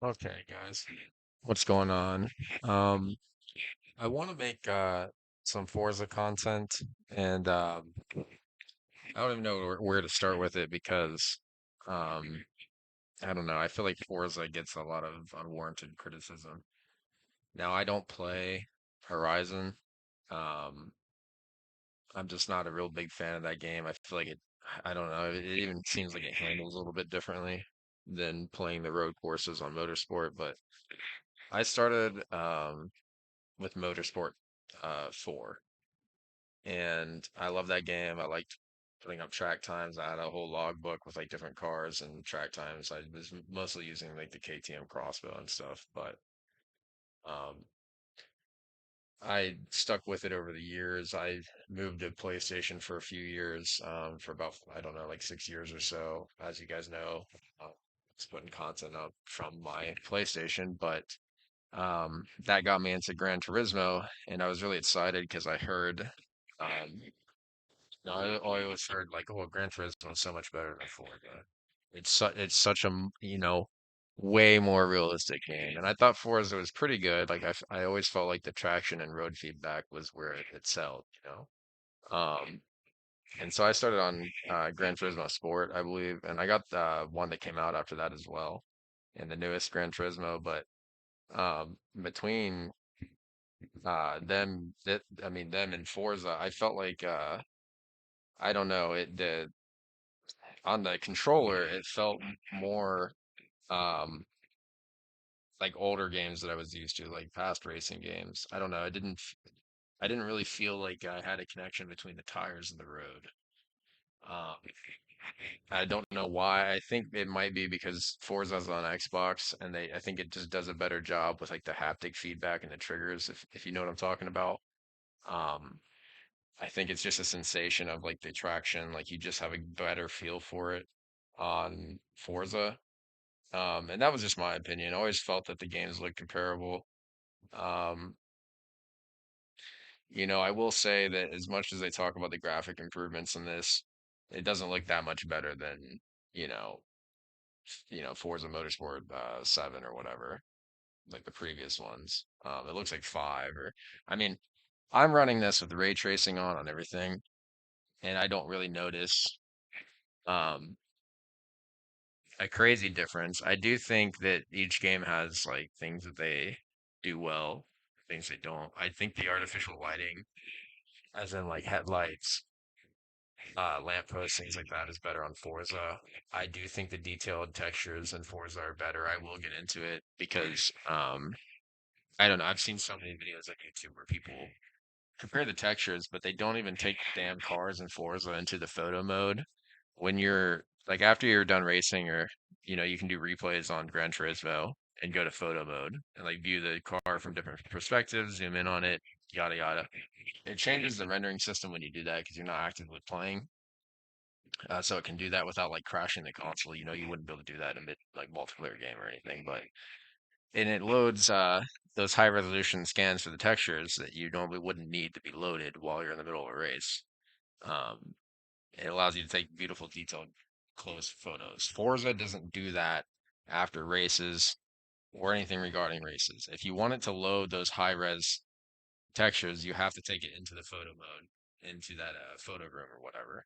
Okay, guys, what's going on? Um, I want to make some Forza content, and I don't even know where to start with it because um, I don't know. I feel like Forza gets a lot of unwarranted criticism. Now, I don't play Horizon. Um, I'm just not a real big fan of that game. I feel like I don't know. It even seems like it handles a little bit differently than playing the road courses on Motorsport, but I started with Motorsport 4. And I love that game. I liked putting up track times. I had a whole logbook with like different cars and track times. I was mostly using like the KTM crossbow and stuff, but um, I stuck with it over the years. I moved to PlayStation for a few years, for about, I don't know, like 6 years or so. As you guys know, it's putting content up from my PlayStation, but that got me into Gran Turismo, and I was really excited because I heard, I always heard like, oh, Gran Turismo is so much better than Forza. It's such a way more realistic game, and I thought Forza was pretty good. Like I always felt like the traction and road feedback was where it excelled. Um, and so I started on Gran Turismo Sport, I believe, and I got the one that came out after that as well, and the newest Gran Turismo. But between them and Forza, I felt like I don't know, it the on the controller it felt more um like older games that I was used to, like past racing games. I don't know, I didn't really feel like I had a connection between the tires and the road. Um I don't know why. I think it might be because Forza's on Xbox and I think it just does a better job with like the haptic feedback and the triggers if you know what I'm talking about. Um I think it's just a sensation of like the traction, like you just have a better feel for it on Forza. And that was just my opinion. I always felt that the games looked comparable. Um, I will say that as much as they talk about the graphic improvements in this, it doesn't look that much better than, you know, Forza Motorsport 7 or whatever, like the previous ones. It looks like 5 or I mean, I'm running this with ray tracing on everything, and I don't really notice um a crazy difference. I do think that each game has like things that they do well, things they don't. I think the artificial lighting, as in like headlights, lampposts, things like that, is better on Forza. I do think the detailed textures in Forza are better. I will get into it because I don't know. I've seen so many videos on YouTube where people compare the textures, but they don't even take the damn cars in Forza into the photo mode. When you're like after you're done racing, or you can do replays on Gran Turismo and go to photo mode and like view the car from different perspectives, zoom in on it, yada yada. It changes the rendering system when you do that because you're not actively playing. So it can do that without like crashing the console. You wouldn't be able to do that in a mid like multiplayer game or anything, but and it loads those high resolution scans for the textures that you normally wouldn't need to be loaded while you're in the middle of a race. Um, it allows you to take beautiful, detailed, close photos. Forza doesn't do that after races or anything regarding races. If you want it to load those high res textures, you have to take it into the photo mode, into that photo room or whatever.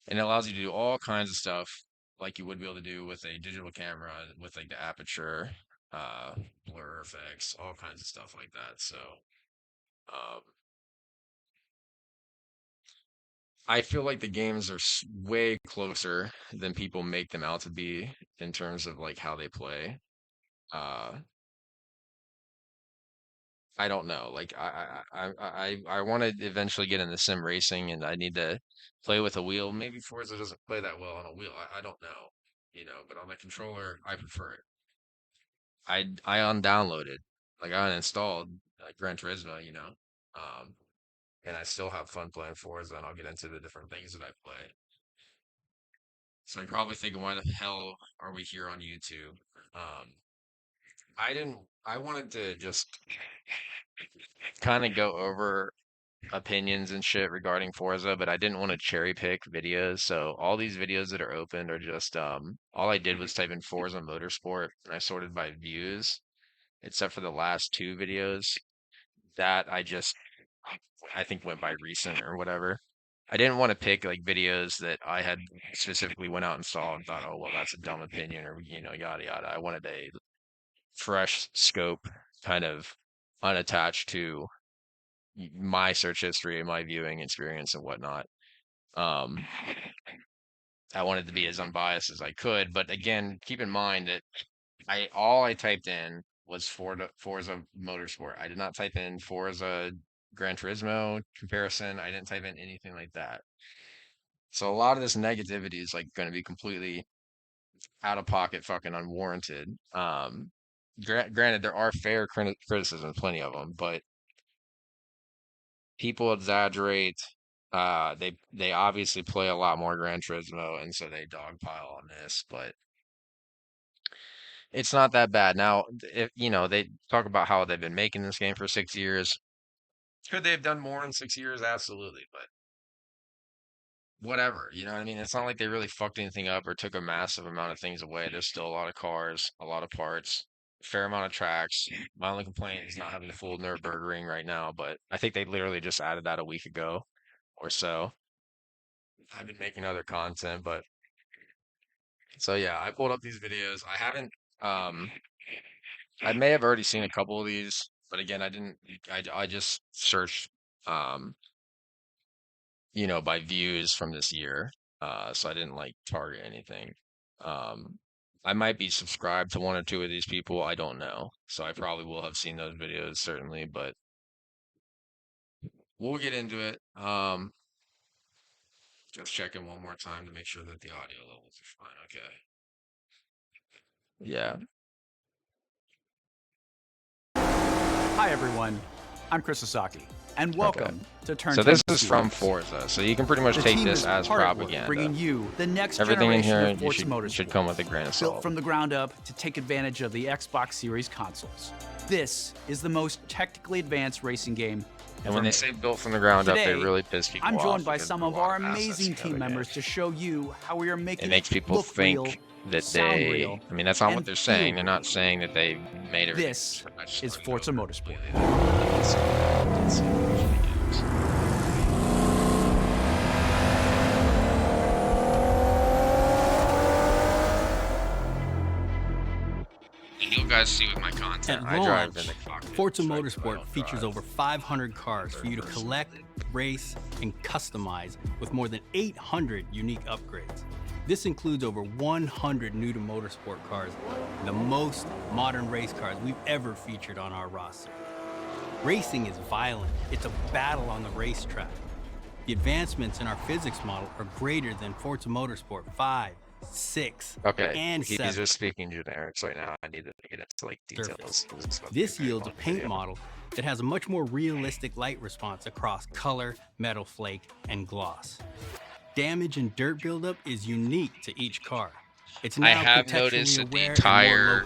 And it allows you to do all kinds of stuff like you would be able to do with a digital camera with like the aperture, uh, blur effects, all kinds of stuff like that. So, um, I feel like the games are way closer than people make them out to be in terms of like how they play. Uh, I don't know. Like I want to eventually get into sim racing, and I need to play with a wheel. Maybe Forza doesn't play that well on a wheel. I don't know, but on the controller, I prefer it. I undownloaded, like I uninstalled Gran Turismo, and I still have fun playing Forza, and I'll get into the different things that I play. So you're probably thinking, why the hell are we here on YouTube? Um, I didn't. I wanted to just kind of go over. opinions and shit regarding Forza, but I didn't want to cherry pick videos. So all these videos that are opened are just all I did was type in Forza Motorsport and I sorted by views, except for the last two videos that I think went by recent or whatever. I didn't want to pick like videos that I had specifically went out and saw and thought, oh well, that's a dumb opinion or yada yada. I wanted a fresh scope, kind of unattached to my search history and my viewing experience and whatnot. Um, I wanted to be as unbiased as I could, but again, keep in mind that all I typed in was Forza Motorsport. I did not type in Forza Gran Turismo comparison. I didn't type in anything like that. So a lot of this negativity is like going to be completely out of pocket, fucking unwarranted. Granted, there are fair criticisms, plenty of them, but people exaggerate. They obviously play a lot more Gran Turismo, and so they dogpile on this, but it's not that bad. Now, if they talk about how they've been making this game for 6 years, could they have done more in 6 years? Absolutely, but whatever. You know what I mean? It's not like they really fucked anything up or took a massive amount of things away. There's still a lot of cars, a lot of parts, a fair amount of tracks. My only complaint is not having a full Nürburgring right now, but I think they literally just added that a week ago or so. I've been making other content, but so yeah, I pulled up these videos. I haven't, I may have already seen a couple of these, but again, I didn't, I just searched, um, by views from this year. So I didn't like target anything. Um, I might be subscribed to one or two of these people. I don't know. So I probably will have seen those videos certainly, but we'll get into it. Just checking one more time to make sure that the audio levels are fine. Okay. Yeah. Hi everyone, I'm Chris Sasaki, and welcome to Turn. So this is from Forza, so you can pretty much take this as propaganda. Bringing you the next Everything in here of Forza Motorsport, should come with a grain of salt. Built from the ground up to take advantage of the Xbox Series consoles. This is the most technically advanced racing game. And when they say built from the ground up, they really piss people off. I'm joined by some of our amazing team members to show you how we are making it makes people think that they, I mean, that's not what they're saying. They're not saying that they made it. This is Forza Motorsport. You guys see with my content, I drive in the cockpit. Forza Motorsport features over 500 cars for you to collect, race, and customize with more than 800 unique upgrades. This includes over 100 new to motorsport cars, the most modern race cars we've ever featured on our roster. Racing is violent. It's a battle on the racetrack. The advancements in our physics model are greater than Forza Motorsport 5, 6, and 7. He's just speaking generics right now. I need to get into like details. This yields a paint model that has a much more realistic light response across color, metal flake, and gloss. Damage and dirt buildup is unique to each car. It's now I have noticed that the entire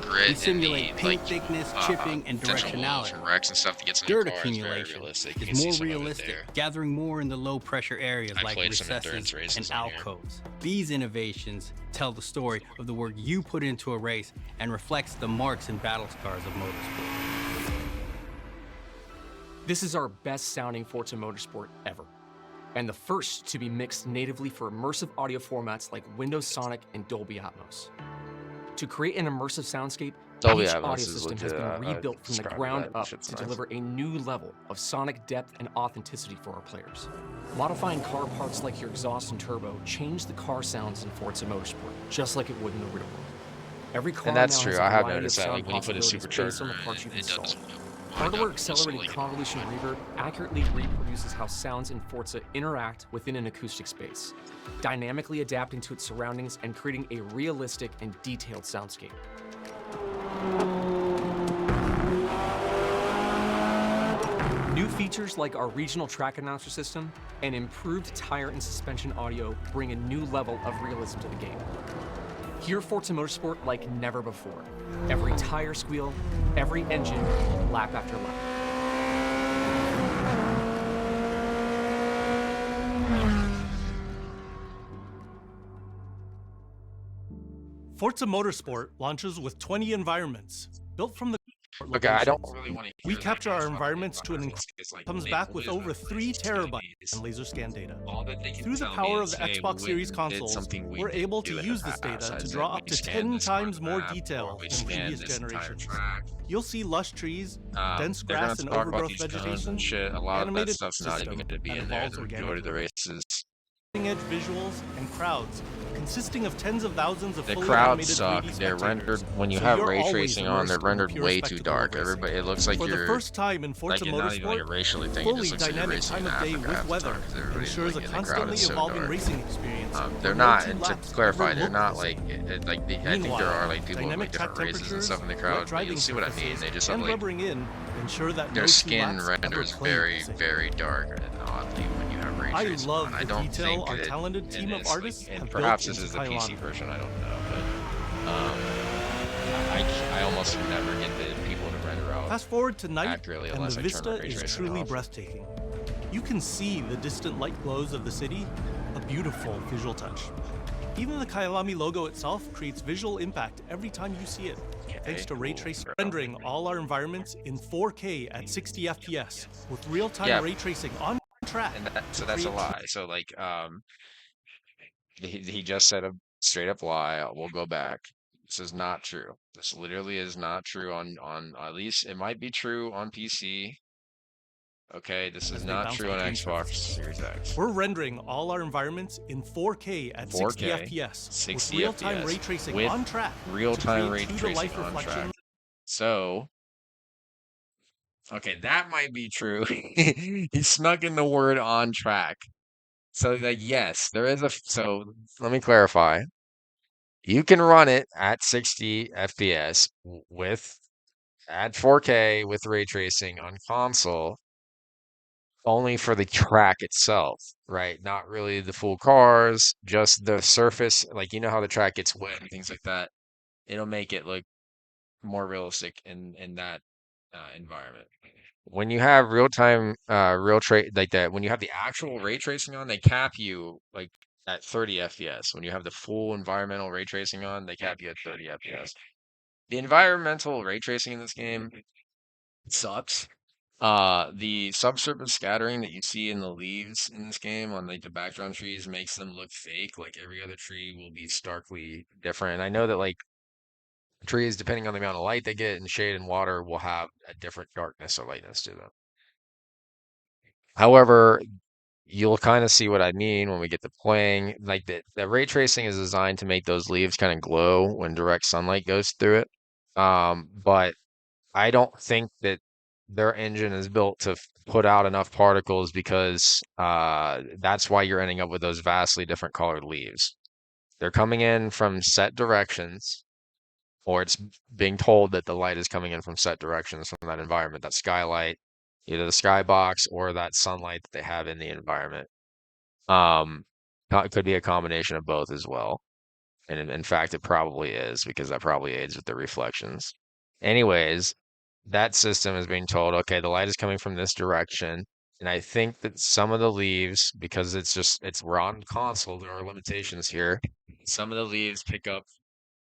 grid we simulate paint thickness, chipping, and directionality. Wrecks and stuff to get some dirt accumulation is more realistic, gathering more in the low-pressure areas like recesses and alcoves. These innovations tell the story of the work you put into a race and reflects the marks and battle scars of motorsport. This is our best-sounding Forza Motorsport ever, and the first to be mixed natively for immersive audio formats like Windows Sonic and Dolby Atmos. To create an immersive soundscape, each audio system has been rebuilt from the ground up to deliver a new level of sonic depth and authenticity for our players. Modifying car parts like your exhaust and turbo change the car sounds in Forza Motorsport, just like it would in the real world. Every car and that's now true. has I a have variety noticed of that, sound like when you put a possibilities based on the supercharger parts you've in, it installed. does. Hardware-accelerated convolution reverb accurately reproduces how sounds in Forza interact within an acoustic space, dynamically adapting to its surroundings and creating a realistic and detailed soundscape. New features like our regional track announcer system and improved tire and suspension audio bring a new level of realism to the game. Hear Forza Motorsport like never before. Every tire squeal, every engine, lap after lap. Forza Motorsport launches with 20 environments built from the Okay, I don't locations. really want to We hear that capture our much about the environments to an environments, 'cause, like, comes they back with always over have 3 places to terabytes be. in laser scan data. All that they can Through the tell me power of is, the hey, Xbox we Series went and did consoles, something we we're didn't able to do in use the this past, data to as draw in up we to scanned 10 this part of times the more map, or detail we than scanned previous this entire generations. track. You'll see lush trees, dense They're gonna grass and talk about overgrowth these cones vegetation, and shit. A lot of that animated stuff's not even system gonna be that in there. evolves The majority of the organically. races. Edge visuals and crowds consisting of tens of thousands of The fully crowds animated suck. 3D They're rendered spectators, when you so have you're ray always tracing on. They're immersed in the rendered pure way too spectacle of dark. racing. Everybody, it looks like For the you're first time in Forza like not even like a Motorsport, racially thing. It fully just looks like you're dynamic racing time in of day Africa with half the weather time because everybody's ensures a like in the crowd constantly is so evolving dark. racing experience. They're where no not, two and to laps clarify, ever they're look not the like same. I think there Meanwhile, are like people with dynamic like track different races and temperatures, stuff in the wet crowd, but driving you'll see what I mean. surfaces, They just have and like rubbering in ensure that their no two skin laps ever renders claim very, the same. very dark and oddly when you have ray I tracing love on. I the don't detail think our that talented team it of is like, artists and have perhaps built this into is the PC Kylan. version. I don't know, but I almost never get the people to render out Fast forward to night, accurately and unless the I turn my vista ray is tracing truly off. breathtaking. You can see the distant light glows of the city, a beautiful visual touch. Even the Kyalami logo itself creates visual impact every time you see it, thanks to ray tracing. Rendering all our environments in 4K at 60 FPS with real-time Yeah, ray tracing on track. and so to that's a create lie. So like he just said a straight up lie. We'll go back. This is not true. This literally is not true on at least it might be true on PC. Okay, this is as they not bounce true on between Xbox surfaces. Series X. We're rendering all our environments in 4K at 60 4K, FPS 60 with real-time FPS ray tracing with on track real-time to ray create tracing true-to-life on track. reflections. So, okay, that might be true. He snuck in the word on track. So like yes, there is a so let me clarify. You can run it at 60 FPS with at 4K with ray tracing on console only for the track itself, right? Not really the full cars, just the surface. Like you know how the track gets wet and things like that. It'll make it look more realistic in that environment. When you have real time real tra like that, when you have the actual ray tracing on, they cap you like at 30 FPS. When you have the full environmental ray tracing on, they cap you at 30 FPS. The environmental ray tracing in this game sucks. The subsurface scattering that you see in the leaves in this game on like the background trees makes them look fake. Like every other tree will be starkly different. And I know that like trees, depending on the amount of light they get and shade and water, will have a different darkness or lightness to them. However, you'll kind of see what I mean when we get to playing. Like the ray tracing is designed to make those leaves kind of glow when direct sunlight goes through it. But I don't think that their engine is built to put out enough particles because that's why you're ending up with those vastly different colored leaves. They're coming in from set directions, or it's being told that the light is coming in from set directions from that environment, that skylight, either the skybox or that sunlight that they have in the environment. It could be a combination of both as well. And in fact, it probably is because that probably aids with the reflections. Anyways, that system is being told, okay, the light is coming from this direction. And I think that some of the leaves, because we're on console, there are limitations here. Some of the leaves pick up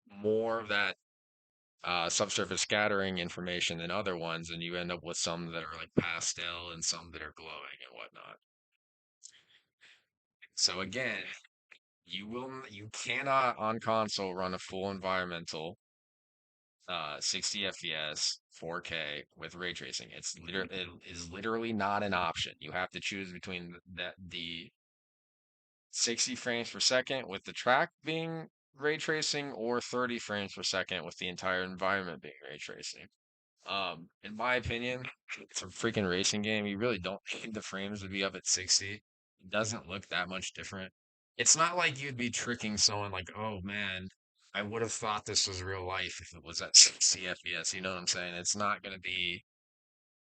more of that subsurface scattering information than other ones, and you end up with some that are like pastel and some that are glowing and whatnot. So again, you cannot on console run a full environmental 60 FPS 4K with ray tracing. It is literally not an option. You have to choose between the 60 frames per second with the track being ray tracing or 30 frames per second with the entire environment being ray tracing. In my opinion, it's a freaking racing game. You really don't need the frames to be up at 60. It doesn't look that much different. It's not like you'd be tricking someone like, oh man, I would have thought this was real life if it was at 60 FPS. You know what I'm saying? It's not going to be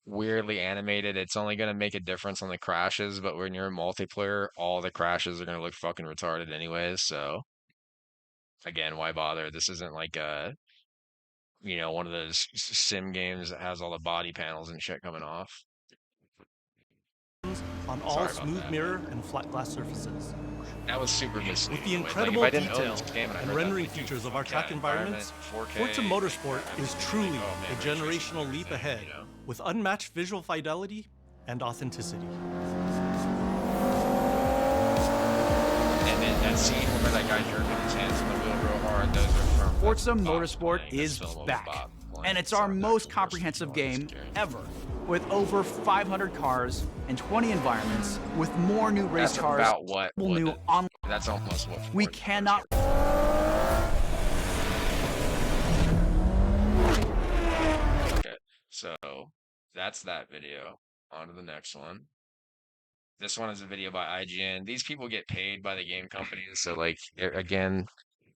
weirdly animated. It's only going to make a difference on the crashes, but when you're in multiplayer, all the crashes are going to look fucking retarded anyways. So again, why bother? This isn't like a one of those sim games that has all the body panels and shit coming off. on all smooth mirror and flat glass surfaces. That was super misleading. With the incredible detail and rendering features of our track environments, Forza Motorsport is truly a generational leap ahead, with unmatched visual fidelity and authenticity. And then that scene where that guy jerking his hands on the wheel real hard, those are from Forza Motorsport is back, and it's our most comprehensive game ever, with over 500 cars and 20 environments, with more new race That's cars, about what new on. that's almost what We Forza cannot. Okay, so that's that video. On to the next one. This one is a video by IGN. These people get paid by the game companies, so like again,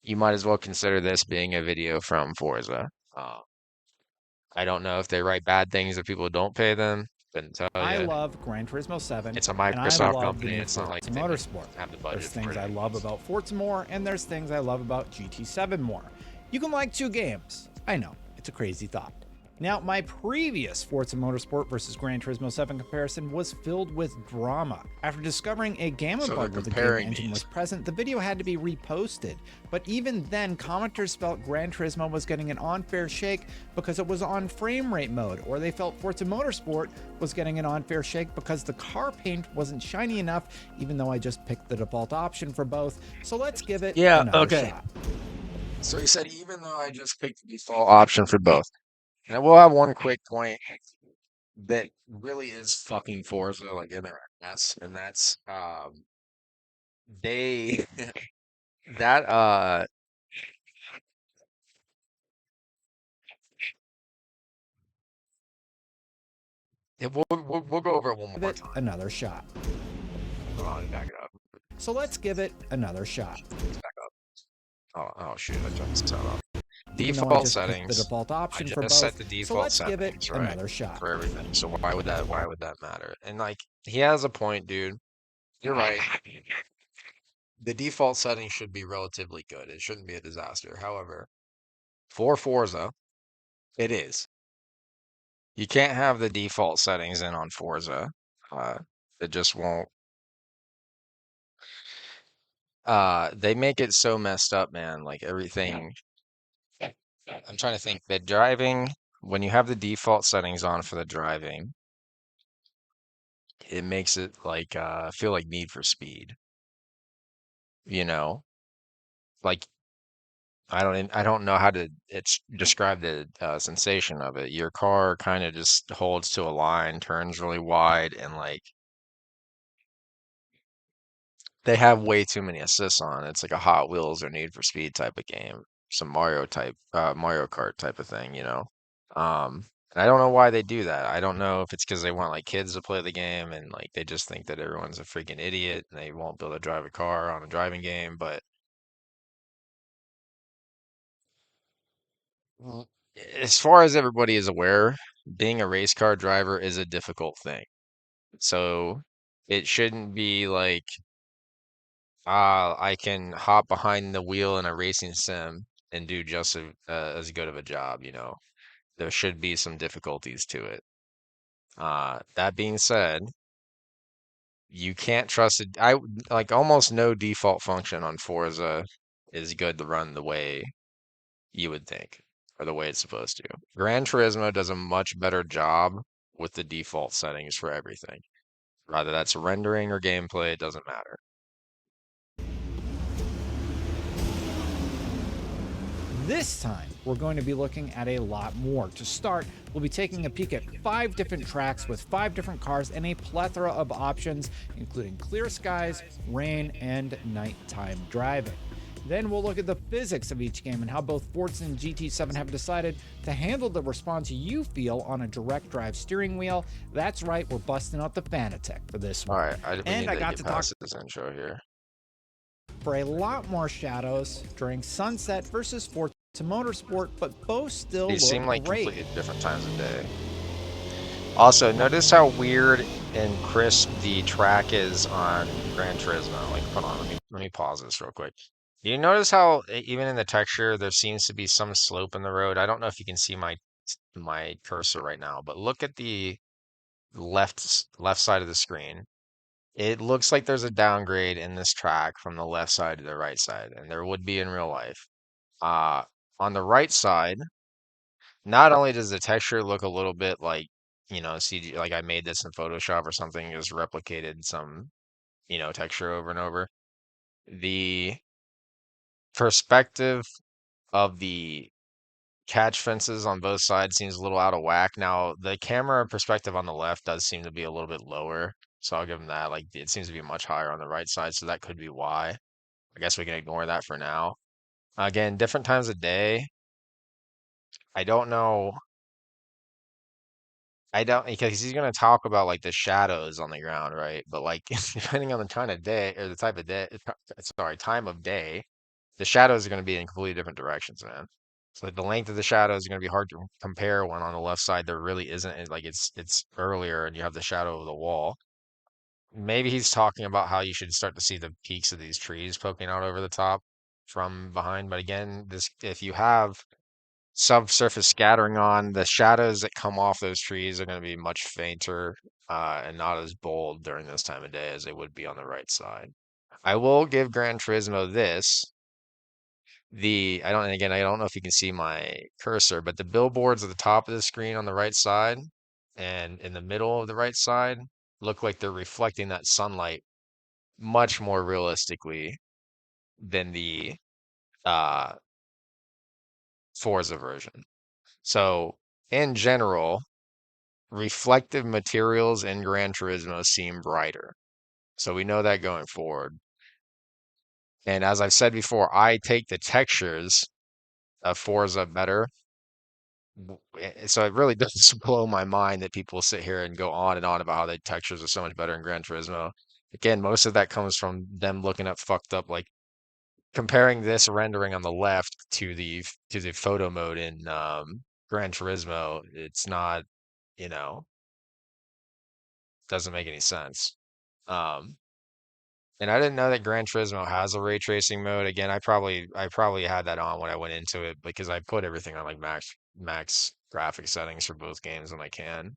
you might as well consider this being a video from Forza. I don't know if they write bad things if people don't pay them. Couldn't tell you. I love Gran Turismo 7, It's a and I Microsoft love company. the new It's not like Forza they Motorsport. have the budget. There's for things I it. love about Forza more, and there's things I love about GT7 more. You can like two games. I know, it's a crazy thought. Now, my previous Forza Motorsport versus Gran Turismo 7 comparison was filled with drama. After discovering a gamma bug with the game engine was present, the video had to be reposted. But even then, commenters felt Gran Turismo was getting an unfair shake because it was on frame rate mode, or they felt Forza Motorsport was getting an unfair shake because the car paint wasn't shiny enough, even though I just picked the default option for both. So let's give it another shot. So he said, even though I just picked the default option for both. And I will have one quick point that really is fucking Forza, like in their ass, and that's they that yeah, we'll go over it one Give more it time. another shot. Hold on, back it up. So let's give it another shot. Back up. Oh shoot, I jumped this off. Even though I Default just picked settings. the default option I for just set both. the default So let's settings, give it right, another shot. for everything. So why would that matter? And like he has a point, dude. You're right. The default setting should be relatively good. It shouldn't be a disaster. However, for Forza, it is. You can't have the default settings in on Forza. It just won't. They make it so messed up, man. Like everything. I'm trying to think. The driving, when you have the default settings on for the driving, it makes it like feel like Need for Speed. You know, like I don't know how to describe the sensation of it. Your car kind of just holds to a line, turns really wide, and like they have way too many assists on. It's like a Hot Wheels or Need for Speed type of game, some Mario Kart type of thing, you know. And I don't know why they do that. I don't know if it's because they want like kids to play the game and like they just think that everyone's a freaking idiot and they won't be able to drive a car on a driving game, but well, as far as everybody is aware, being a race car driver is a difficult thing. So it shouldn't be like, I can hop behind the wheel in a racing sim and do just as good of a job, you know. There should be some difficulties to it. That being said, you can't trust it. Like almost no default function on Forza is good to run the way you would think, or the way it's supposed to. Gran Turismo does a much better job with the default settings for everything. Whether that's rendering or gameplay, it doesn't matter. This time, we're going to be looking at a lot more. To start, we'll be taking a peek at 5 different tracks with 5 different cars and a plethora of options, including clear skies, rain, and nighttime driving. Then we'll look at the physics of each game and how both Forza and GT7 have decided to handle the response you feel on a direct drive steering wheel. That's right, we're busting out the Fanatec for this one. All right, we need I to got get to talk past this intro here. for a lot more shadows during sunset versus Forza Motorsport, but both still These look seem like great. completely different times of day. Also, notice how weird and crisp the track is on Gran Turismo. Like, hold on, let me pause this real quick. Do you notice how even in the texture there seems to be some slope in the road? I don't know if you can see my cursor right now, but look at the left side of the screen, it looks like there's a downgrade in this track from the left side to the right side, and there would be in real life. Uh, on the right side, not only does the texture look a little bit like, CG, like I made this in Photoshop or something, just replicated some, texture over and over. The perspective of the catch fences on both sides seems a little out of whack. Now, the camera perspective on the left does seem to be a little bit lower, so I'll give them that. Like, it seems to be much higher on the right side, so that could be why. I guess we can ignore that for now. Again, different times of day. I don't know. I don't, because he's gonna talk about like the shadows on the ground, right? But like depending on the kind of day or the type of day, sorry, time of day, the shadows are gonna be in completely different directions, man. So like, the length of the shadows is gonna be hard to compare when on the left side there really isn't like it's earlier and you have the shadow of the wall. Maybe he's talking about how you should start to see the peaks of these trees poking out over the top from behind. But again, this if you have subsurface scattering on, the shadows that come off those trees are going to be much fainter and not as bold during this time of day as they would be on the right side. I will give Gran Turismo this. I don't know if you can see my cursor, but the billboards at the top of the screen on the right side and in the middle of the right side look like they're reflecting that sunlight much more realistically than the uh, Forza version. So, in general, reflective materials in Gran Turismo seem brighter. So we know that going forward. And as I've said before, I take the textures of Forza better. So it really does blow my mind that people sit here and go on and on about how the textures are so much better in Gran Turismo. Again, most of that comes from them looking up fucked up, like comparing this rendering on the left to the photo mode in Gran Turismo. It's not, you know, doesn't make any sense. Um, And I didn't know that Gran Turismo has a ray tracing mode. Again, I probably had that on when I went into it because I put everything on like max graphic settings for both games when I can.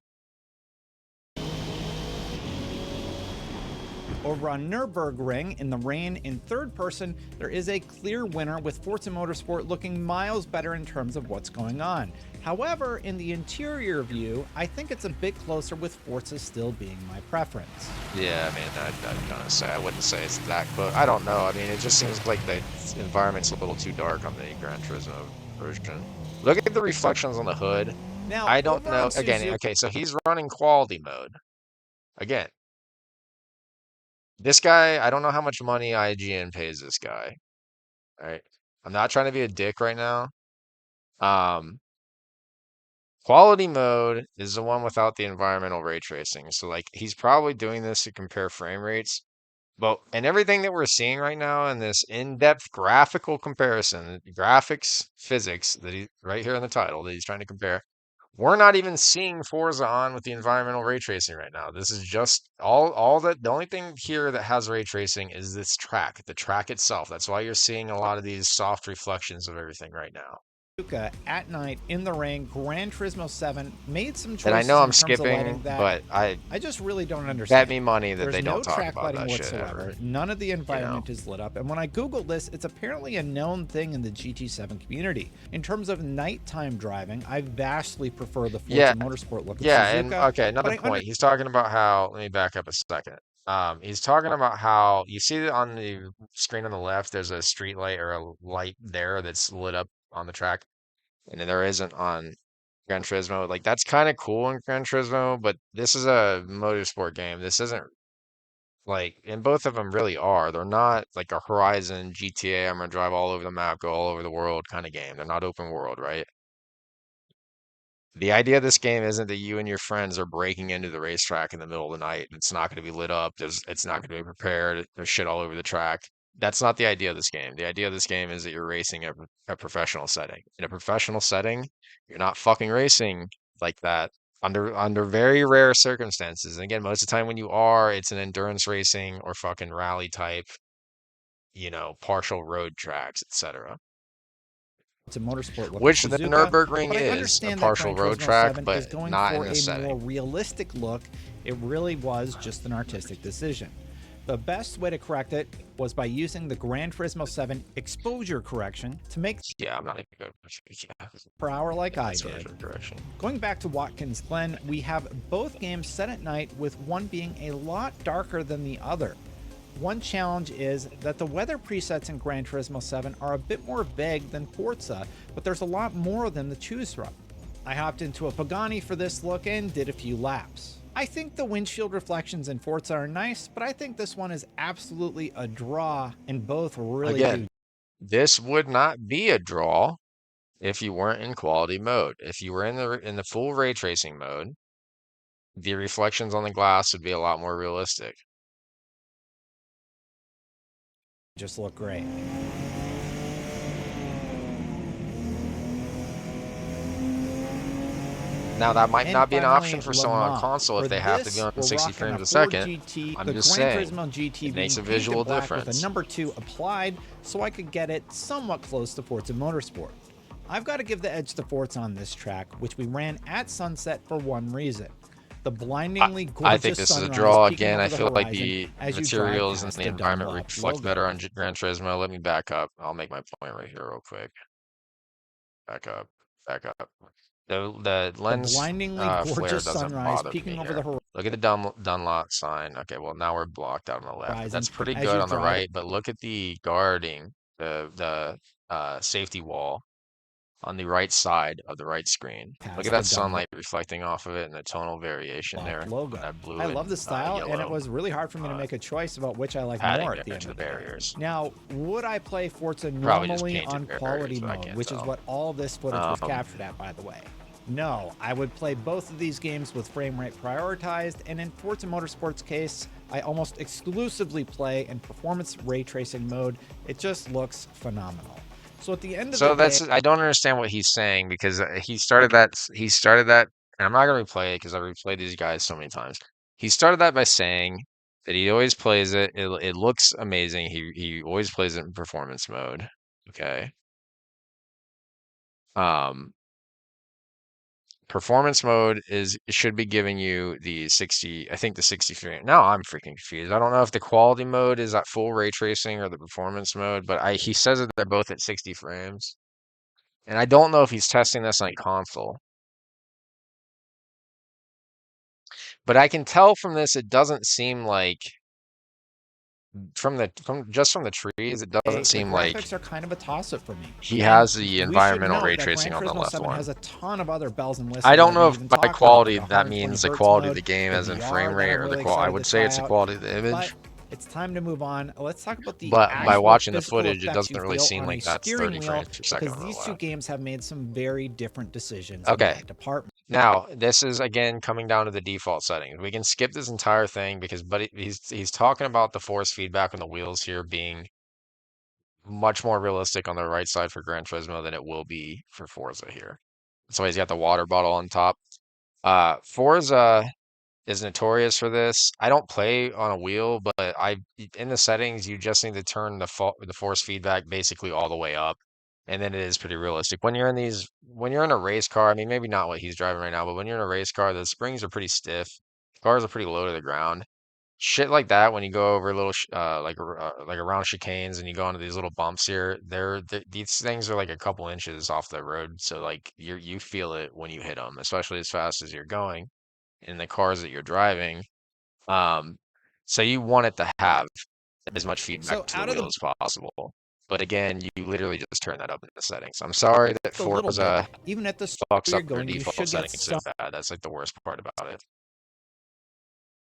Over on Nürburgring in the rain in third person, there is a clear winner with Forza Motorsport looking miles better in terms of what's going on. However, in the interior view, I think it's a bit closer with Forza still being my preference. Yeah, I mean, I'd kind of say I wouldn't say it's that close. I don't know. I mean, it just seems like the environment's a little too dark on the Gran Turismo version. Look at the reflections on the hood. Now, I don't over on know. Again, Suzuki, okay, so he's running quality mode. Again, this guy, I don't know how much money IGN pays this guy. All right. I'm not trying to be a dick right now. Um, Quality mode is the one without the environmental ray tracing. So like he's probably doing this to compare frame rates. But and everything that we're seeing right now in this in-depth graphical comparison, graphics, physics that he right here in the title that he's trying to compare, we're not even seeing Forza on with the environmental ray tracing right now. This is just all that the only thing here that has ray tracing is this track, the track itself. That's why you're seeing a lot of these soft reflections of everything right now. at night in the rain, Gran Turismo 7 made some And I choices know in I'm terms of lighting skipping, that but I I just really don't bet understand. me money that There's they no don't talk track about lighting that shit whatsoever. ever. None of the You know? environment is lit up. And when I Googled this, it's apparently a known thing in the GT7 community. In terms of nighttime driving, I vastly prefer the Forza Yeah, Motorsport look of yeah, and Suzuka. okay, But another I point. He's talking about how, let me back up a second. He's talking about how you see that on the screen on the left, there's a street light or a light there that's lit up on the track, and then there isn't on Gran Turismo. Like that's kind of cool in Gran Turismo, but this is a motorsport game. This isn't like, and both of them really are. They're not like a Horizon GTA. I'm gonna drive all over the map, go all over the world kind of game. They're not open world, right? The idea of this game isn't that you and your friends are breaking into the racetrack in the middle of the night. It's not going to be lit up. It's not going to be prepared. There's shit all over the track. That's not the idea of this game. The idea of this game is that you're racing a professional setting. In a professional setting, you're not fucking racing like that under very rare circumstances. And again, most of the time when you are, it's an endurance racing or fucking rally type, partial road tracks, etc. Motorsport with Which a the bazooka, Nürburgring but I is a understand that partial Gran road Turismo track, 7 but is going not for in a this setting. more realistic look. It really was just an artistic decision. The best way to correct it was by using the Gran Turismo 7 exposure correction to make I'm not even good per hour like I did. Going back to Watkins Glen, we have both games set at night, with one being a lot darker than the other. One challenge is that the weather presets in Gran Turismo 7 are a bit more vague than Forza, but there's a lot more of them to choose from. I hopped into a Pagani for this look and did a few laps. I think the windshield reflections in Forza are nice, but I think this one is absolutely a draw, and both really do. This would not be a draw if you weren't in quality mode. If you were in the full ray tracing mode, the reflections on the glass would be a lot more realistic. Just look great. Now, that might not be an finally, option for someone on console if they have to be on 60 frames a second. GT, I'm the just Gran saying, Turismo GT it makes a being visual painted black difference. with a number 2 applied, so I could get it somewhat close to Forza Motorsport. I've got to give the edge to Forza on this track, which we ran at sunset for one reason. The blindingly gorgeous I think this is a draw again. I feel like the materials and the environment reflect better on Gran Turismo. Let me back up. I'll make my point right here real quick. Back up. The lens flare doesn't bother me here. Look at the Dunlop sign. Okay, well now we're blocked out on the left. That's pretty good on the right, but look at the guarding, the safety wall on the right side of the right screen. Look at that sunlight reflecting off of it and the tonal variation there. Logo. That blue I love the style, and it was really hard for me to make a choice about which I like more at the end of the barriers. Now, would I play Forza normally on quality mode, which is what all this footage was captured at, by the way? No, I would play both of these games with frame rate prioritized, and in Forza Motorsport's case, I almost exclusively play in performance ray tracing mode. It just looks phenomenal. So at the end of the day, I don't understand what he's saying, because he started that, and I'm not going to replay it because I've replayed these guys so many times. He started that by saying that he always plays it. It looks amazing. He always plays it in performance mode. Okay. Performance mode should be giving you the 60, I think the 60 frame. Now I'm freaking confused. I don't know if the quality mode is at full ray tracing or the performance mode, but he says that they're both at 60 frames. And I don't know if he's testing this on console. But I can tell from this, it doesn't seem like from the trees, it doesn't seem like graphics are kind of a toss-up for me. He has the environmental ray tracing on the left one. Has a ton of other bells and whistles. I don't know if by quality that means the quality of the game as in frame rate, or the quality. I would say it's the quality of the image. It's time to move on. Let's talk about the But by watching the footage, it doesn't really seem like that's 30 frames per second. Because these two games have made some very different decisions in that department. Now, this is again coming down to the default settings. We can skip this entire thing because he's talking about the force feedback on the wheels here being much more realistic on the right side for Gran Turismo than it will be for Forza here. That's why he's got the water bottle on top. Forza is notorious for this. I don't play on a wheel, but in the settings, you just need to turn the force feedback basically all the way up, and then it is pretty realistic. When you're in a race car, I mean, maybe not what he's driving right now, but when you're in a race car, the springs are pretty stiff. Cars are pretty low to the ground. Shit like that, when you go over little like around chicanes and you go into these little bumps here, these things are like a couple inches off the road, so like you feel it when you hit them, especially as fast as you're going in the cars that you're driving. So you want it to have as much feedback to the wheel as possible. But again, you literally just turn that up in the settings. I'm sorry that Forza even at the fucks up their default settings so bad. That's like the worst part about it.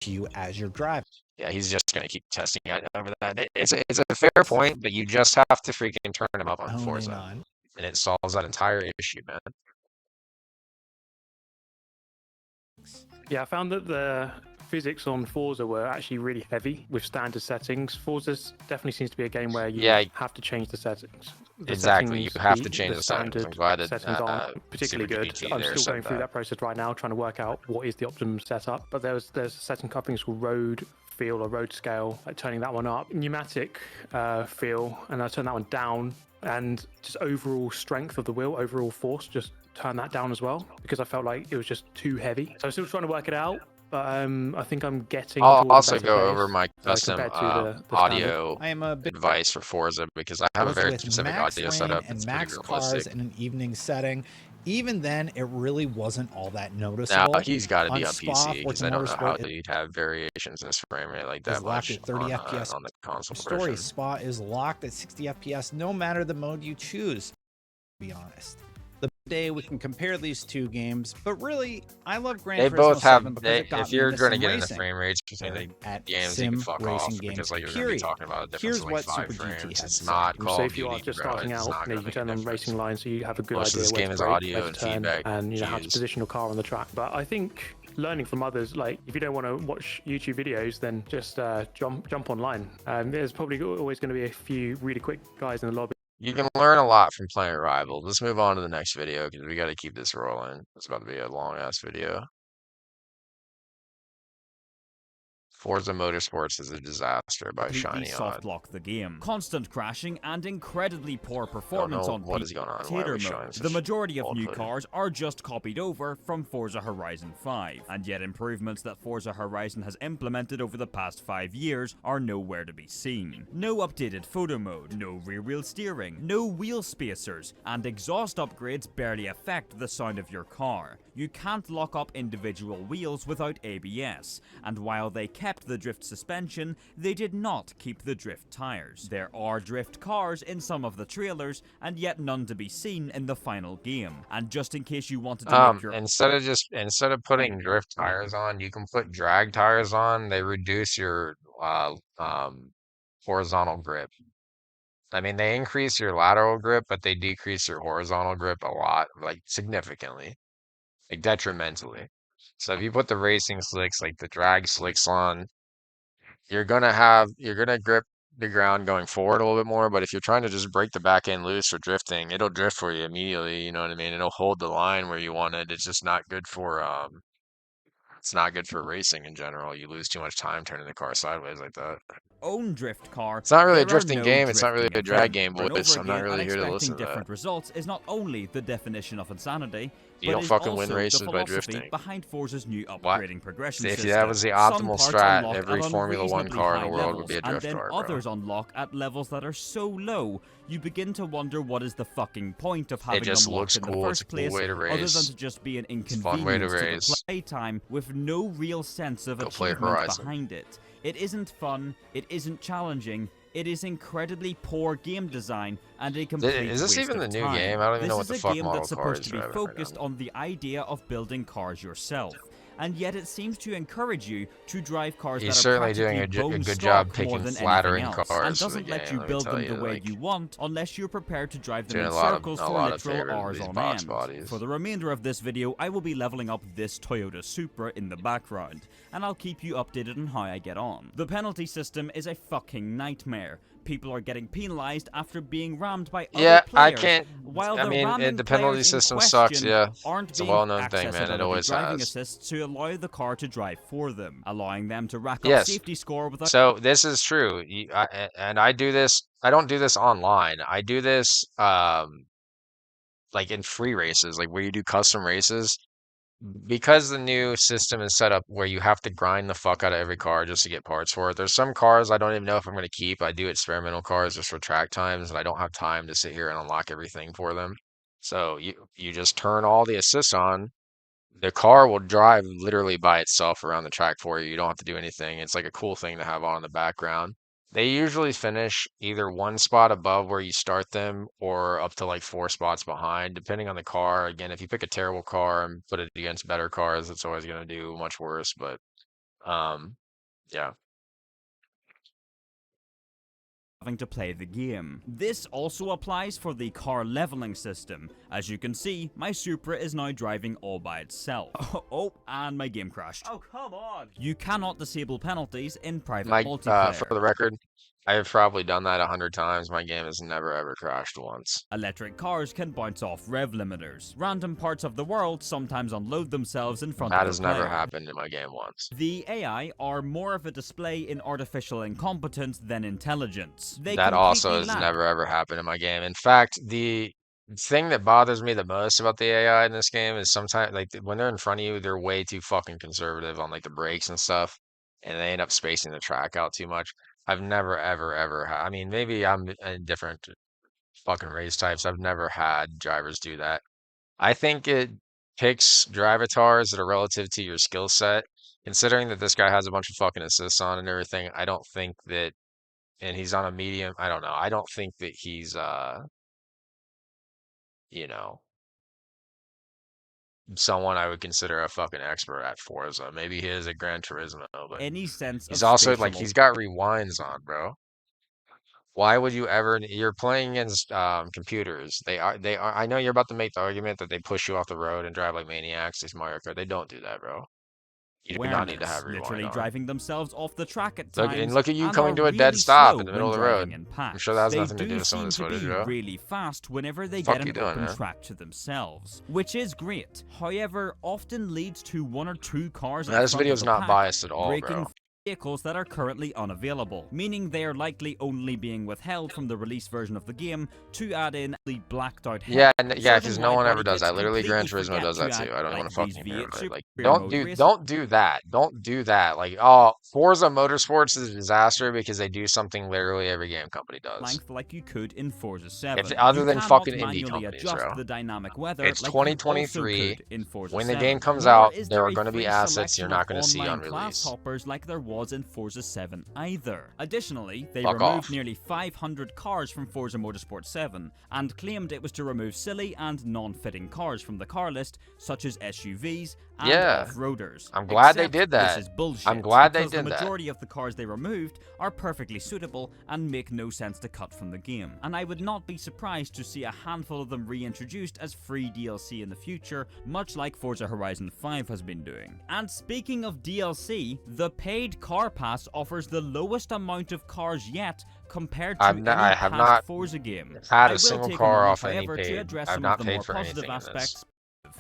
You as you're driving. Yeah, he's just gonna keep testing it over that. It's a fair point, but you just have to freaking turn him up on Forza, and it solves that entire issue, man. Yeah, I found that the physics on Forza were actually really heavy with standard settings. Forza definitely seems to be a game where you have to change the settings. Exactly, you have to change the settings. I'm glad that settings aren't particularly good. I'm still going through that process right now, trying to work out what is the optimum setup. But there's a setting I think it's called road feel or road scale, like turning that one up. Pneumatic feel, and I turn that one down. and just overall strength of the wheel, overall force, just turn that down as well, because I felt like it was just too heavy. So I'm still trying to work it out, but I think I'm getting. I'll also go over my custom the audio I am a big advice for Forza because I have a very specific audio setup. and It's max pretty cars realistic. in an evening setting. Even then, it really wasn't all that noticeable. Now he's got to be on on Spa, PC because Forza I don't know how Motorsport you'd have variations in this frame rate like that is locked much at 30 on, FPS. on the console Story version. Spa is locked at 60 FPS, no matter the mode you choose. To be honest, the day we can compare these two games, but really, I love Gran They Turismo both have. 7 because it got If me you're into going to sim get into racing. frame rates between the At games, you can sim fuck racing off games, because like you're going to be period. talking about a difference Here's of what like 5 Super GT frames. had It's to not say. Call So of if you are Duty, just bro. starting It's out, not you going to can make a turn on difference. racing lines, so you have a good Most of idea this where game to is brake, audio where and to turn, feedback and how to cues. position your car on the track. But I think learning from others, like if you don't want to watch YouTube videos, then just jump online. There's probably always going to be a few really quick guys in the lobby. You can learn a lot from playing Rivals. Let's move on to the next video because we got to keep this rolling. It's about to be a long ass video. Forza Motorsports is a disaster by completely Shiny soft Odd. lock the game. Constant crashing and incredibly poor Don't performance know on what is going on. Why are Tater we showing mode. such The majority of old new footage? cars are just copied over from Forza Horizon 5, and yet improvements that Forza Horizon has implemented over the past 5 years are nowhere to be seen. No updated photo mode, no rear wheel steering, no wheel spacers, and exhaust upgrades barely affect the sound of your car. You can't lock up individual wheels without ABS, and while they kept the drift suspension, they did not keep the drift tires. There are drift cars in some of the trailers, and yet none to be seen in the final game. And just in case you wanted to make your Instead of putting drift tires on, you can put drag tires on. They reduce your horizontal grip. I mean, they increase your lateral grip, but they decrease your horizontal grip a lot, like significantly, like detrimentally. So if you put the racing slicks, like the drag slicks on, you're gonna grip the ground going forward a little bit more, but if you're trying to just break the back end loose for drifting, it'll drift for you immediately, you know what I mean? It'll hold the line where you want it. It's just not good for it's not good for racing in general. You lose too much time turning the car sideways like that. own drift car, It's not really a there are drifting no game, it's not really drifting a drag events. game, Over and boys. over I'm not again, really and here to expecting listen to that. different results is not only the definition of insanity, You but don't is fucking win also races the by philosophy drifting. behind Forza's new What? upgrading progression If system. that was the Some optimal parts strat, unlock every at Formula One unreasonably car in high the world would levels, be a and drift then car, bro. others unlock at levels that are so low, you begin to wonder what is the fucking point of having It just them looks locked in cool. the It's a first cool place, way to other than race. to just be an It's a fun way to inconvenience to the race. playtime with no real sense of Go play achievement Horizon. behind it. It isn't fun, it isn't challenging, it is incredibly poor game design and a complete Is this waste even the of new time. game? I don't even know what This the is a fuck game model that's car supposed he's to be driving right focused now. on the idea of building cars yourself, and yet it seems to encourage you to drive cars He's that are certainly doing practically a bone good stock job more picking than flattering anything else, and cars for the doesn't let game, you let me build tell them you, the way like, you want unless you're prepared to drive them doing in a lot circles of for literal favors with hours these on box end. bodies. For the remainder of this video, I will be leveling up this Toyota Supra in the background, and I'll keep you updated on how I get on. The penalty system is a fucking nightmare. People are getting penalized after being rammed by Yeah, other I players, can't. while I the mean, ramming the penalty players in system sucks. question Yeah, aren't it's a being well-known thing, man. It accessibility always driving has. assists to allow the car to drive for them, allowing them to rack up Yes. safety score without. So this is true. And I do this. I don't do this online. I do this like in free races, like where you do custom races. Because the new system is set up where you have to grind the fuck out of every car just to get parts for it. There's some cars I don't even know if I'm going to keep. I do experimental cars just for track times, and I don't have time to sit here and unlock everything for them. So you just turn all the assists on. The car will drive literally by itself around the track for you. You don't have to do anything. It's like a cool thing to have on in the background. They usually finish either one spot above where you start them or up to like 4 spots behind, depending on the car. Again, if you pick a terrible car and put it against better cars, it's always going to do much worse. But yeah. having to play the game. This also applies for the car leveling system. As you can see, my Supra is now driving all by itself. Oh, and my game crashed. Oh, come on! You cannot disable penalties in private multiplayer. For the record, I have probably done that 100 times. My game has never ever crashed once. Electric cars can bounce off rev limiters. Random parts of the world sometimes unload themselves in front That of has the never player. happened in my game once. The AI are more of a display in artificial incompetence than intelligence. They That also completely has lack never ever happened in my game. In fact, the thing that bothers me the most about the AI in this game is sometimes, like, when they're in front of you, they're way too fucking conservative on, like, the brakes and stuff, and they end up spacing the track out too much. I've never ever ever I mean, maybe I'm in different fucking race types. I've never had drivers do that. I think it picks drivatars that are relative to your skill set. Considering that this guy has a bunch of fucking assists on and everything, I don't think that, and he's on a medium, I don't know. I don't think that he's you know, someone I would consider a fucking expert at Forza. Maybe he is at Gran Turismo, but any sense he's of also like, spatial he's got rewinds on, bro. Why would you ever? You're playing against computers. They are. I know you're about to make the argument that they push you off the road and drive like maniacs. These Mario Kart. They don't do that, bro. You do not need to have awareness, rewind literally on. driving themselves off the track at Look, times, and look at you and coming are to a dead really stop slow in the middle when of the road. driving in I'm packs. sure that has They nothing to do do with some of seem this to footage, be bro. really fast whenever they Fuck get you an doing, open man? track to themselves, which is great. However, often leads to one or two cars Now, in this front of video's the not pack biased at all, breaking bro. vehicles that are currently unavailable, meaning they are likely only being withheld from the release version of the game to add in the blacked out Yeah, head. yeah, Certain because no one ever wide-body does that. kits Literally, Gran completely Turismo forget does to that add, too. I don't want to like these fucking hear V8 about it. Like, Super Mode racing. don't do that. Don't do that. Like, oh, Forza Motorsports is a disaster because they do something literally every game company does. Length like you could in Forza 7. Other you than cannot fucking indie manually companies, adjust bro. the dynamic weather It's like you also 2023. could in Forza When the 7. game comes Nor out, is there there are a going to be free assets you're selection not of going to see on online class release. hoppers like there was in Forza 7 either. Additionally, they Fuck removed off. nearly 500 cars from Forza Motorsport 7 and claimed it was to remove silly and non-fitting cars from the car list, such as SUVs and Yeah. off-roaders. I'm glad they Except did that. This is bullshit. I'm glad they because did the that. majority of the cars they removed are perfectly suitable and make no sense to cut from the game. And I would not be surprised to see a handful of them reintroduced as free DLC in the future, much like Forza Horizon 5 has been doing. And speaking of DLC, the paid car pass offers the lowest amount of cars yet compared to any I have past not Forza game. had I a will single take a car moment, off any however, to paid. address I've some not of the paid more for positive anything in this. aspects.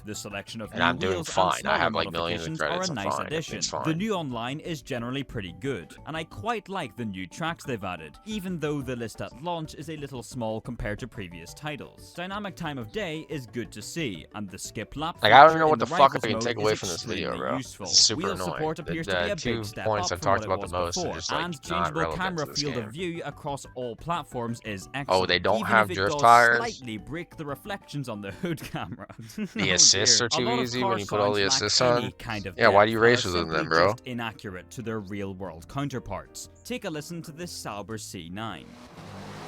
The selection of And new I'm doing wheels fine. and I smaller have like millions of modifications credits. are a I'm nice fine. addition. It's The fine. new online is generally pretty good, and I quite like the new tracks they've added, even though the list at launch is a little small compared to previous titles. Dynamic time of day is good to see, and the skip lap Like, I don't feature know in what the fuck I Rivals can mode take is away from this video, extremely bro. useful. It's super Wheel annoying. support appears to be a two big step points up I've from talked what about it was the most are before, just, like, and not changeable relevant camera to this field game. of view across all platforms is excellent. Oh, they don't even have if it drift does tires? slightly break the reflections on the hood camera. The Oh assists dear. are too A lot of easy car when you put all the sounds lack assists any on. kind of Yeah, why do depth you and race are with them then, simply bro? just inaccurate to their real-world counterparts. Take a listen to this Sauber C9.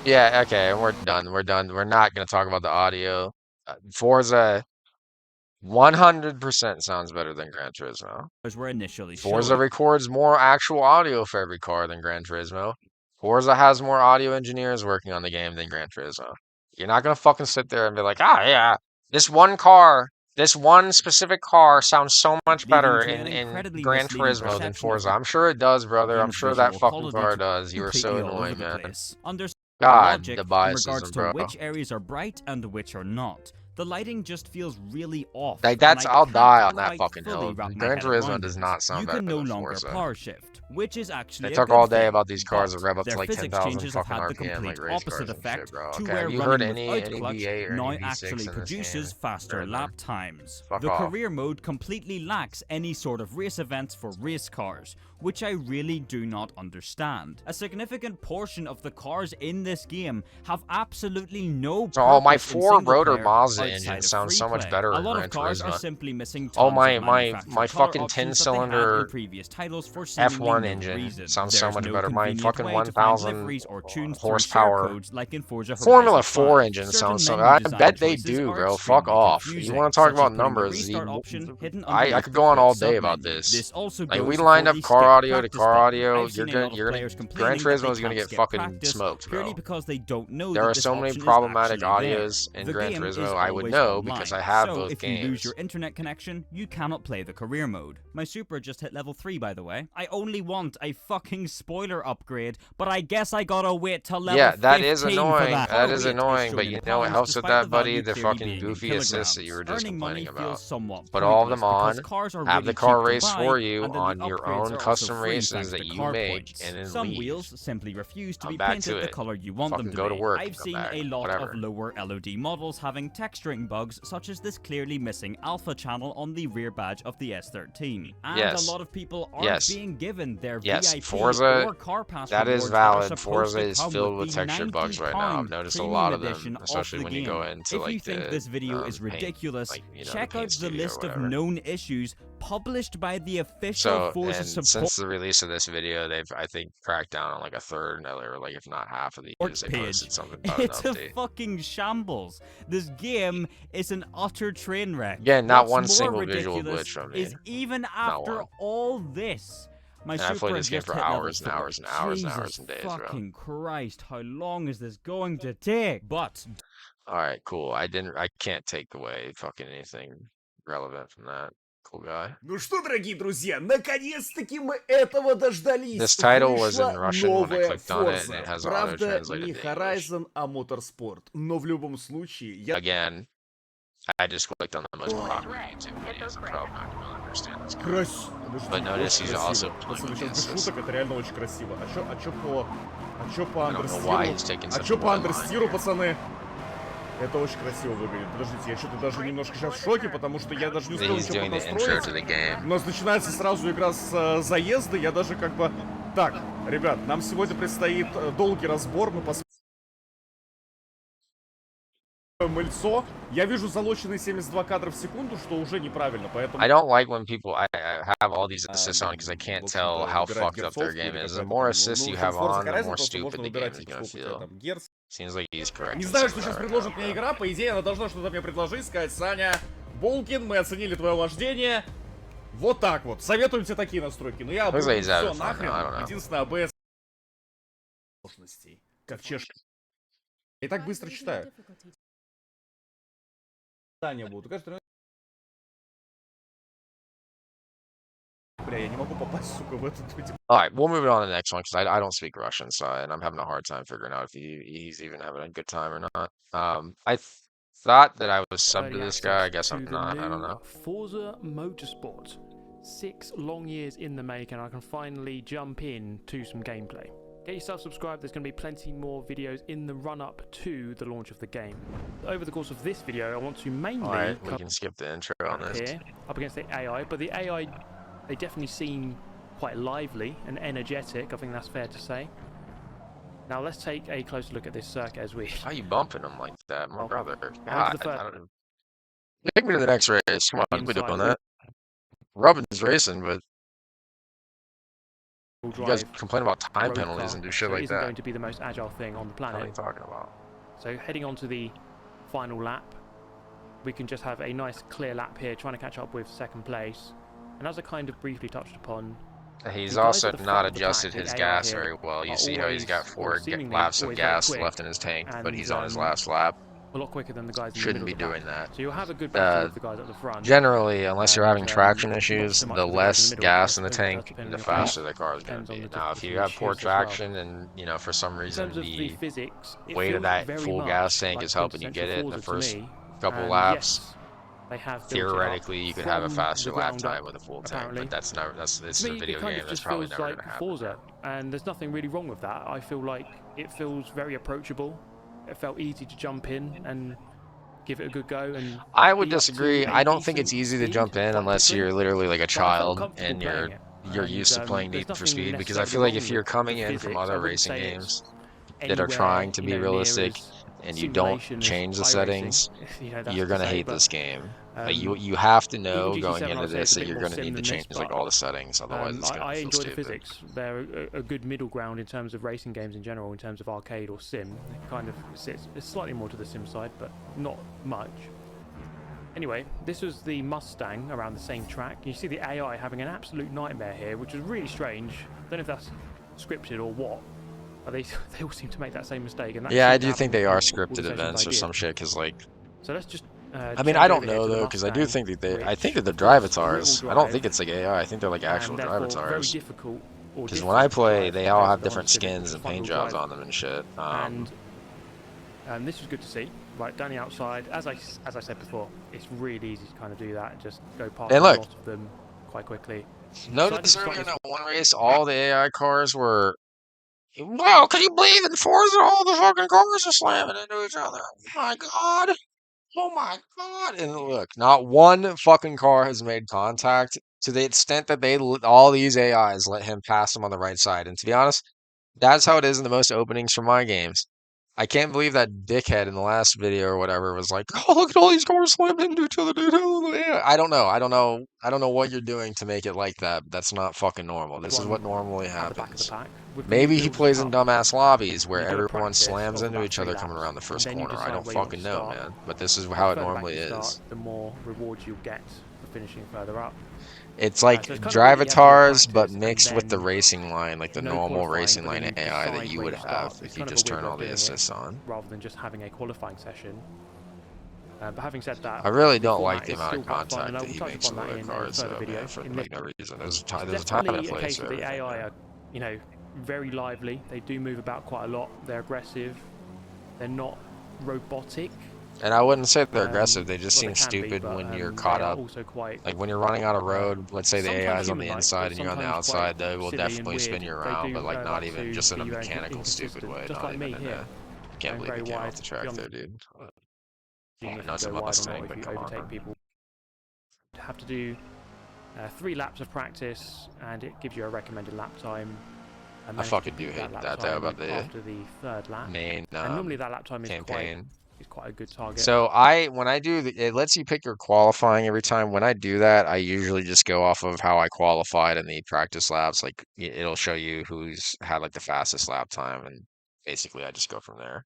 Yeah, okay, we're done. We're done. We're not going to talk about the audio. Forza 100% sounds better than Gran Turismo. As were initially Forza shown. records more actual audio for every car than Gran Turismo. Forza has more audio engineers working on the game than Gran Turismo. You're not going to fucking sit there and be like, ah, yeah, this one specific car sounds so much Leading better to an in incredibly Gran misleading Turismo than perception of Forza. the I'm sure it does, brother. I'm game's sure that visual fucking quality car to does. You are so completely all over annoying, the man. place. Understand the God, logic the in regards biasism, to bro. which areas are bright and which are not. The lighting just feels really off. Like, and that's, I I'll can't die on that quite fucking fully hill. wrap my Gran head Turismo around does it. not sound You better can no than longer Forza. power shift, which is actually They a talk good all day thing, about these cars that but rev up to their like physics 10,000 changes have fucking had the RPM, complete like race opposite cars and effect shit, bro. to Okay, where have you heard running any without clutch V8 or now any V6 actually in this produces game? faster Random. lap times. Fuck The off. career mode completely lacks any sort of race events for race cars, which I really do not understand. A significant portion of the cars in this game have absolutely no purpose Oh, my in four-rotor single-player Mazda outside engine of sounds free so much play. better A in lot Gran of cars are Turismo. simply missing Oh, tons my of manufactured color fucking options that they had in 10-cylinder previous titles for seemingly F1 no engine reason. sounds so There's much no better. My convenient fucking way to find 1,000 liveries or tunes through share horsepower codes like in Forza Formula Horizon 4 5. engine Certain sounds so. menu I design bet they choices do, are bro. Fuck extremely off. You confusing, want to talk such as about putting the numbers? restart option hidden I underneath could the go on quit all day about submenu. this. This also Like, goes we for lined up the car skip audio to practice car button. audio. I've seen a lot of players Gran complaining that they Turismo is gonna can't get skip fucking practice smoked, purely bro. because they don't know There that are this so many option is problematic actually there. audios in The Gran game is Turismo. I would always know online, because I have so both if you lose games. your internet connection, you cannot play the career mode. My Supra just hit level 3, by the way. I only want a fucking spoiler upgrade, but I guess I gotta wait till level Yeah, that 15 is for annoying. that. That is Albeit annoying, shown but in you know what pounds, helps with despite that, buddy? value The clearly fucking being in goofy assists that you kilograms. were just Earning money complaining about. feels somewhat Put all of pointless them because on, cars are have really the car cheap to race buy, for you and then on the your upgrades own are also custom free races thanks that to you car make, points. and then Some leave. wheels simply refuse to I'm be back painted to the it. color you want Fucking them to go to be. work I've and come seen back. a lot of Whatever. lower LOD models having texturing bugs, such as this clearly missing alpha channel on the rear badge of the S13. And Yes. a lot of people aren't Yes. being given their Yes, VIP Forza, or car pass that is rewards that are valid. supposed Forza to is come filled with with the texture bugs right now. I've £90 noticed a premium lot of edition them, of especially the when you game. go into If you like think the this video is paint, ridiculous, like, you know, check the paint out the studio or list of whatever. known issues published by the official So, Forza and support since the release of this video, they've, I think, cracked down on like a third, or like if not half of these. They page. posted something about an It's a update. fucking shambles. This game is an utter train wreck. Again, not What's one more single visual ridiculous glitch from me. is even Not after one. all this, my And I've Supra played this game just for hit level hours and 4. hours and hours and Jesus hours and days, bro. fucking Christ, how long is this going to take? But All right, cool. I can't take away fucking anything relevant from that. Cool guy. Ну что, дорогие друзья, наконец-таки мы этого дождались. This title was in Вышла Russian when I новая clicked on it, and Forza. it has Правда, auto-translated не to English. Horizon, а Motorsport. Но в любом случае, я... Again, I just clicked on the most popular YouTube videos. I'm probably not going to understand this guy. Красиво. But notice he's also Пацаны, playing сейчас без against шуток, это реально очень красиво. А чё по I don't know why he's taking such a по long line андерстиру, here. пацаны? Это очень красиво выглядит. Подождите, я что-то даже немножко сейчас в шоке, потому что я даже не успел He's ничего doing the intro поднастроить. to the game. У нас начинается сразу игра с заезда, я даже как бы... Так, ребят, нам сегодня предстоит долгий разбор, мы посмотрим мыльцо. Я вижу залоченные 72 кадра в секунду, что уже неправильно, поэтому... I don't like when people I have all these assists on because I can't tell how fucked up their game is. The more assists you have on, the more stupid the game is gonna feel. Seems like he's correct. Не in знаю, something что сейчас right предложит now, мне bro. игра, по идее она должна что-то мне предложить, сказать: Саня, Булкин, мы оценили твое вождение. Вот так вот. Советуем тебе такие настройки. Но я Looks like he's все having fun нахрен. now, I don't know. Единственное, АБС сложностей. Как чешка. Я и так быстро читаю. Таня будет. Кажется, бля, я не могу попасть, сука, в этот... All right, we'll move on to the next one because I don't speak Russian, so and I'm having a hard time figuring out if he's even having a good time or not. I thought that I was subbed to this guy. I guess I'm not. I don't know. Forza Motorsport. 6 long years in the making, I can finally jump in to some gameplay. Get yourself subscribed, there's going to be plenty more videos in the run-up to the launch of the game. Over the course of this video, I want to mainly All right, we can skip the intro on this. here, up against the AI, but the AI, they definitely seem quite lively and energetic, I think that's fair to say. Now let's take a closer look at this circuit as we... How you bumping him like that, my Oh, brother? on to God, the first- I don't know. Take me to the next race. Come on, we're Inside doing loop. that. Robin's racing, but you guys drive complain about time road penalties car, and do so shit it like isn't that. going to be the most agile thing on the What are you planet. talking about? So heading on to the final lap, we can just have a nice clear lap here, trying to catch up with second place. And as I kind of briefly touched upon, He's the guys also at the not front of the adjusted pack, his the AI gas here, very well. You are see how he's got always, or 4 seemingly laps of always very gas quick, left in his tank, but and, he's on his um, last lap. a lot quicker than the guys in Shouldn't the be middle of the doing pack. that. So you'll have a good battle with the guys at the front. Generally, unless you're having And, traction not issues, so much the with the guys in less the middle, gas in the because it does tank, depend the on the faster pace. the car is going Depends to on be. the Now, if difficulty you have of poor shoes as well. traction and, you know, for some In reason terms of the the physics, it weight of feels that very full much gas tank like is helping you get it in the quintessential Forza first to me. couple And laps, yes, they have built it up theoretically you could have a from faster the lap ground time up, with a full tank, apparently. but that's never, this To is me, a video it kind game, of that's just probably feels never like going to happen. Forza, and there's nothing really wrong with that. I feel like it feels very approachable. It felt easy to jump in and give it a good go. And I would be up to disagree. a I don't think it's decent easy to speed jump in quite unless quickly, you're literally like a but I felt child comfortable and playing it. you're And, used to playing there's Need for nothing Speed, because I necessarily feel like wrong if you're with the coming in physics. from I other wouldn't racing say games it's that are anywhere, trying to you be know, near realistic as and you don't simulation as change the iRacing. settings, You know, that's you're to gonna say, hate but, this game. Like um, you have to even know GT7 going I into would say this it's a that bit you're more gonna sim need to than change this, like but, all the settings, otherwise it's gonna I feel enjoy the stupid. physics. They're a good middle ground in terms of racing games in general, in terms of arcade or sim. It kind of sits, it's slightly more to the sim side, but not much. Anyway, this was the Mustang around the same track. You see the AI having an absolute nightmare here, which was really strange. I don't know if that's scripted or what. But they all seem to make that same mistake. And that Yeah, I seemed to do think happen they are with all the scripted sessions events I or did. some shit, because like, So let's just. I mean, I don't know though, because I do think that I think that they're drivatars. I don't think it's like AI. I think they're like actual and therefore very drivatars. difficult or Because when I different play, drive they all compared have to the Honda different Civic, skins which is and front paint wheel jobs drive. on them and shit. And this was good to see. Right, down the outside, as I said before, it's really easy to kind of do that. Just go past And a look, lot of them quite quickly. notice earlier in that one race, all the AI cars were. Wow, can you believe in Forza all the fucking cars are slamming into each other? Oh my god. Oh my god. And look, not one fucking car has made contact to the extent that all these AIs let him pass them on the right side. And to be honest, that's how it is in the most openings for my games. I can't believe that dickhead in the last video or whatever was like, "Oh, look at all these cars slamming into each other, dude." I don't know. I don't know. I don't know what you're doing to make it like that. That's not fucking normal. This is what normally at the back of the happens. pack with the new Maybe he build plays in Cup. dumbass lobbies where You've got to everyone practice slams over into about each 3 other coming laps, around the and first then you corner. I decide don't where you want fucking to know, start. man. But this is And how the it further back normally you start, is. the more rewards you'll get for finishing further up. It's like So it's kind of good that you have to Drivatars, but practice and mixed with the then racing line, like the no normal qualifying, racing but then line you AI that decide you where would you have start. if It's you kind of a just weird turn way all of the doing it, assists on. rather than just having a qualifying session. But having said that, I really the don't like format the is amount still of quite fun, and contact I that will he touch makes upon with that other in a cars, further though, video. man, for In like no reason. There's it's a time and a definitely a place case for that the everything, AI man. are, you know, very lively. They do move about quite a lot. They're aggressive. They're not robotic. And I wouldn't say they're aggressive. They just Well, they seem can be, stupid but when you're they caught are up. also quite Like when you're running on a road, let's say the AI sometimes is on the human-like, inside but and you're on the sometimes quite outside, they will silly and definitely spin weird. you They around, do but like not like even to just in a be very mechanical stupid inconsistent, way, just not like even me in here, a can't going believe very you came wide off the track beyond there, dude. seeing if No, you it's a go wide or Mustang, not, if but you come on. overtake people. You have to do 3 laps of practice, and it gives you a recommended lap time. I fucking do hate that though about the after the 3rd lap. main And normally that lap time is campaign. quite a good target. So when I do it lets you pick your qualifying every time. When I do that, I usually just go off of how I qualified in the practice laps. Like it'll show you who's had like the fastest lap time, and basically I just go from there.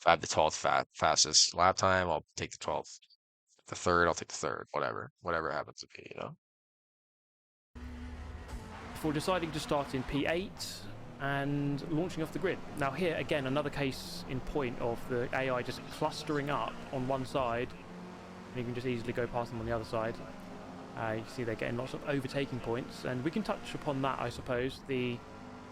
If I have the 12th fastest lap time, I'll take the 12th. The third, I'll take the third. Whatever it happens to be, you know. Before deciding to start in P8 and launching off the grid. Now here again another case in point of the AI just clustering up on one side, and you can just easily go past them on the other side. You see they're getting lots of overtaking points, and we can touch upon that, I suppose, the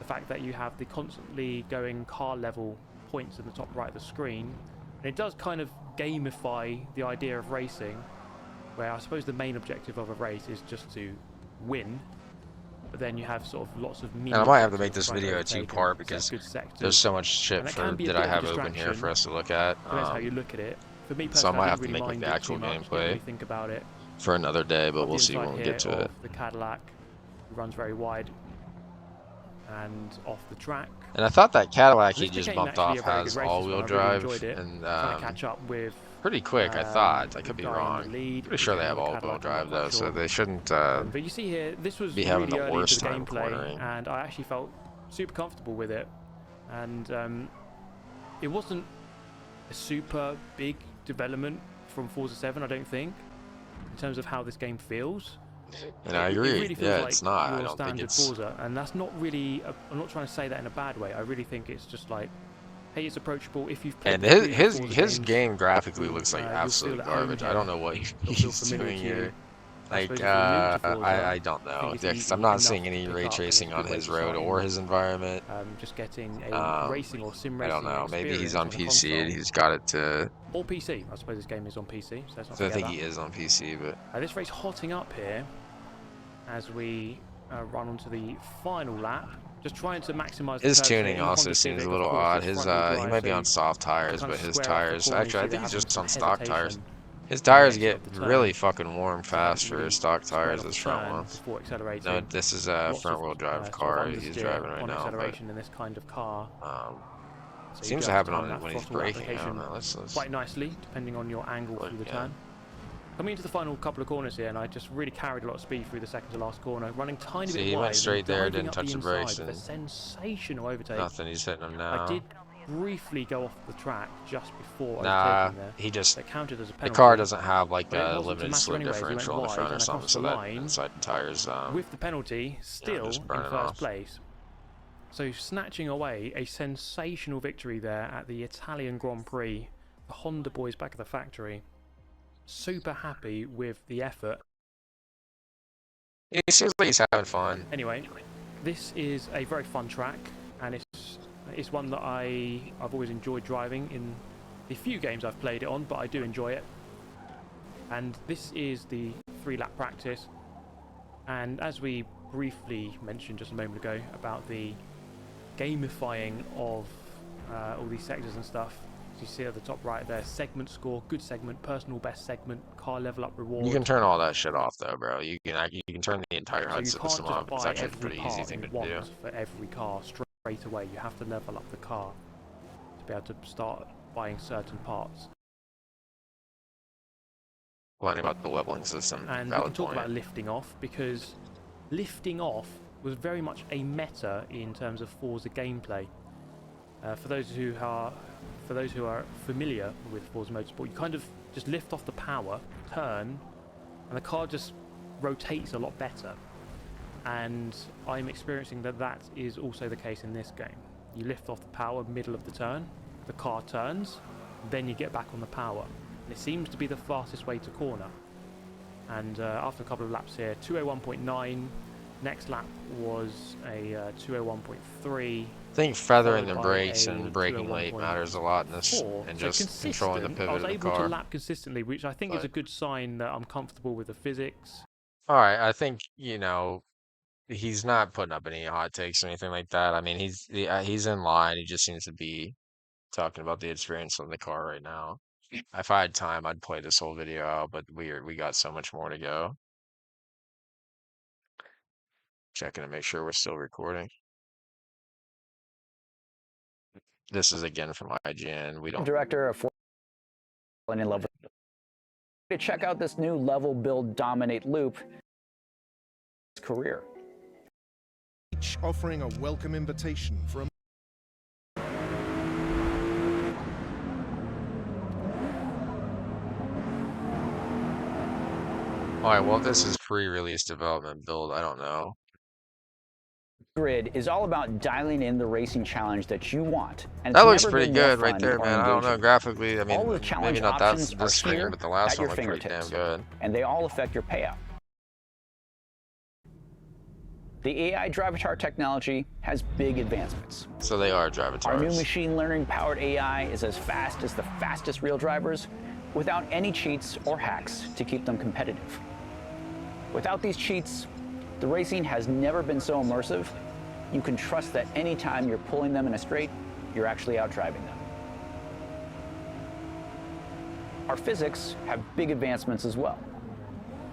fact that you have the constantly going car level points in the top right of the screen, and it does kind of gamify the idea of racing, where I suppose the main objective of a race is just to win. But then you have sort of lots of mini. And I might have to make this video a 2-part because there's so much shit that I have open here for us to look at. Depends how you look at it. For me So I personally, might I have didn't to really make like mind the it actual too much. Didn't gameplay really think about it. for another day, but Got we'll the see when inside we get here to it. of the Cadillac runs very wide and off the track. And I thought that Cadillac And he this just became bumped actually off a very has good race, this one. all-wheel I really drive enjoyed it. and Trying to catch up with pretty quick, I thought. I the could be guy in wrong. the lead. Pretty sure they have Another all-wheel Cadillac, I'm drive not quite though, so sure. they shouldn't But you see here, this was be having really the early worst into the time gameplay, cornering. and I actually felt super comfortable with it. And it wasn't a super big development from Forza 7, I don't think, in terms of how this game feels. And I It agree. really feels Yeah, like it's not. I your don't think standard it's. Forza, and that's not really. I'm not trying to say that in a bad way. I really think it's just like, hey, it's approachable if you've played. And the his previous his Forza his games, game graphically looks like you'll feel absolute at home garbage. I here. don't know what It'll feel he's familiar doing to you. here. I Like suppose if you're new to Forza, I don't I think know. it's Yeah, 'cause easy I'm not enough seeing to any pick ray up, and it's a tracing good on way his to road start or in, his environment. just getting a racing or sim I racing don't know. Maybe he's experience on a PC and console. he's got it to. Or PC. I suppose this game is on PC, so let's not So I forget think that. he is on PC, but This race hotting up here as we run onto the final lap. Just trying to maximise the his curves here. tuning In the also Honda seems Civic, a of little course, odd. it's His front-wheel he drive, might be so on soft tires, kind but of his square off the tires corner, you actually I see think they're he's having just some on stock tires. hesitation His in the tires exit get of the turn. really fucking warm So fast for really his stock squared tires, off his the front turn ones. before accelerating. No, this is a Lots front wheel of, drive sort car of he's understeer driving right on now, but acceleration in this kind of car. So you seems do to have happen time that when he's throttle braking. I don't application know. Let's quite nicely, depending on your angle But, through the yeah. turn. Coming into the final couple of corners here, and I just really carried a lot of speed through the second to last corner, running tiny See, bit he wide went straight and there, diving didn't up touch the the brakes, inside with a and sensational overtake. nothing. He's hitting them I now. did briefly go off the track just before Nah, overtaking there. he just That counted as a the penalty. car doesn't have like But it a wasn't to limited matter slip anyway, as he went differential in the wide front or and something, across so the that line inside tires with the penalty still just in burning first off. place. So snatching away a sensational victory there at the Italian Grand Prix. The Honda boys back at the factory. Super happy with the effort. He seems like he's having fun. Anyway, this is a very fun track, and it's one that I've always enjoyed driving in the few games I've played it on, but I do enjoy it. And this is the 3-lap practice, and as we briefly mentioned just a moment ago about the gamifying of all these sectors and stuff, as you see at the top right there, segment score, good segment, personal best segment, car level up reward. You can turn all that shit off though, bro. You can turn the entire So HUD you can't system just off. It's buy actually a every pretty easy part thing to you do. want for every car straight away. You have to level up the car to be able to start buying certain parts. Learning about the leveling system. And we can talk about lifting off, because lifting off was very much a meta in terms of Forza gameplay. For those who are familiar with Forza Motorsport, you kind of just lift off the power, turn, and the car just rotates a lot better. And I'm experiencing that is also the case in this game. You lift off the power middle of the turn, the car turns, then you get back on the power. And it seems to be the fastest way to corner. And after a couple of laps here, 201.9. Next lap was a 201.3. I think feathering the brakes and braking late matters a lot in this, and just controlling the pivot of the car. I was able to lap consistently, which I think is a good sign that I'm comfortable with the physics. All right, I think, he's not putting up any hot takes or anything like that. I mean, he's in line. He just seems to be talking about the experience on the car right now. If I had time, I'd play this whole video out, but we got so much more to go. Checking to make sure we're still recording. This is again from IGN. We don't. Director of Forza in love with. To check out this new level build dominate loop. Career. Each offering a welcome invitation for a Alright, well, this is pre-release development build. I don't know. Grid is all about dialing in the racing challenge that you want. And that looks pretty good right there, man. I don't know, graphically, I mean, all the challenge maybe not options this screen, but the last one looked pretty damn good. And they all affect your payout. The AI Drivatar technology has big advancements. So they are Drivatars. Our new machine learning powered AI is as fast as the fastest real drivers, without any cheats or hacks to keep them competitive. Without these cheats, the racing has never been so immersive. You can trust that anytime you're pulling them in a straight, you're actually out driving them. Our physics have big advancements as well.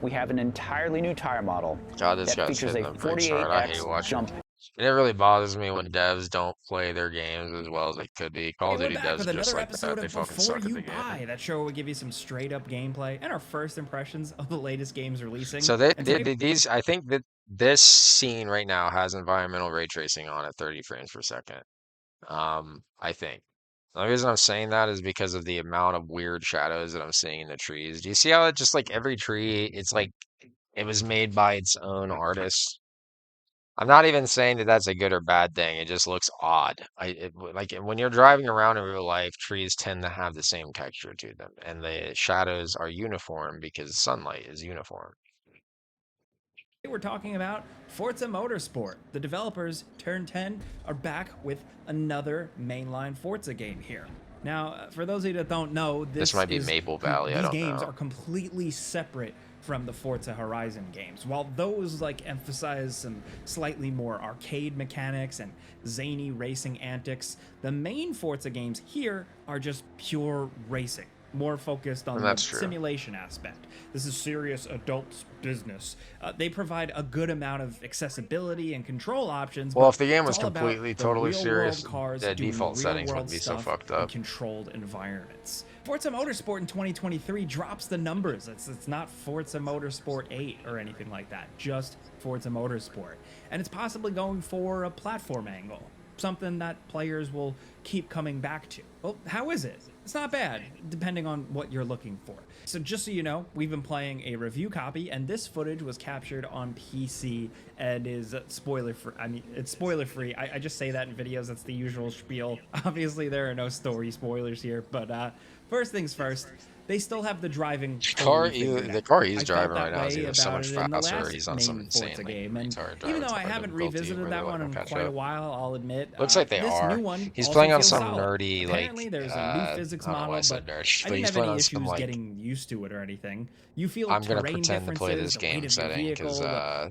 We have an entirely new tire model that features a 48x jump. It really bothers me when devs don't play their games as well as they could be. Call of Duty devs just like that. They fucking suck at the game. That show will give you some straight up gameplay and our first impressions of the latest games releasing. So these, I think that this scene right now has environmental ray tracing on at 30 frames per second. I think. The only reason I'm saying that is because of the amount of weird shadows that I'm seeing in the trees. Do you see how it just like every tree, it's like it was made by its own artist? I'm not even saying that that's a good or bad thing. It just looks odd. Like when you're driving around in real life, trees tend to have the same texture to them, and the shadows are uniform because sunlight is uniform. We're talking about Forza Motorsport. The developers, Turn 10, are back with another mainline Forza game here. Now, for those of you that don't know, this might be Maple Valley. These games are completely separate from the Forza Horizon games. While those emphasize some slightly more arcade mechanics and zany racing antics, the main Forza games here are just pure racing, more focused on the simulation aspect. This is serious adult business. They provide a good amount of accessibility and control options. Well, if the game was completely, totally serious, the default settings would be so fucked up. Controlled environments. Forza Motorsport in 2023 drops the numbers. It's not Forza Motorsport 8 or anything like that, just Forza Motorsport. And it's possibly going for a platform angle, something that players will keep coming back to. Well, how is it? It's not bad, depending on what you're looking for. So just so you know, we've been playing a review copy, and this footage was captured on PC and is spoiler-free. I mean, it's spoiler-free. I just say that in videos. That's the usual spiel. Obviously, there are no story spoilers here, but first things first, they still have the driving The car he's I felt driving that right now is way either so about much it in the faster or last he's on some main Forza insanely game. And retarded even driving though I type haven't difficulty revisited where that they one let in him catch quite a up. while, I'll admit. Looks like they this are. new one He's also playing on feels some solid. nerdy, like, Apparently, there's a new physics I don't know why model, I said but nerdy, I but didn't he's have playing any on some, issues like, getting used to it or anything. You feel I'm gonna terrain pretend to play differences, this the weight game of your setting vehicle, because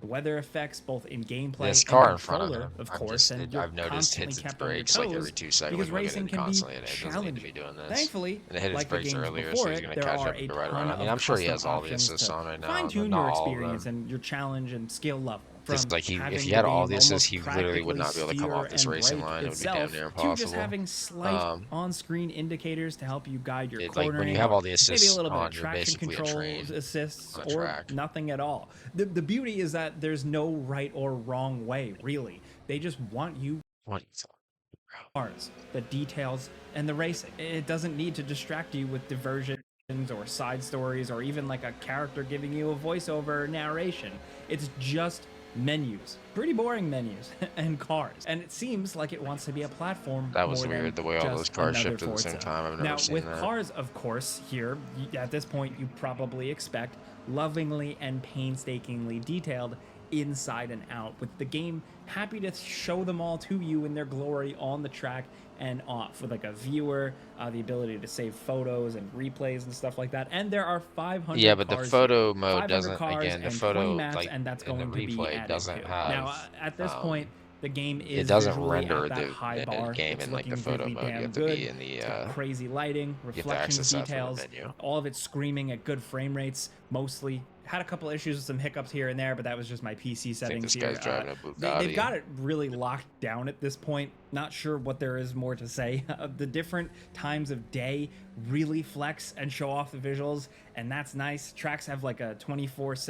the weather effects, both in gameplay this and car in front of controller, him, of course, and you're I've noticed constantly hits its kept on your brakes like every toes 2 seconds because when we racing get it can be constantly, and it doesn't need to be challenging. doing this. Thankfully, And it hit its like the brakes games earlier, before so he's it, gonna there catch are up a with the right ton one. I mean, of I'm sure he custom has all the options assists to on right now, but fine-tune not your all of experience them. and your challenge and skill level. Just From like if having he the had all game the assists, almost he literally would not be able to come steer off this and racing brake line. It would be damn itself near to just impossible. having slight on-screen indicators to help you guide your Like cornering, when you have or all the maybe a assists little bit on, of you're traction basically a control train assists, on a or track. nothing at all. The beauty is that there's no right or wrong way, really. They just want you What are you talking about? cars, the details, and the racing. It doesn't need to distract you with diversions or side stories or even like a character giving you a voiceover narration. It's just menus, pretty boring menus, and cars. And it seems like it wants to be a platform. That was more than weird, the way all those just cars another shipped at the same Forza. time. I've never Now, seen with that. cars, of course, here at this point, you probably expect lovingly and painstakingly detailed inside and out, with the game happy to show them all to you in their glory on the track and off, with like a viewer, the ability to save photos and replays and stuff like that. And there are 500 Yeah, but the cars photo here. mode 500 doesn't, cars again, the and photo, 20 maps, like, and that's in the going to be replay added doesn't to. have, Now, at this point, the game is it doesn't visually render at that high bar. game It's in, like, the looking photo really mode. You damn have to good. be in the, It's got crazy lighting, you have to reflections, access that from the details, menu. all of it screaming at good frame rates, mostly. Had a couple issues with some hiccups here and there, but that was just my PC settings this here. guy's driving a They've Bugatti. got it really locked down at this point. Not sure what there is more to say. The different times of day really flex and show off the visuals, and that's nice. Tracks have like a 24/7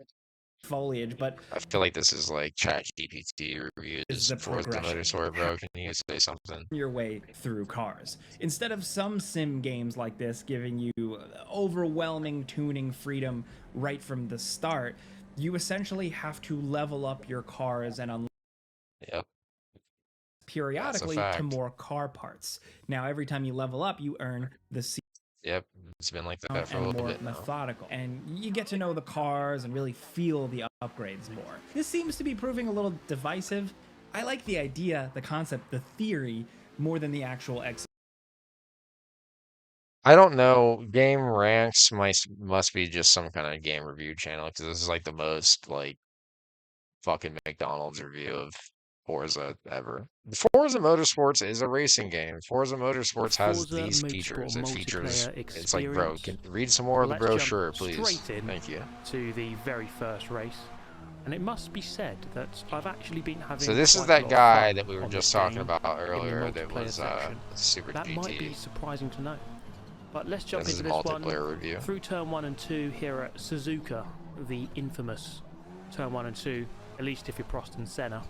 foliage, but I feel like this is like ChatGPT reviews the for the progression. Motorsport, bro. Can you say something? Your way through cars. Instead of some sim games like this giving you overwhelming tuning freedom right from the start, you essentially have to level up your cars and unlock periodically to more car parts. Now, every time you level up, you earn the C. Yep, it's been like that for a and little more bit now. methodical, and you get to know the cars and really feel the upgrades more. This seems to be proving a little divisive. I like the idea, the concept, the theory more than the actual execution. I don't know. Game Ranks must be just some kind of game review channel, because this is like the most like fucking McDonald's review of Forza ever. Forza Motorsports is a racing game. Forza Motorsports has these features. It features. It's like, bro, can read some more of the brochure, please. Thank you. To the very first race. And it must be said that I've actually been having. So this is that guy that we were just talking about earlier that was Super that GT. might be surprising to know. But let's jump This into is this one multiplayer review. through turn 1 and 2 here at Suzuka, the infamous turn 1 and 2, at least if you're Prost and Senna.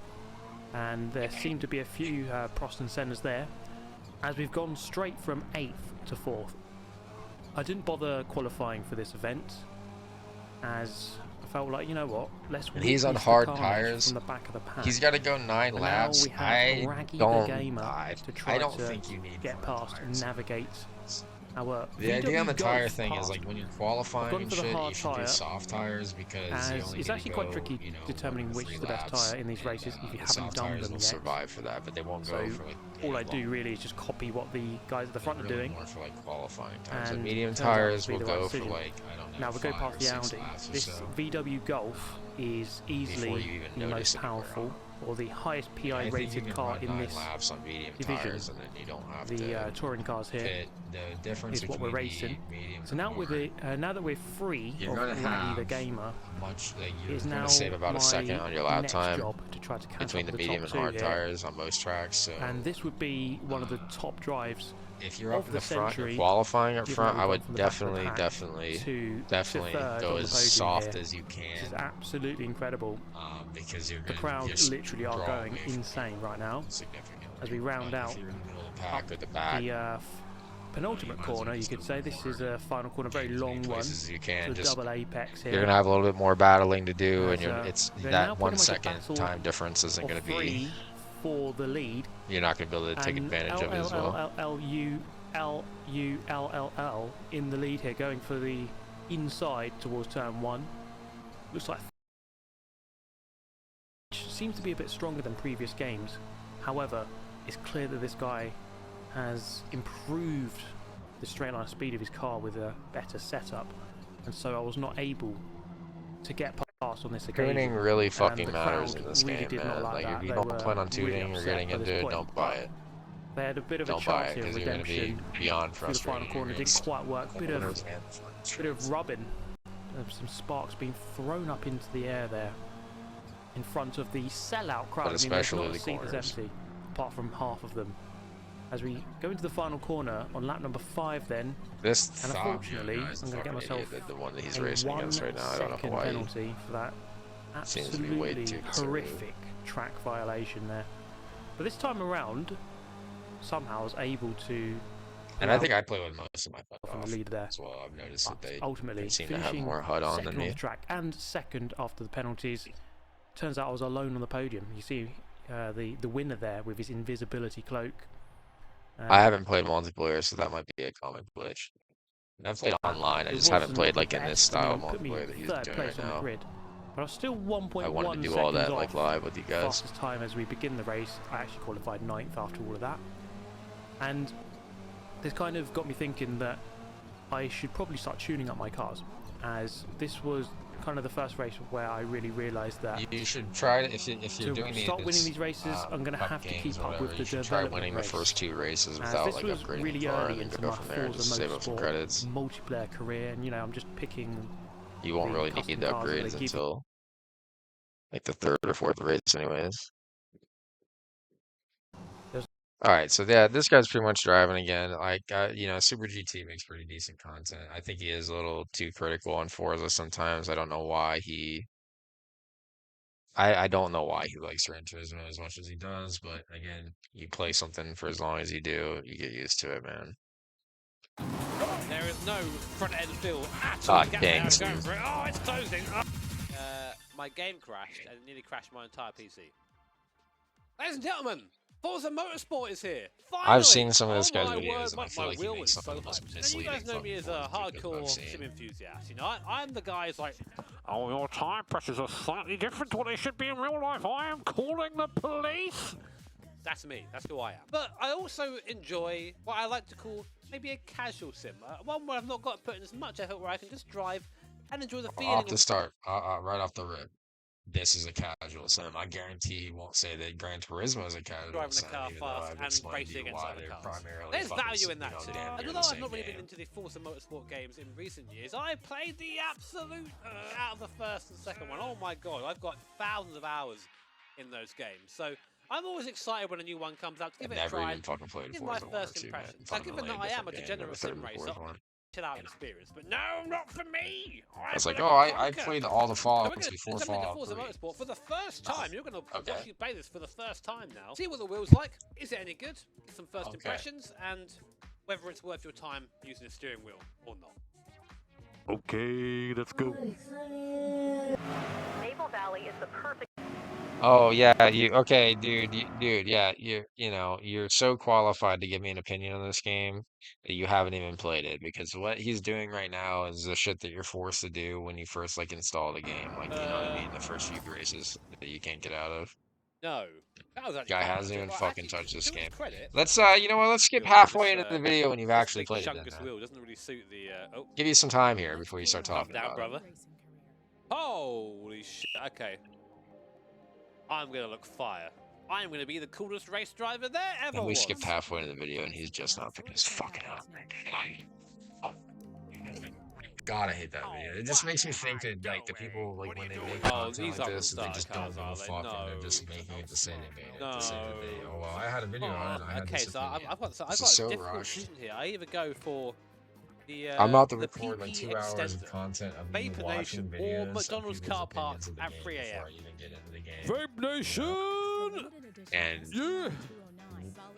And there seem to be a few Prost and Sennas there, as we've gone straight from 8th to 4th. I didn't bother qualifying for this event, as I felt like, you know what, let's And he's on witness the hard carnage tires. from the back of the pack. He's got to go 9 And laps. now we have I Raggy don't. the Gamer to try I don't to think you need get hard past tires. and navigate our The idea on the VW tire Golf thing is path. like when you're I've qualifying gone and for the shit, you hard should do tyre, soft tires because you as only it's need to actually go, quite tricky you know, determining 1 or which 3 is the best laps, tyre in these and, races if you the haven't soft done tires them will yet. survive for that, but they won't So go for like all I do really is just copy what the guys at the front are really doing. more for like qualifying times. So And medium turns out to tires be will the right go for decision. like, I don't know, Now we go 5 past or the 6 Audi. laps or This so. VW Golf is easily Before you even the notice most anywhere powerful, else. or the highest I PI think you rated can car run in 9 this laps on medium division. tires, and then you don't have The to touring cars here pit. The difference is what we're between racing. the medium So now and with hard, it, now that we're free you're of gonna Raggy the have Gamer, much like you're is going now to save about my a second on your lap next time job to try to catch between up the with medium top and hard 2 here. tires on most tracks. So And this would be one of the top drives if you're up of in the the front, you're century, qualifying up given front, that I we've would gone from the back of the definitely, pack definitely to third go on the as podium soft here, as you which is can, absolutely incredible. because you're The going crowd to literally are going insane right now significantly. as we round But out if you're in the middle of the up pack or the back, the penultimate corner, you could say. This is a final corner, very long one. places you can, The just double apex here. you're gonna have a little bit more battling to do, As, and it's they're now that pretty 1 much a second battle time difference isn't of going to be. 3 for the lead. You're not going to be able to take And advantage of it as well. LLLLU F-L-U-L-L-L in the lead here, going for the inside towards turn 1. Looks like seems to be a bit stronger than previous games. However, it's clear that this guy has improved the straight line speed of his car with a better setup, and so I was not able to get past on this occasion. Tuning really fucking the matters crowd in this really game, did not man. like Like, that. if you They don't were plan on really tuning or upset getting by this into it, point. don't buy it. They had a bit of a Don't buy chance it, here of because you're going to be redemption beyond through the final frustrated. corner. Didn't quite work. Bit of rubbing, some sparks being thrown up into the air there in front of the sellout crowd. But I mean, there's especially not a the seat that's corners. empty, apart from half of them. As we go into the final corner on lap number 5 then, This and unfortunately, guy's I'm going to get fucking myself idiot, the one that he's a racing against right now. I don't know 1-second why. penalty for that Seems to be way absolutely too conservative. horrific track violation there. But this time around, somehow I was able to. And I think I play with most of my from fuck the off lead there. as well. I've noticed that they Ultimately seem to have finishing more HUD on second than me. the track and second after the penalties. Turns out I was alone on the podium. You see the winner there with his invisibility cloak. I haven't played multiplayer, so that might be a common glitch. I've played online, I just haven't played like in this style of multiplayer that he's doing right now. Grid. But I was still 1.1 I wanted to do all that like off live with you guys. fastest time as we begin the race. I actually qualified 9th after all of that. And this kind of got me thinking that I should probably start tuning up my cars, as this was kind of the first race where I really realised that You should try to, if you're to doing start winning these races, I'm going to cup have to games keep or up whatever, with the you should try development winning race. the first 2 races As without this like was upgrading really the car early and then into go my from there and just Forza save up some Motorsport credits. multiplayer career, and you know, I'm just picking. You won't the really custom need the cars that they upgrades keep. until like the 3rd or 4th race anyways. Alright, so yeah, this guy's pretty much driving again. Like, you know, Super GT makes pretty decent content. I think he is a little too critical on Forza sometimes. I don't know why he... I don't know why he likes Gran Turismo as much as he does, but again, you play something for as long as you do, you get used to it, man. There is no front end fill at all. Ah, The gap dang. now is going for it. Oh, it's closing. My game crashed and it nearly crashed my entire PC. Ladies and gentlemen, Forza Motorsport is here. Finally! I've seen some of this guy's my videos, word, and I feel like he wheel makes is some of the so most hyped. And you misleading guys know me as a fucking videos I've hardcore seen. sim enthusiast. You know, I'm the guy who's like, oh, your tire pressures are slightly different to what they should be in real life. I am calling the police. That's me. That's who I am. But I also enjoy what I like to call maybe a casual sim. One where I've not got to put in as much effort, where I can just drive and enjoy the feeling. Off the start, right off the rip, this is a casual sim. I guarantee he won't say that Gran Turismo is a casual driving the sim, car even though fast I've and explained to racing you against why other they're cars. primarily There's fucking, value in that you know, too. damn And near although the I've same not really game. been into the Forza Motorsport games in recent years, I played the absolute out of the first and second one. Oh my god, I've got thousands of hours in those games. So I'm always excited when a new one comes out to give I've it a never try. even fucking played Give my Forza 1 or first 2, man. impressions. Now, given that I am a degenerate sim racer, chill out experience. But no, not for me. I was like, oh, I played all the Fallouts before Forza Fallout 3. Motorsport for the first time. You're going to Okay. actually play this for the first time now. See what the wheel's like. Is it any good? Get some first impressions and whether it's worth your time using a steering wheel or not. Okay, let's go. Maple Valley is the perfect. Oh yeah, dude, yeah, you know, you're so qualified to give me an opinion on this game that you haven't even played it, because what he's doing right now is the shit that you're forced to do when you first like install the game, like you know what I mean, the first few races that you can't get out of. No. That was actually Guy quite hasn't nice. even Well, fucking actually, touched this to his game. credit, Let's you know what, let's skip halfway into the video when you've actually big played it chunkus then, wheel doesn't really suit the oh. Give you some time here before you start Calm talking down, about brother. Holy shit. Okay. I'm gonna look fire. I'm gonna be the coolest race driver there it. ever And we was. skipped halfway into the video and he's just not picking his fucking up. God, I hate that video. It just makes me think that like the people like when they make content these like aren't this, they Rockstar just cars, don't give are a they? fuck and they're No. just making it to say they made it. No. To say that they, oh well, I had a video on it. I had Okay, this so opinion. I've got This a is so difficult rushed. decision here. I either go for the I'm about to the record like PP 2 hours of extender, content of me Vapor watching Nation, videos or of McDonald's people's car park opinions of the at game 3 a.m. before I even get into the game. Vape Nation! And Yeah!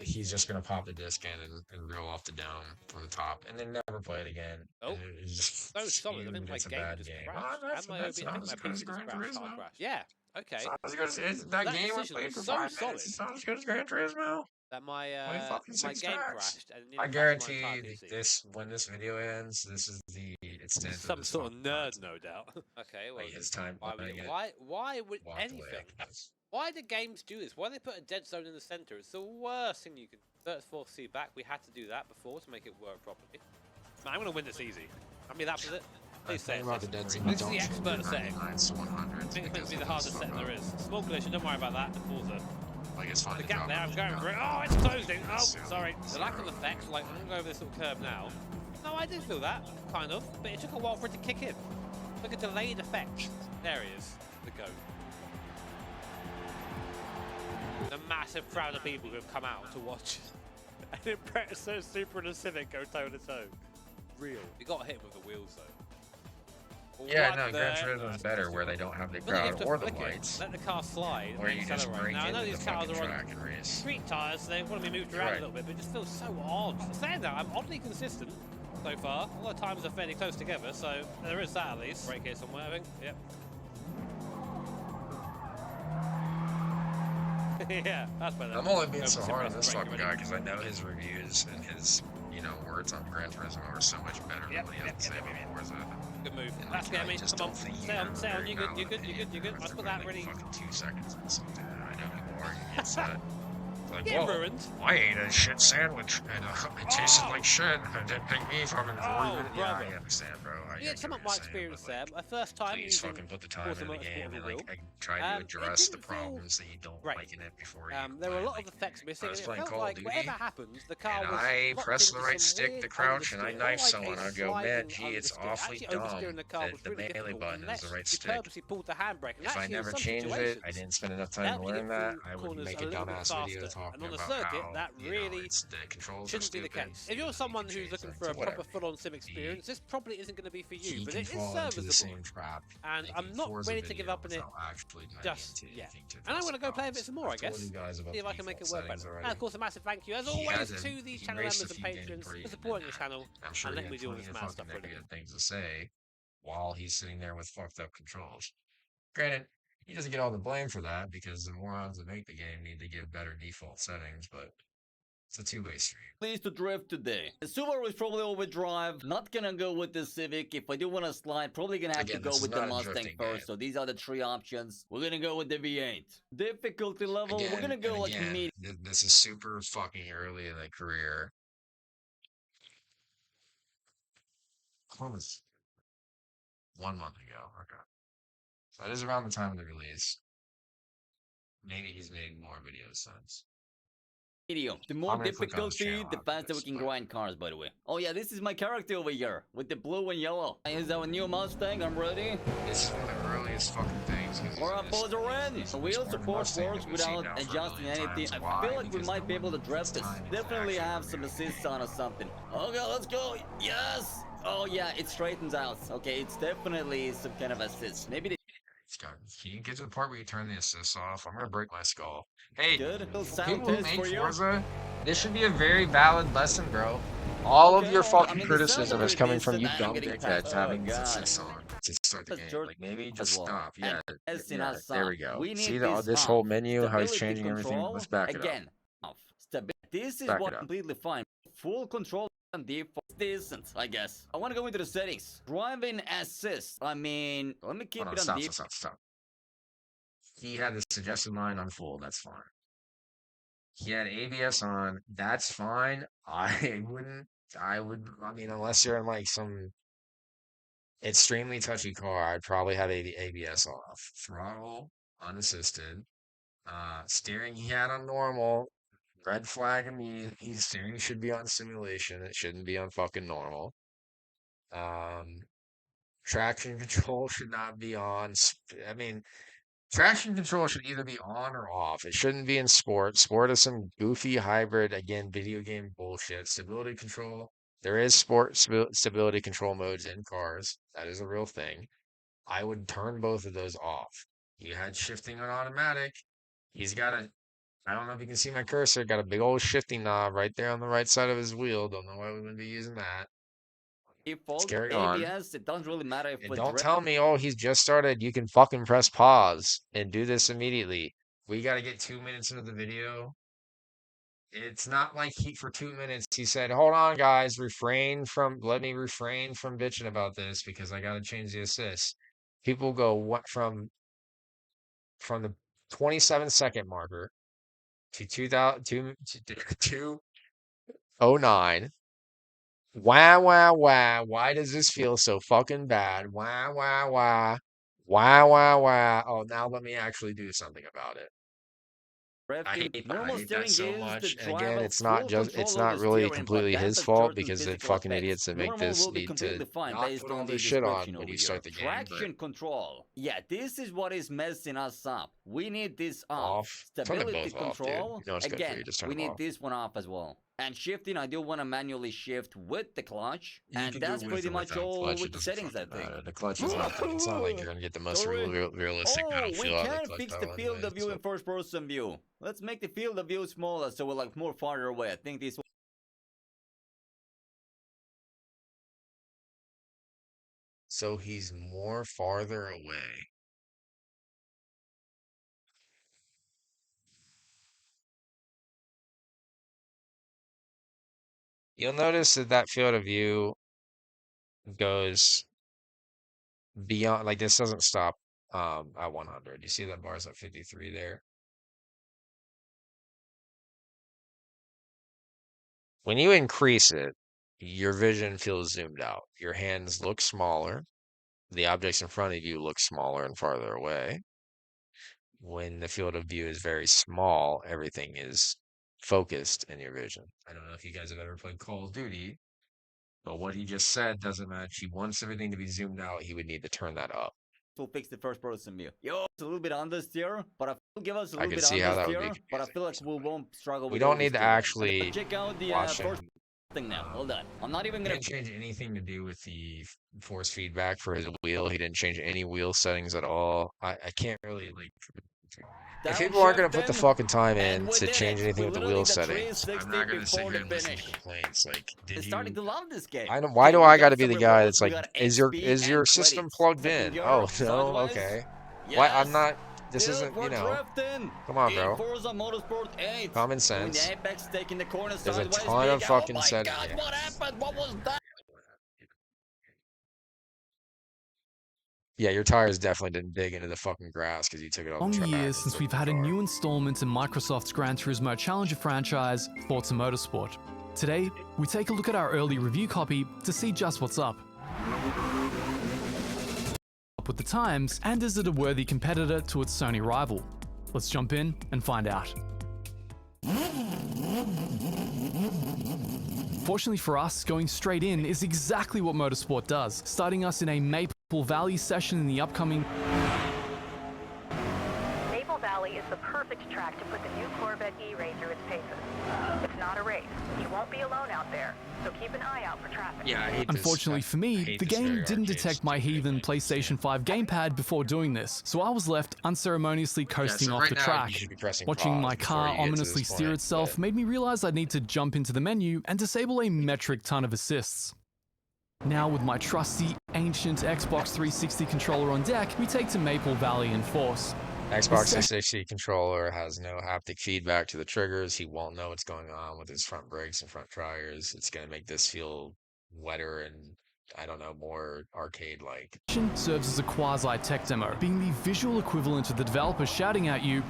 he's just gonna pop the disc in and reel off the down from the top and then never play it again. Oh, And it's just so solid. I think my it's a game bad just game. crashed. That's, And my that's OB, I not think as my good as PC Gran just crashed. Hard Turismo. crash. Yeah. Okay. It's not as good as that game I decision played was for so 5 solid. minutes. It's not as good as Gran Turismo. that my fucking my six game packs. crashed and I nearly crashed my entire guarantee PC. when this video ends, this is the extent of Some this sort of fucking nerd, content. no doubt. Okay, well, Like his time why would playing it, why would walked away anything? after this. Why do games do this? Why do they put a dead zone in the center? It's the worst thing you can. First force feedback. We had to do that before to make it work properly. Man, I'm gonna win this easy. I mean, that was it. Please say about the it. dead zone, This is don't the change expert your setting. 99s to 100s I think it's meant because to be the it hardest does setting fuck there up. is. Small collision, don't worry about that. The Forza. Like it's fine The to gap drop there, I'm it, going but for it. Oh, it's closing. Oh, sorry. The lack of effect, like, I'm going to go over this little curve now. No, I did feel that, kind of, but it took a while for it to kick in. It took a delayed effect. There he is, the goat. The massive crowd of people who have come out to watch an Impreza Super and a Civic go toe to toe. Real. You got hit with the wheels, though. Yeah, What no, the- Gran Turismo's better where they don't have the But you have crowd to or the flick it, lights. let the car slide, Where and you just accelerate. break Now, I know into these the cars fucking are on track and race. street tires, they want to be moved around a little bit, but it just feels so odd. Saying that, I'm oddly consistent so far. A lot of times are fairly close together, so there is that at least. Break here somewhere, I think. Yep. Yeah, that's better. I'm only being Over so to hard on Simrad, this break, fucking ready? guy because I know his reviews and his, words on Gran Turismo are so much better than what he has to say about Forza. Good move. And That's like, good, I mate. just Come on. don't think Stay on, stay on. You're good, you're good, you're good, you're good. Let's put that really. Fucking 2 seconds and something. I know people are against that. Like, Get whoa, ruined. I ate a shit sandwich and it tasted like shit. It didn't take me fucking 40 minutes. Yeah, brother. I understand, bro. I Yeah, get some what of my you're saying, experience but, there. My first time please using fucking put the time Forza into the Motorsport game as a and wheel. try to address the didn't feel- problems that you don't Right. like in it before you There were a play, lot like, of effects missing, I was and it playing felt Call of like Duty, whatever happened, the car and was I locked press the into right some stick weird to crouch and I understeer, knife like someone. a I'd go, man, sliding gee, it's understeer. awfully Actually, dumb oversteering the car that was the really melee difficult button is unless the right you stick. purposely pulled the handbrake. And If I actually, in never some changed it, situations, I didn't spend enough it time helped to you learn get that, through I would corners make a a little bit dumbass video faster. talking And on the about circuit, how, that really it's the controls are shouldn't be the stupid. case. If you're someone who's looking for a proper full-on sim experience, this probably isn't going to be for you, He but can it is fall into the serviceable. same trap. And I'm not Forza ready to give up on it without actually diving just into yet. anything to And I'm address going to the go play a bit problems. some more, I I've told guess. you guys about See if the I can make it default work better. settings And of course, a massive thank you, as He always, hasn't- to these he channel raced members a and few games patrons where he for did supporting the that. channel I'm sure and he letting me had do all plenty this of mad stuff fucking for a living. negative things to say while he's sitting there with fucked up controls. Granted, he doesn't get all the blame for that because the morons that make the game need to give better default settings, but it's a two-way street. Pleased to drift today. The Subaru is probably overdrive. Not gonna go with the Civic. If I do want to slide, probably gonna have Again, to go this is with the not a Mustang drifting first. game. So these are the 3 options. We're gonna go with the V8. Difficulty level, we're gonna go like medium. This is super fucking early in the career. Almost 1 month ago. Okay. So that is around the time of the release. Maybe he's made more videos since. Medium. The I'm more gonna click on his difficulty, channel the after faster we this, can but- grind cars, by the way. Oh yeah, this is my character over here with the blue and yellow. Here's our new Mustang. I'm ready. This is one of the earliest fucking things. 'cause We're it's- on Bowser in. it's The wheel more than support Mustang works that we've seen without now for a adjusting million anything. times. I Why? feel like we Because might no be able to one drift puts this. time into Definitely actually have some reviewing assists on or something. Okay, let's go. Yes. Oh yeah, it straightens out. Okay, it's definitely some kind of assist. Maybe they Can you get to the part where you turn the assists off? I'm gonna break my skull. Hey, good. Little sound people who test make for you. Forza, this should be a very valid lesson, bro. All of Okay, your well, I fucking mean, the criticism sound is of coming it from is you that I'm dumb getting dickheads past- having oh, these God. assists on to start the That's game. George Like, maybe as just well. stop. And Yeah, testing yeah, us there up. we go. We See need this whole off. menu, how he's Stability changing everything? control, Let's back it up. again, off. This is Back what it up. completely fine. Full control and default. Decent, I guess. I want to go into the settings. Driving assist. I mean, let me keep Hold on, it on stop, default. stop. He had the suggested line on full, that's fine. He had ABS on, that's fine. I mean, unless you're in like some extremely touchy car, I'd probably have ABS off. Throttle, unassisted. Steering he had on normal. Red flag immediately. Steering should be on simulation. It shouldn't be on fucking normal. Traction control should not be on. I mean, traction control should either be on or off. It shouldn't be in sport. Sport is some goofy hybrid, again, video game bullshit. Stability control. There is sport stability control modes in cars. That is a real thing. I would turn both of those off. You had shifting on automatic. He's got I don't know if you can see my cursor, got a big old shifting knob right there on the right side of his wheel. Don't know why we wouldn't be using that. Default carry on. ABS. It doesn't really matter if And we don't drift. tell me, oh, he's just started. You can fucking press pause and do this immediately. We got to get 2 minutes into the video It's not like for 2 minutes he said, "Hold on, guys, let me refrain from bitching about this because I got to change the assists." People go what from the 27-second marker to 209. Wah, wah, wah. Why does this feel so fucking bad? Wah, wah, wah. Wah, wah, wah. Oh, now let me actually do something about it. I Normal hate that steering so gives the much. And again, driver full it's control of not the really steering, but completely his that's at fault certain because the physical fucking specs. idiots that make Normal this will be need to completely fine not based put on all the this shit on description when over you here. start the game, but Traction control. Yeah, this is what is messing us up. We need this off. off. Turn them Stability both off, dude. control. You know it's good for Again, you. Just turn we them need off. this one off as well. And shifting, I do want to manually shift with the clutch. You And can do that's with pretty or much without all clutch. with It the doesn't settings, I fucking think. matter. The clutch is not. It's not like you're gonna get the most realistic pedal We feel out of the can clutch fix the pedal field anyways, of view in first person view. Let's make the field of view smaller so we're like more farther away. I think this. So he's more farther away. You'll notice that field of view goes beyond, like this doesn't stop at 100. You see that bar's at 53 there. When you increase it, your vision feels zoomed out. Your hands look smaller. The objects in front of you look smaller and farther away. When the field of view is very small, everything is focused in your vision. I don't know if you guys have ever played Call of Duty, but what he just said doesn't match. He wants everything to be zoomed out. He would need to turn that up. Will fix the first person view. Yo, it's a little bit understeer, but I feel give us a I little could bit see how that would be understeer, but I feel like we won't struggle We with don't need to oversteering. actually Check out the watch first him. thing now. Hold on. I'm not even He gonna didn't change anything to do with the force feedback for his wheel. He didn't change any wheel settings at all. I can't really like. If people aren't gonna put the fucking time in to change anything with the wheel settings, I'm not gonna sit here and listen to complaints. Like, did you? starting to love this game. I don't. Why do I got to be the guy that's like, is your XP system and plugged credits. in? Second Oh gear, no, sideways. okay. Why I'm Yes. not. This Dude, isn't. we're You know. drifting. Come on, In bro. Forza Motorsport 8. Common Doing sense. the apex, taking the corner There's a sideways. ton of big. fucking Oh my settings. God, what happened? What was that? Yeah, your tires definitely didn't dig into the fucking grass because you took it on the Long track. years since we've had a new installment in Microsoft's Gran Turismo Challenger franchise, Forza Motorsport. Today, we take a look at our early review copy to see just what's up. Up with the times, and is it a worthy competitor to its Sony rival? Let's jump in and find out. Fortunately for us, going straight in is exactly what Motorsport does, starting us in a Maple Valley session in the upcoming Maple Valley is the perfect track to put the new Corvette E-Ray through its paces. It's not a race. You won't be alone out there, so keep an eye out for traffic. Yeah, I hate Unfortunately for me, the game didn't detect my heathen PlayStation 5 gamepad before doing this, so I was left unceremoniously coasting off right the now, track. you should be pressing Watching pause my before car you get to ominously this steer point, itself made me realize I'd need to jump into the menu and disable a metric ton of assists. Now with my trusty, ancient Xbox 360 controller on deck, we take to Maple Valley in force. Xbox 360 controller has no haptic feedback to the triggers. He won't know what's going on with his front brakes and front tires. It's going to make this feel wetter and, I don't know, more arcade-like. Serves as a quasi-tech demo, being the visual equivalent of the developer shouting at you,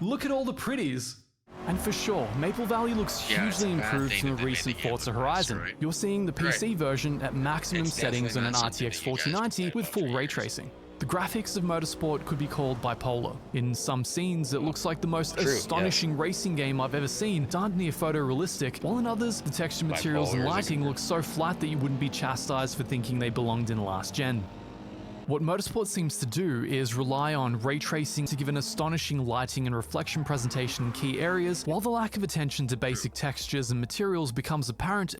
"Look at all the pretties!" And for sure, Maple Valley looks hugely improved from the recent Forza Horizon. You're seeing the PC version at maximum settings on an RTX 4090 with full ray tracing. The graphics of Motorsport could be called bipolar. In some scenes, it looks like the most astonishing racing game I've ever seen, darn near photorealistic, while in others, the texture materials and lighting look so flat that you wouldn't be chastised for thinking they belonged in last gen. What Motorsport seems to do is rely on ray tracing to give an astonishing lighting and reflection presentation in key areas, while the lack of attention to basic textures and materials becomes apparent.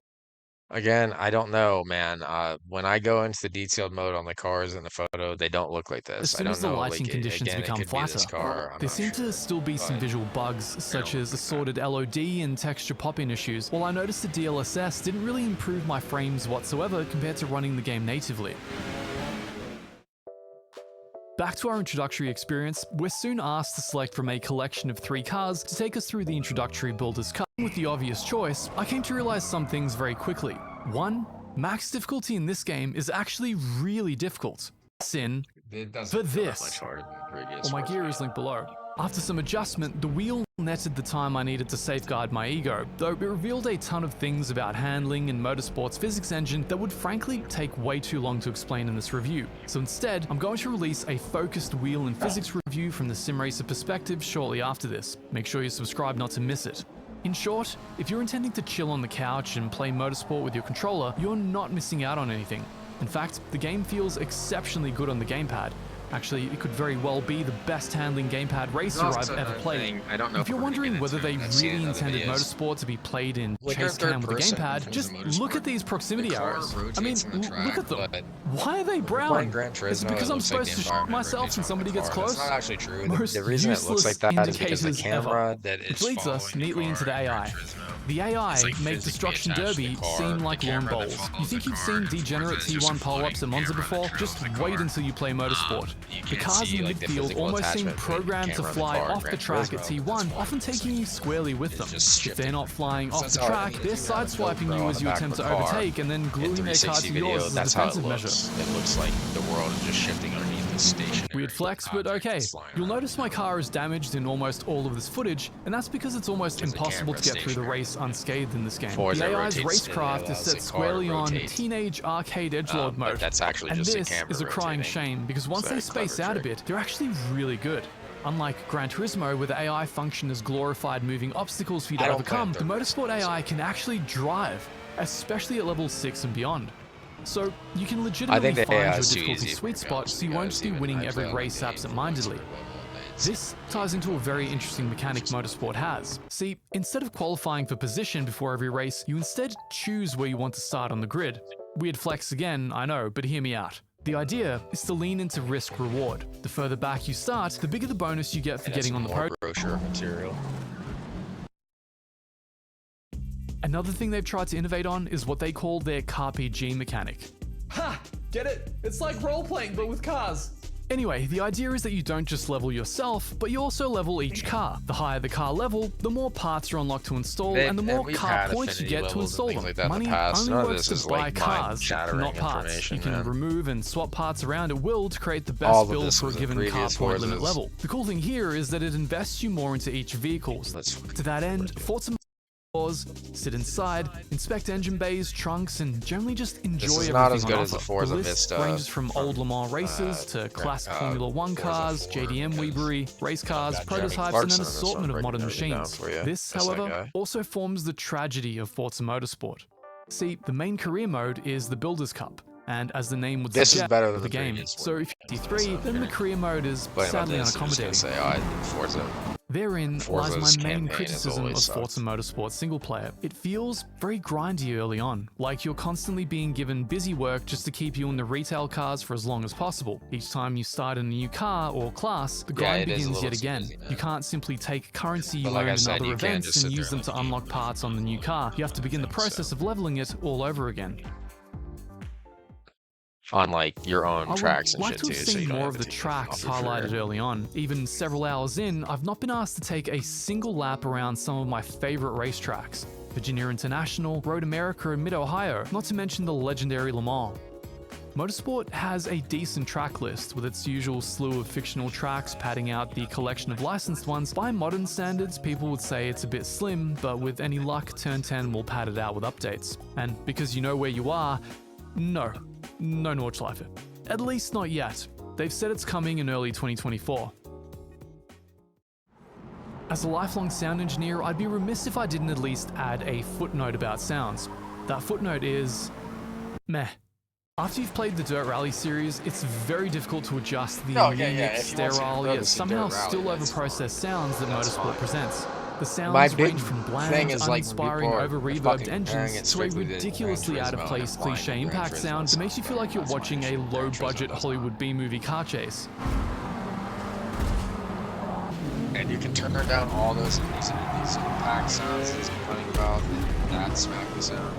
Again, I don't know, man. When I go into the detailed mode on the cars in the photo, they don't look like this. As soon I as don't the know, lighting like, conditions again, it become could be this flatter, car. I'm there not seem to sure, still be some but visual bugs, such as assorted LOD and texture pop-in issues, while I noticed the DLSS didn't really improve my frames whatsoever compared to running the game natively. Back to our introductory experience, we're soon asked to select from a collection of 3 cars to take us through the introductory builder's car. With the obvious choice, I came to realize some things very quickly. 1. Max difficulty in this game is actually really difficult. Sin for this. Well, my gear is linked below. After some adjustment, the wheel netted the time I needed to safeguard my ego, though it revealed a ton of things about handling and Motorsport's physics engine that would frankly take way too long to explain in this review. So instead, I'm going to release a focused wheel and physics review from the sim racer perspective shortly after this. Make sure you subscribe not to miss it. In short, if you're intending to chill on the couch and play Motorsport with your controller, you're not missing out on anything. In fact, the game feels exceptionally good on the gamepad. Actually, it could very well be the best handling gamepad racer I've ever played. If you're wondering whether they really intended Motorsport to be played in chase cam with a gamepad, just look at these proximity arrows. I mean, look at them. Why are they brown? Is it because I'm supposed to shoot myself when somebody gets close? That's not actually true. Most The reason it looks like that is because the camera that is which leads us neatly into the AI. The AI make Destruction Derby seem like lawn bowls. You think you've seen degenerate T1 pole-ups at Monza before? Just wait until you play Motorsport. The cars in the midfield almost seem programmed to fly off the track at T1, often taking you squarely with them. If they're not flying off the track, they're sideswiping you as you attempt to overtake and then gluing their car to yours as a defensive measure. It looks like the world is just shifting underneath the station. Weird flex, but okay. You'll notice my car is damaged in almost all of this footage, and that's because it's almost impossible to get through the race unscathed in this game. The AI's racecraft is set squarely on teenage arcade edgelord mode, and this is a crying shame because once they space out a bit, they're actually really good. Unlike Gran Turismo, where the AI function is glorified moving obstacles for you to overcome, the Motorsport AI can actually drive, especially at level 6 and beyond. So you can legitimately find your difficulty sweet spot so you won't just be winning every race absent-mindedly. This ties into a very interesting mechanic Motorsport has. See, instead of qualifying for position before every race, you instead choose where you want to start on the grid. Weird flex again, I know, but hear me out. The idea is to lean into risk-reward. The further back you start, the bigger the bonus you get for getting on the podium. Another thing they've tried to innovate on is what they call their CarPG mechanic. Ha! Get it? It's like role-playing, but with cars. Anyway, the idea is that you don't just level yourself, but you also level each car. The higher the car level, the more parts are unlocked to install, and the more car points you get to install them. Money only works to buy cars, not parts. You can remove and swap parts around at will to create the best build for a given car point limit level. The cool thing here is that it invests you more into each vehicle. To that end, Forza sit inside, inspect engine bays, trunks, and generally just enjoy everything on offer. The list ranges from old Le Mans races to classic Formula 1 cars, JDM Weebery, race cars, prototypes, and an assortment of modern machines. This, however, also forms the tragedy of Forza Motorsport. See, the main career mode is the Builders' Cup, and as the name would suggest, the game. So if you're 53, then the career mode is sadly unaccommodating. Therein lies my main criticism of Forza Motorsport single player. It feels very grindy early on, like you're constantly being given busy work just to keep you in the retail cars for as long as possible. Each time you start in a new car or class, the grind begins yet again. You can't simply take currency you earned in other events and use them to unlock parts on the new car. You have to begin the process of leveling it all over again. On like your own tracks and shit too. I'd like to have seen more of the tracks highlighted early on. Even several hours in, I've not been asked to take a single lap around some of my favorite racetracks. Virginia International, Road America, and Mid-Ohio, not to mention the legendary Le Mans. Motorsport has a decent track list with its usual slew of fictional tracks padding out the collection of licensed ones. By modern standards, people would say it's a bit slim, but with any luck, Turn 10 will pad it out with updates. And because you know where you are, no Nordschleife. At least not yet. They've said it's coming in early 2024. As a lifelong sound engineer, I'd be remiss if I didn't at least add a footnote about sounds. That footnote is meh. After you've played the Dirt Rally series, it's very difficult to adjust the anemic, sterile, yet somehow still overprocessed sounds that Motorsport presents. The sounds range from bland, uninspiring, over-reverbed engines to a ridiculously out-of-place cliche impact sound that makes you feel like you're watching a low-budget Hollywood B-movie car chase. And you can turn down all those impact sounds that I'm talking about, that smacking sound.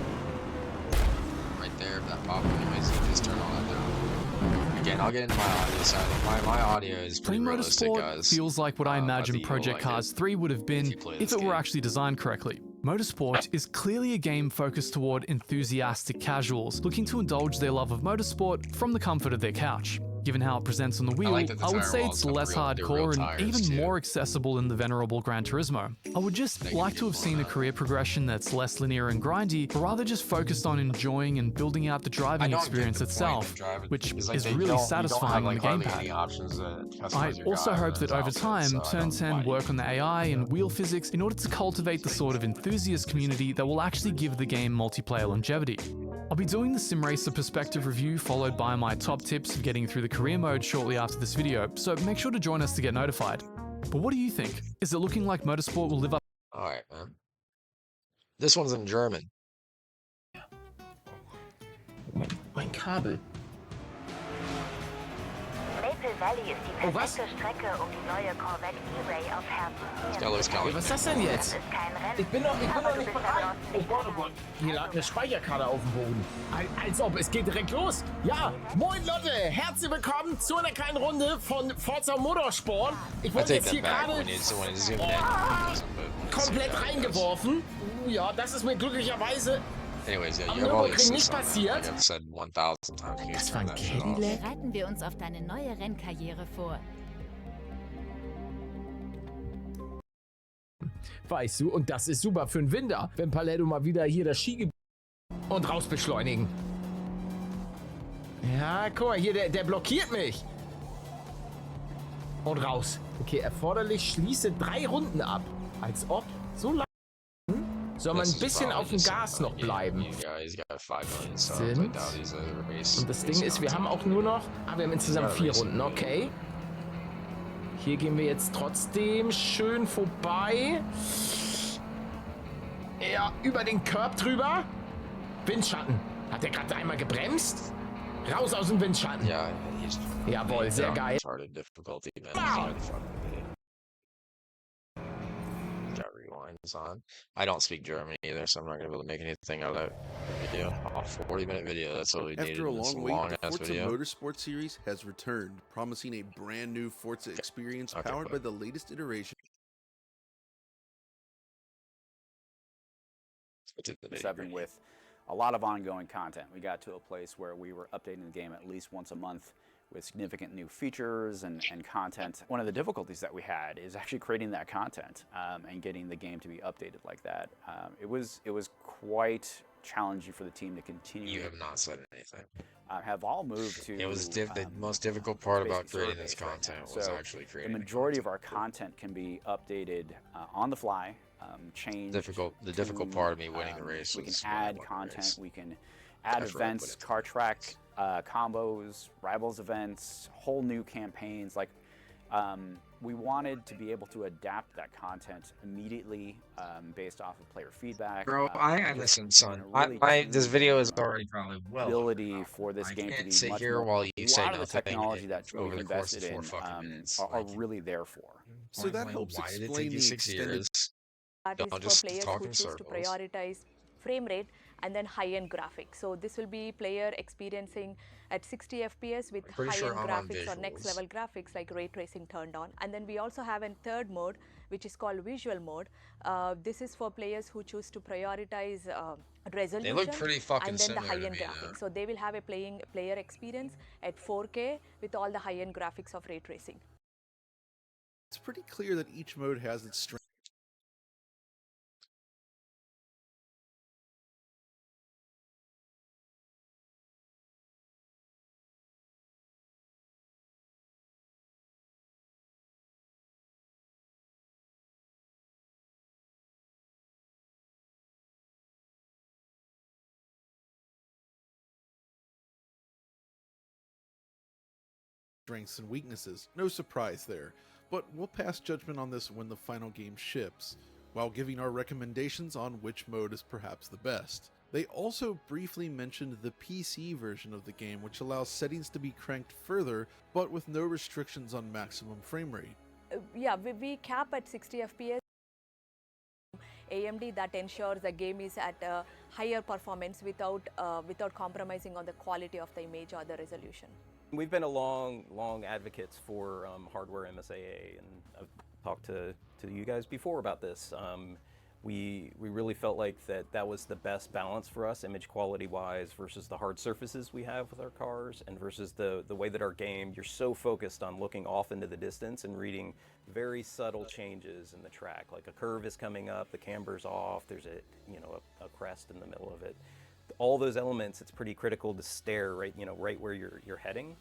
Right there, that pop noise, you just turn all that down. Again, I'll get into my audio side. My audio is pretty Playing realistic, Motorsport guys. feels like what I imagine you'll Project like Cars it 3 would have been play if this it were game. actually designed correctly. Motorsport is clearly a game focused toward enthusiastic casuals looking to indulge their love of motorsport from the comfort of their couch. Given how it presents on the wheel, like that the I would tire say walls it's have less they're real hardcore and tires, even too. more accessible than the venerable Gran Turismo. I would just like to have seen a career progression that's less linear and grindy, but rather just focused on enjoying and building out the driving experience itself, which is really satisfying on the gamepad. I also hope that over time, Turn 10 work on the AI and wheel physics in order to cultivate the sort of enthusiast community that will actually give the game multiplayer longevity. I'll be doing the Sim Racer perspective review followed by my top tips for getting through the career mode shortly after this video, so make sure to join us to get notified. But what do you think? Is it looking like Motorsport will live up? Alright, man. This one's in German. Mein Kabel. Maple Valley ist die perfekte Strecke, um die neue Corvette E-Ray auf Herzen. Was ist das denn jetzt? Ich bin doch nicht bereit. Oh Gott, oh Gott. Hier lag eine Speicherkarte auf dem Boden. Als ob, es geht direkt los. Ja, moin Leute, herzlich willkommen zu einer kleinen Runde von Forza Motorsport. Ich wurde jetzt hier gerade komplett reingeworfen. Ja, das ist mir glücklicherweise Anyways, yeah, am you have all Nürburgring this nicht stuff. Like passiert. I've said 1,000 times. You Das war ein that shit off. Bereiten wir uns auf deine neue Rennkarriere vor. Weißt du, und das ist super für den Winter, wenn Paletto mal wieder hier das Skigebiet und raus beschleunigen. Ja, guck mal, hier, der blockiert mich. Und raus. Okay, erforderlich, schließe 3 Runden ab. Als ob, so lange soll man ein bisschen auf dem Gas noch bleiben. Sind. Und das Ding ist, wir haben auch nur noch, wir haben insgesamt 4 Runden, okay. Hier gehen wir jetzt trotzdem schön vorbei. Ja, über den Curb drüber. Windschatten. Hat der gerade einmal gebremst? Raus aus dem Windschatten. Ja, jawohl, sehr geil. Wow. Got rewinds on. I don't speak German either, so I'm not gonna be able to make anything out of that video. A 40-minute video. That's all we needed. After a long wait, the ass Forza video. Motorsport series has returned, promising a brand new Forza experience powered by the latest iteration. 7 with a lot of ongoing content. We got to a place where we were updating the game at least once a month with significant new features and content. One of the difficulties that we had is actually creating that content and getting the game to be updated like that. It was quite challenging for the team to continue. You have not said anything. Have all moved to. It was the most difficult part about creating this content was so actually creating the majority of our content can be updated on the fly. Change. The difficult part of me winning the race we can was add content. We can add Effort I events, car track combos, rivals events, whole new campaigns. Like we wanted to be able to adapt that content immediately based off of player feedback. Bro, listen, son. This video is already probably well. Ability for this game to be sit much here more. while you say a lot of the nothing technology that over we've the course invested of 4 in fucking minutes. are really there for. So that helps Why did it explain take you the 6 extended years? That is Don't for just players talk who in choose to circles. prioritize frame rate and then high-end graphics. So this will be player experiencing at 60 FPS with pretty high-end sure I'm on graphics or next level graphics like ray tracing turned on. And then we also have a third mode which is called visual mode. This is for players who choose to prioritize resolution They look pretty fucking and then the similar to high-end me, graphics. So they will have a player experience at 4K with all the high-end graphics of ray tracing. It's pretty clear that each mode has its strengths. Strengths and weaknesses. No surprise there, but we'll pass judgment on this when the final game ships, while giving our recommendations on which mode is perhaps the best. They also briefly mentioned the PC version of the game, which allows settings to be cranked further, but with no restrictions on maximum frame rate. Yeah, we cap at 60 FPS. AMD that ensures the game is at a higher performance without compromising on the quality of the image or the resolution. We've been a long advocates for hardware MSAA, and I've talked to you guys before about this. We really felt like that was the best balance for us, image quality wise, versus the hard surfaces we have with our cars, and versus the way that our game, you're so focused on looking off into the distance and reading very subtle changes in the track. Like a curve is coming up, the camber's off, there's a crest in the middle of it. All those elements, it's pretty critical to stare right where you're heading.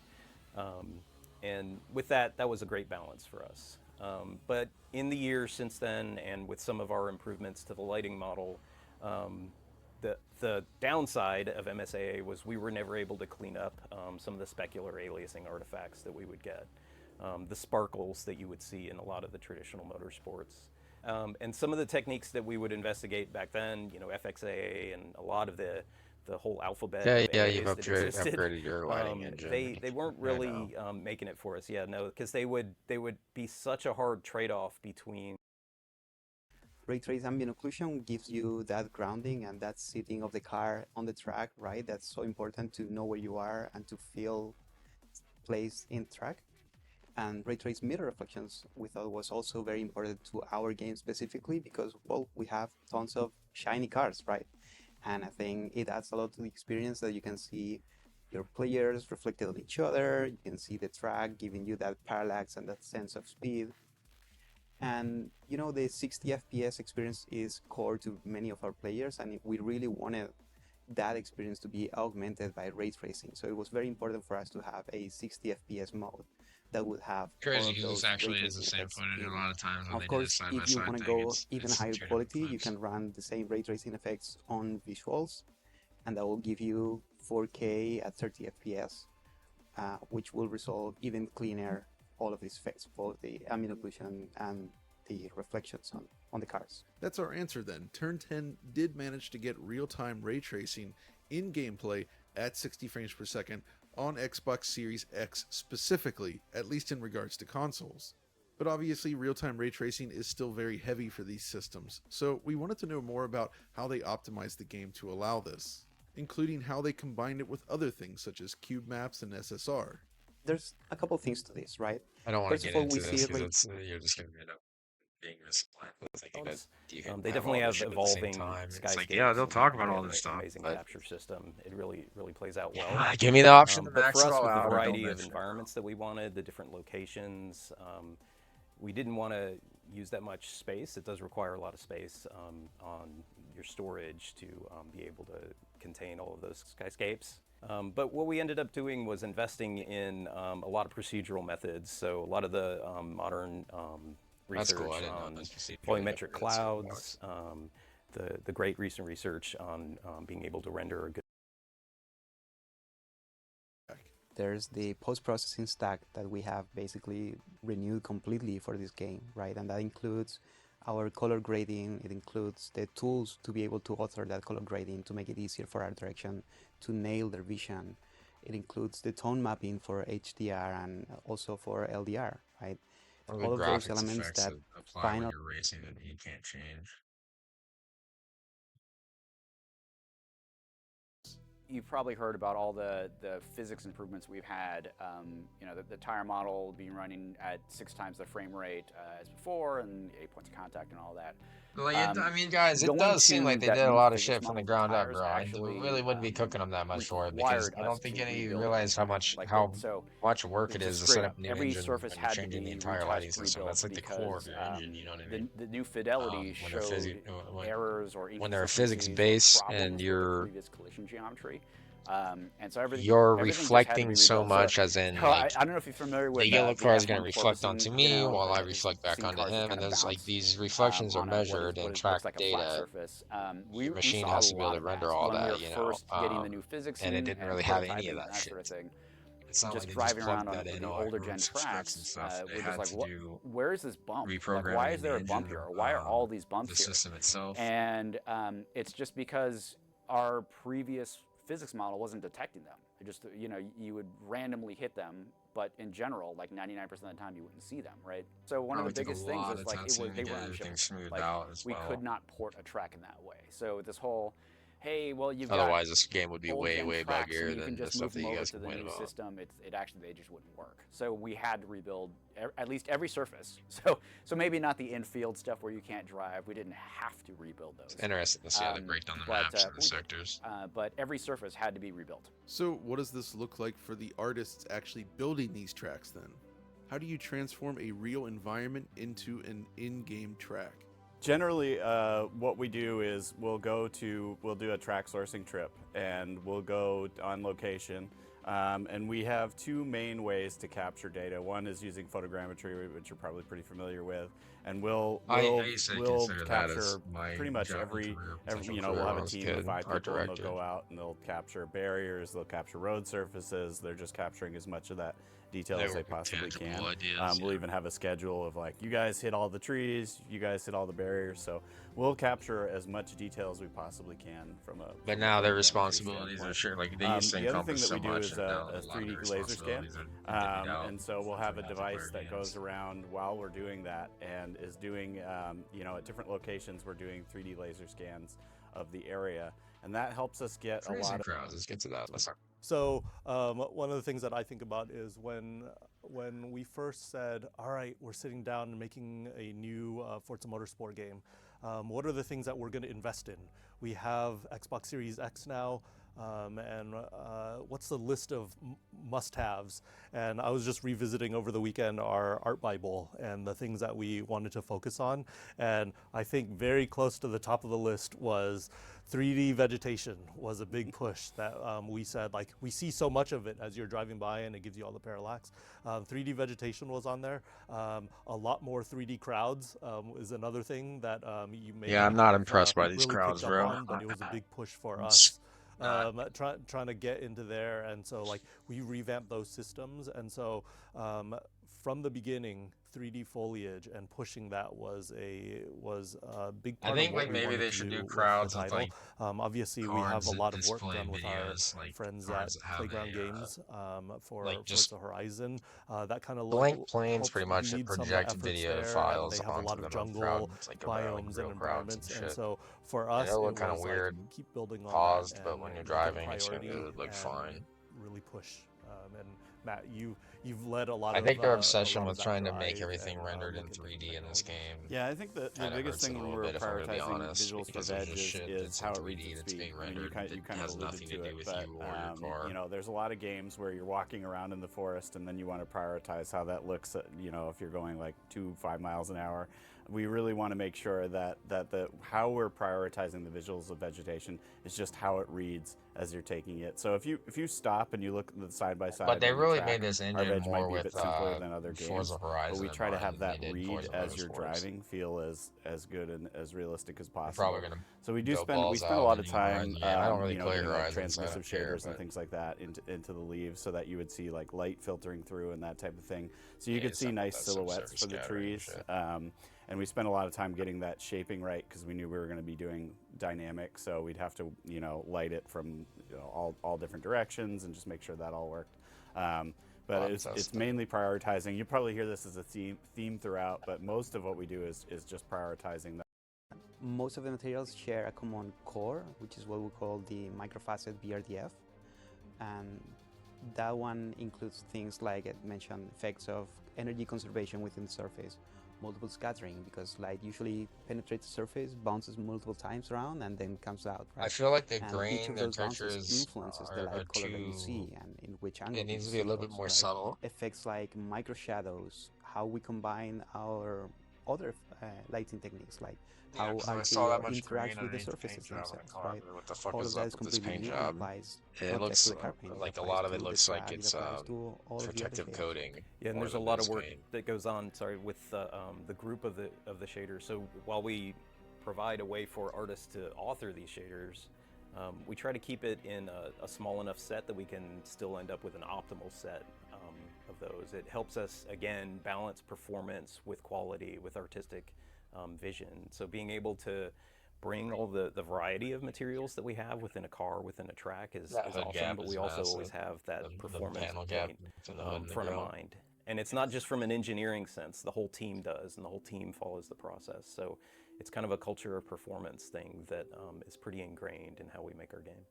And with that was a great balance for us. But in the years since then, and with some of our improvements to the lighting model, the downside of MSAA was we were never able to clean up some of the specular aliasing artifacts that we would get, the sparkles that you would see in a lot of the traditional motorsports. And some of the techniques that we would investigate back then, FXAA and a lot of the whole alphabet of AAs you've that existed, upgraded your lighting engine. they weren't really making it for us. Yeah, no, because they would be such a hard trade-off between. Ray trace ambient occlusion gives you that grounding and that sitting of the car on the track, right? That's so important to know where you are and to feel place in track. And ray trace mirror reflections we thought was also very important to our game specifically because, well, we have tons of shiny cars, right? And I think it adds a lot to the experience that you can see your players reflected on each other, you can see the track giving you that parallax and that sense of speed. And the 60 FPS experience is core to many of our players, and we really wanted that experience to be augmented by ray tracing. So it was very important for us to have a 60 FPS mode that would have Crazy because this actually is the same footage a lot of times when of they do course, the if you side-by-side want to thing. go even It's higher two different quality, you clips. can run the same ray tracing effects on visuals, and that will give you 4K at 30 FPS, which will resolve even cleaner all of these effects, both the ambient occlusion and the reflections on the cars. That's our answer then. Turn 10 did manage to get real-time ray tracing in gameplay at 60 frames per second on Xbox Series X specifically, at least in regards to consoles. But obviously real-time ray tracing is still very heavy for these systems, so we wanted to know more about how they optimized the game to allow this, including how they combined it with other things such as cube maps and SSR. There's a couple things to this, right? I don't want First to of get all, into we this see because you're just going to end up being misaligned with thinking that you can They have definitely all have this shit at the same evolving time. It's skyscapes. like, yeah, they'll talk about and all this stuff, amazing but capture system. It really plays out well. yeah, give me the option to But max for it us, all with the out or don't variety of mention it. environments that we wanted, the different locations, we didn't want to use that much space. It does require a lot of space on your storage to be able to contain all of those skyscapes. But what we ended up doing was investing in a lot of procedural methods. So a lot of the modern That's research cool. I didn't know on those procedural volumetric methods clouds, the great recent research on being able to render a good. There's the post-processing stack that we have basically renewed completely for this game, right? And that includes our color grading, it includes the tools to be able to author that color grading to make it easier for art direction to nail their vision. It includes the tone mapping for HDR and also for LDR, right? Or the All of those graphics elements effects that apply when final you're racing that you can't change. You've probably heard about all the physics improvements we've had. The tire model being running at 6 times the frame rate as before, and 8 points of contact and all that. Well, I mean, guys, it does seem like they did a lot of shit from the ground up, bro. I really wouldn't be cooking them that much for it because I don't think any of you realize how much work it is to set up a new engine when you're changing the entire lighting system. That's like the core of your engine, you know what I mean? The new fidelity showed errors or when they're inconsistencies or physics-based problems and with the you're previous collision geometry. And so everything reflecting so much, as in, like, I don't know if you're familiar with the yellow car is going to F1 reflect porpoising, onto me while I and reflect back seen onto cars that him, kind and of there's like bounce, these reflections are on measured and what tracked looks like a flat data. surface. Your We machine saw has a to be able lot to of render that all when we that, were you know, first getting the new physics and it in didn't and really have any prototyping of and that shit. sort of thing. It's not Just like they just driving around plugged on that in the all older at gen scripts tracks, and stuff. They we're just had like, to do where is this bump? Like, reprogramming why is there a the bump engine, here? Or why are all these bumps the here? system itself. And it's just because our previous physics model wasn't detecting them. It just, you would randomly hit them, but in general, like 99% of the time, you wouldn't see them, right? So one of the biggest things is like they were unshippable. Like we could not port a track in that way. So this whole hey, well, you've got Otherwise, this game would be old way, gen way tracks and buggier you can than the just stuff move that them you over guys to the complain new about. system. It actually, they just wouldn't work. So we had to rebuild at least every surface. So maybe not the infield stuff where you can't drive. We didn't have to rebuild those. It's interesting to see how they break down the maps and the sectors. But every surface had to be rebuilt. So what does this look like for the artists actually building these tracks then? How do you transform a real environment into an in-game track? Generally, what we do is we'll do a track sourcing trip, and we'll go on location. And we have two main ways to capture data. One is using photogrammetry, which you're probably pretty familiar with, and we'll capture pretty much every we'll have a team of 5 people, and they'll go out and they'll capture barriers, they'll capture road surfaces. They're just capturing as much of that detail as they possibly can. We'll even have a schedule of like, you guys hit all the trees, you guys hit all the barriers. So we'll capture as much detail as we possibly can from a. But now their responsibilities are sure, like they used to the other thing encompass that so we do much, is and now a a lot of 3D their laser scan, responsibilities are divvied out. and so we'll have a device that goes around while we're doing that and is doing, at different locations we're doing 3D laser scans of the area, and that helps us get a lot of crowds. Let's get to that. Let's talk. So one of the things that I think about is when we first said, all right, we're sitting down and making a new Forza Motorsport game, what are the things that we're going to invest in? We have Xbox Series X now, and what's the list of must-haves? And I was just revisiting over the weekend our art Bible and the things that we wanted to focus on, and I think very close to the top of the list was 3D vegetation was a big push that we said, like, we see so much of it as you're driving by and it gives you all the parallax. 3D vegetation was on there. A lot more 3D crowds is another thing that you may I'm not impressed by these really crowds, picked up bro. on, but it was a big push for us. Trying to get into there, and so like we revamped those systems, and so from the beginning, 3D foliage and pushing that was a big part I think of what like we maybe wanted they to should do with the crowds with title. like Obviously, we have a lot of work display done with our videos, like friends cards at that have Playground a, Games for like just Forza Horizon. That kind of blank planes, helps pretty much that lead some project efforts video there, and files they have a lot onto of them on crowd. jungle It's like biomes and environments, and shit. so for Yeah, us, it'll it look kind of was weird, like keep building on paused, that but and when you're make it a driving, it's gonna priority look and fine. really push. And Matt, you've led a lot I of. think their a obsession lot with of that trying to make drive everything and, rendered in look at 3D in this game. Yeah, I think the biggest thing when we're prioritizing visuals for veg is how it reads at speed. I mean, you kind of alluded to it, but there's a lot of games where you're walking around in the forest and then you want to prioritize how that looks. If you're going like 5 miles an hour, we really want to make sure that how we're prioritizing the visuals of vegetation is just how it reads as you're taking it. So if you stop and you look at the side by side, But they really track, made this our engine veg more might be a with bit simpler than other Forza games, Horizon. but we try to have that than read Forza as you're Motorsports. driving feel as good and as realistic as possible. Probably gonna So we go spend balls a out lot when of you time, Horizon. Yeah, I don't really play doing like Horizon, so I transmissive don't care, shaders and but- things like that into the leaves, so that you would see like light filtering through and that type of thing. So you Yeah, could see some- nice that's some silhouettes for the scattering and trees. shit. And we spent a lot of time getting that shaping right because we knew we were going to be doing dynamic, so we'd have to light it from all different directions and just make sure that all worked. But it's mainly prioritizing. You probably hear this as a theme throughout, but most of what we do is just prioritizing that. Most of the materials share a common core, which is what we call the microfacet BRDF, and that one includes things like I mentioned, effects of energy conservation within the surface, multiple scattering, because light usually penetrates the surface, bounces multiple times around, and then comes out. Right? I feel like the and grain, each of the those bounces pictures influences the are light color that you too- see and in which angle. It needs you to be a see little bit those, more right? subtle. Effects like micro shadows, how we combine our other lighting techniques, like Yeah, how 'cause I our saw that material much green interacts with the underneath the surfaces paint job in the themselves, car. right? What the fuck all is of that up is with this completely paint new. job? Applies It not looks just to the car paint, like a applies lot of to it the looks like track, it's applies to all of the other protective things. coating. Yeah, and more there's a than lot this of work paint. that goes on, with the group of the shaders. So while we provide a way for artists to author these shaders, we try to keep it in a small enough set that we can still end up with an optimal set of those. It helps us, again, balance performance with quality, with artistic vision. So being able to bring all the variety of materials that we have within a car, within a track is That hood awesome, gap but is we also massive. always have that The performance panel gap point to the hood and the front of grill. mind. And it's not just from an engineering sense, the whole team does, and the whole team follows the process. So it's kind of a culture of performance thing that is pretty ingrained in how we make our games.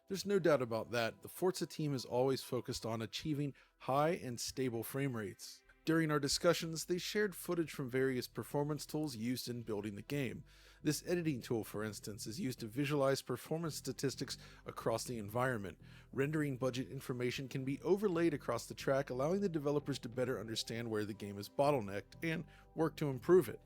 There's no doubt about that. The Forza team is always focused on achieving high and stable frame rates. During our discussions, they shared footage from various performance tools used in building the game. This editing tool, for instance, is used to visualize performance statistics across the environment. Rendering budget information can be overlaid across the track, allowing the developers to better understand where the game is bottlenecked and work to improve it.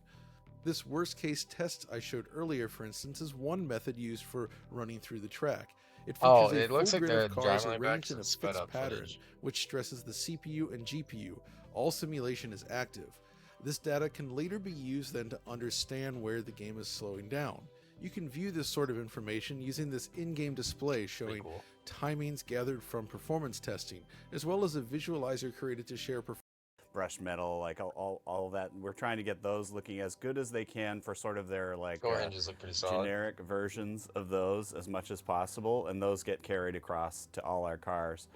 This worst-case test I showed earlier, for instance, is one method used for running through the track. It features a it looks full like grid they're of cars driving like arranged in a sped fixed up pattern, footage. which stresses the CPU and GPU. All simulation is active. This data can later be used then to understand where the game is slowing down. You can view this sort of information using this in-game display showing timings gathered from performance testing, as well as a visualizer created to share brushed metal, like all of that. We're trying to get those looking as good as they can for sort of their like hinges look pretty solid. generic versions of those as much as possible, and those get carried across to all our cars.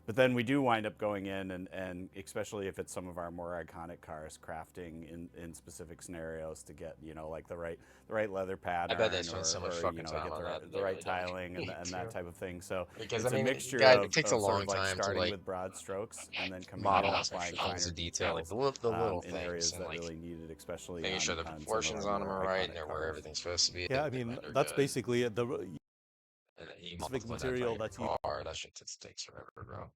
But then we do wind up going in and especially if it's some of our more iconic cars, crafting in specific scenarios to get, you know, like the right leather pattern. I bet they spend so much fucking you know, time get on that. the right tiling and that type of thing. So Because, it's I mean, a mixture guys, of it takes a sort long of like time to, starting like, with broad strokes and then coming model in and out applying tons finer of detail, like details, the little in things areas and, that like, really needed, especially making sure the on some of proportions our on them more are right iconic and they're where cars. everything's supposed to be. Yeah, I mean, that's basically it. The specific material that's used. That shit just takes forever, bro.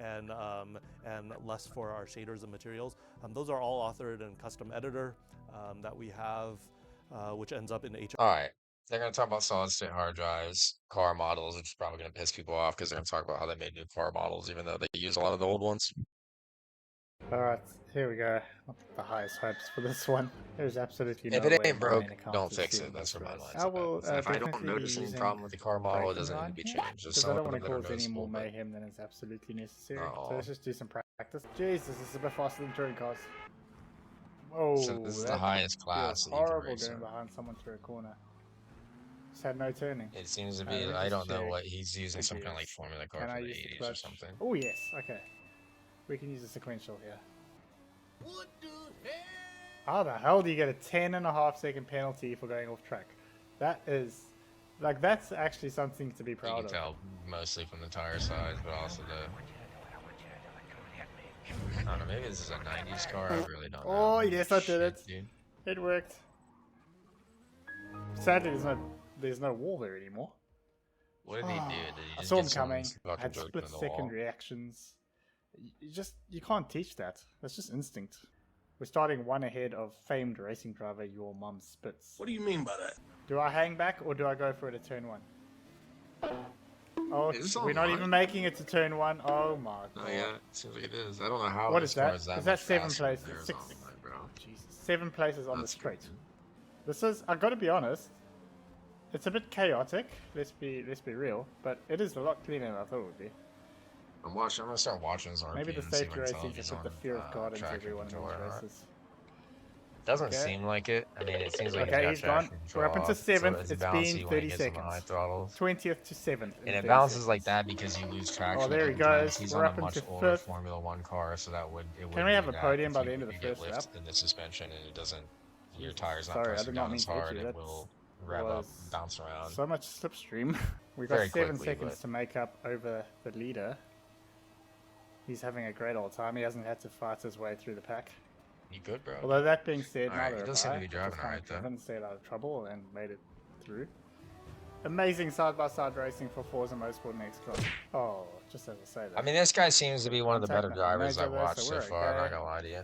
And less for our shaders and materials. Those are all authored in custom editor that we have, which ends up in HR. All right. They're going to talk about solid state hard drives, car models, which is probably going to piss people off because they're going to talk about how they made new car models, even though they use a lot of the old ones. Alright, here we go. Not the highest hopes for this one. There's absolutely no If it way ain't my broke, main account don't is fix doing it. That's this where my for us. mind's I will at. If I don't definitely notice be any using problem with the car model, it braking doesn't need line to be here, changed. There's because some I of don't them want to that are cause any more noticeable, but mayhem than is absolutely necessary. Oh. So let's just do some practice. Jesus, this is a bit faster than touring cars. Whoa, So this is the that highest class feels that you can horrible race going in. behind someone through a corner. Just had no turning. It seems to Let be, me I just don't know check what he's using, the some kind of like gears. formula car Can I from the use the 80s or clutch? something. Oh yes, okay. We can use a sequential here. How the hell do you get a 10.5-second penalty for going off track? That is, like, that's actually something to be You proud can of. tell mostly from the tire size, but also I don't know, maybe this is a 90s car, I really don't know. Oh yes, I did it. Dude. It worked. Sadly, there's no wall there anymore. What did he do? Did he I just saw him get someone coming. I fucking had jerked split into the second wall? reactions. You can't teach that. That's just instinct. We're starting one ahead of famed racing driver your mum spits. What do you mean by that? Do I hang back or do I go for it at turn one? Oh, Is this we're not online? even making it to turn one. Oh my god. Oh yeah, seems like it is. I don't know how What this is car that? is that Is that much 7 faster than places? theirs 6. online, bro. Jesus. 7 places on That's the straight. This is, I gotta be honest, it's a bit chaotic, let's be real, but it is a lot cleaner than I thought it would be. I'm gonna start watching this RP Maybe the and see safety if I can tell racing if he's just put on the fear of God into traction every one of control these or not. races. Doesn't Okay. seem like it. I mean, it seems like Okay, he's he's got gone. traction control We're up into off, so 7th. it's It's bouncy been when 30 he gets on the high seconds. throttles. 20th to 7th. And it 30 bounces seconds. like that because you lose traction. Oh, there he every time. goes. He's We're on up a much into older 5th. Formula One car, so that would it would. Can we have a podium by the end of the you get first lift lap? in the suspension and it doesn't. Your tire's not Sorry, I pressing did not down mean as to hit hard. you. It That will rev up, was bounce around. So much slipstream. We got Very 7 quickly, seconds but- to make up over the leader. He's having a great old time. He hasn't had to fight his way through the pack. You good, bro? Although that being said, Alright, neither he have does seem I. to be driving Just kind alright, of though. driven, stayed out of trouble, and made it through. Amazing side-by-side racing for Forza Motorsport next class. Oh, just as I say that. I mean, this guy seems to be one of the better Contact nothing drivers major I've there, watched so so we're far. I'm not okay. gonna lie to you.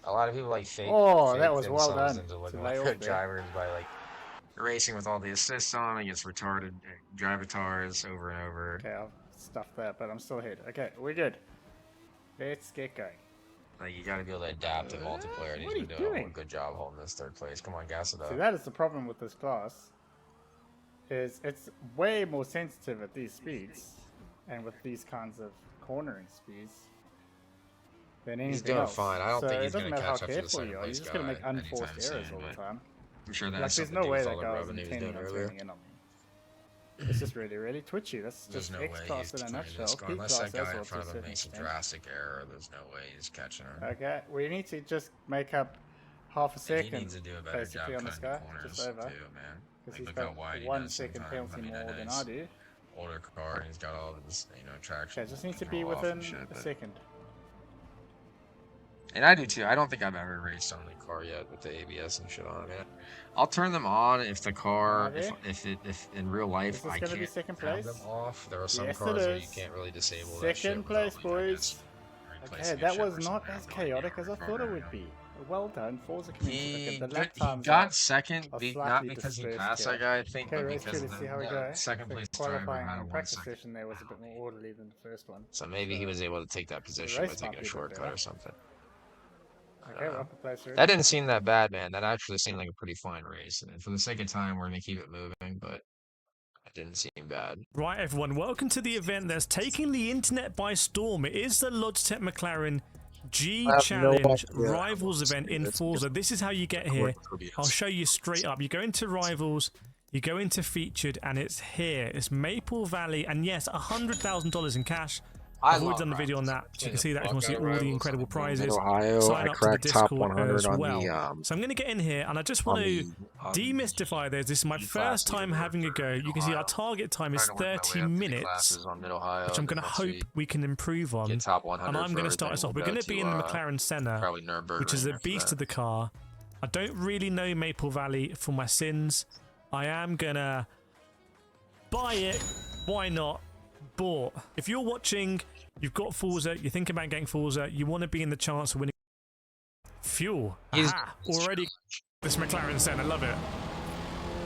A lot of people like fake. Oh, that fake was well themselves done into to looking lay like off good there. drivers by like racing with all the assists on against retarded drivatars over and over. Okay, I'll stuff that, but I'm still ahead. Okay, we're good. Let's get going. Like you got to be able to adapt in multiplayer, and he's what are been you doing a doing? good job holding this third place. Come on, gas it up. See, that is the problem with this class. Is it's way more sensitive at these speeds, and with these kinds of cornering speeds, than anything He's doing else. fine. I don't so think he's it doesn't going to matter how catch up to the careful second you are. You're place just going to make guy unforced anytime errors soon, all the but time. I'm sure that Like, has there's something to no do way with that all the guy was rubbing he was intending doing on earlier. turning in on me. It's just really, really twitchy. That's There's just no X way class he's in a turning nutshell. this car. P Unless class that guy as in well to a front of him certain makes a extent. drastic error, there's no way he's catching him. Okay, we need to just make up half a second. He needs to do a better job basically on this cutting the guy, corners just over. too, man. Because Like, he's look how got wide he 1 does second sometimes. penalty I more than nice I do. older car, and he's got all this, traction. Okay, just needs to be control off within and shit, a but- second. And I do too. I don't think I've ever raced on the car yet with the ABS and shit on it. Man. I'll turn them on if the car, if in real life Is this I gonna be can't second have place? them off. There are some Yes, cars it where you is. can't really disable that shit Second without, place, like, I boys. guess, Okay, replacing a that chip or was not something. I as have no idea chaotic how as I far thought it down would I be. Well done, Forza community. He, The lap he times got second, are not slightly because he distressed passed here. that guy, I think, Okay, but race because two of to see how we the go. second The place driver qualifying had a and 1 practice second. session there was a bit more orderly than the first one. So maybe he was able to take that position by race might taking a be a bit shortcut better. or something. Okay, we're up a place already. That didn't seem that bad, man. That actually seemed like a pretty fine race. And for the sake of time, we're going to keep it moving, but it didn't seem bad. Right, everyone, welcome to the event that's taking the internet by storm. It is the Logitech McLaren G Challenge Rivals event in Forza. This is how you get here. I'll show you straight up. You go into Rivals, you go into Featured, and it's here. It's Maple Valley, and yes, $100,000 in cash. I've already done the video on that, so you can see that if you want to see all the incredible prizes. Ohio, Sign I up to the cracked top Discord 100 as on well. the, So I'm going to get in here, and I just want to demystify this. This is my first time having a go. You can see our target time is 30 minutes, which I'm going to hope we can improve on. And I'm going to start us off. We're going to be in the McLaren Senna, which is a beast of the car. I don't really know Maple Valley for my sins. I am going to buy it. Why not? Bought. If you're watching, you've got Forza, you're thinking about getting Forza, you want to be in the chance of winning fuel. Aha! Already this McLaren Senna, I love it.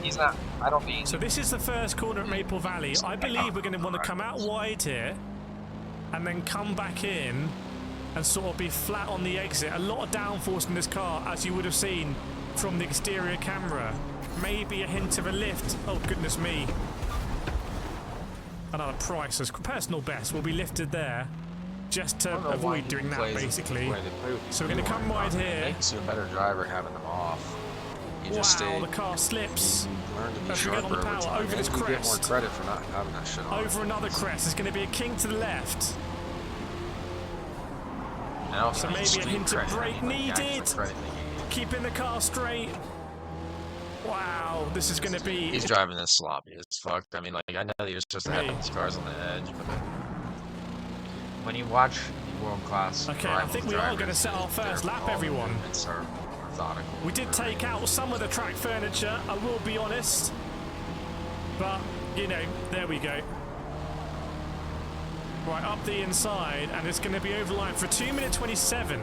He's not, I don't mean... So this is the first corner at Maple Valley. I believe we're going to want to come out wide here and then come back in and sort of be flat on the exit. A lot of downforce in this car, as you would have seen from the exterior camera. Maybe a hint of a lift. Oh, goodness me. Another price as personal best will be lifted there just to avoid doing that, basically. So we're going to come wide here. Makes you a better driver having them off. You just Wow, the car slips. learn to be As we get on the sharper over power, time. over this And you get more crest. credit for not having that shit on. Over another crest. There's going to be a kink to the left. So maybe a hint of brake needed. Keeping the car straight. Wow, this is going to be... He's driving this sloppy as fuck. I mean, like, I know he was supposed to have these cars on the edge, but when you watch world-class Okay, I think we are going to set our first lap, everyone. Methodical. We did take out some of the track furniture, I will be honest. But, you know, there we go. Right, up the inside, and it's going to be over line for 2 minutes 27.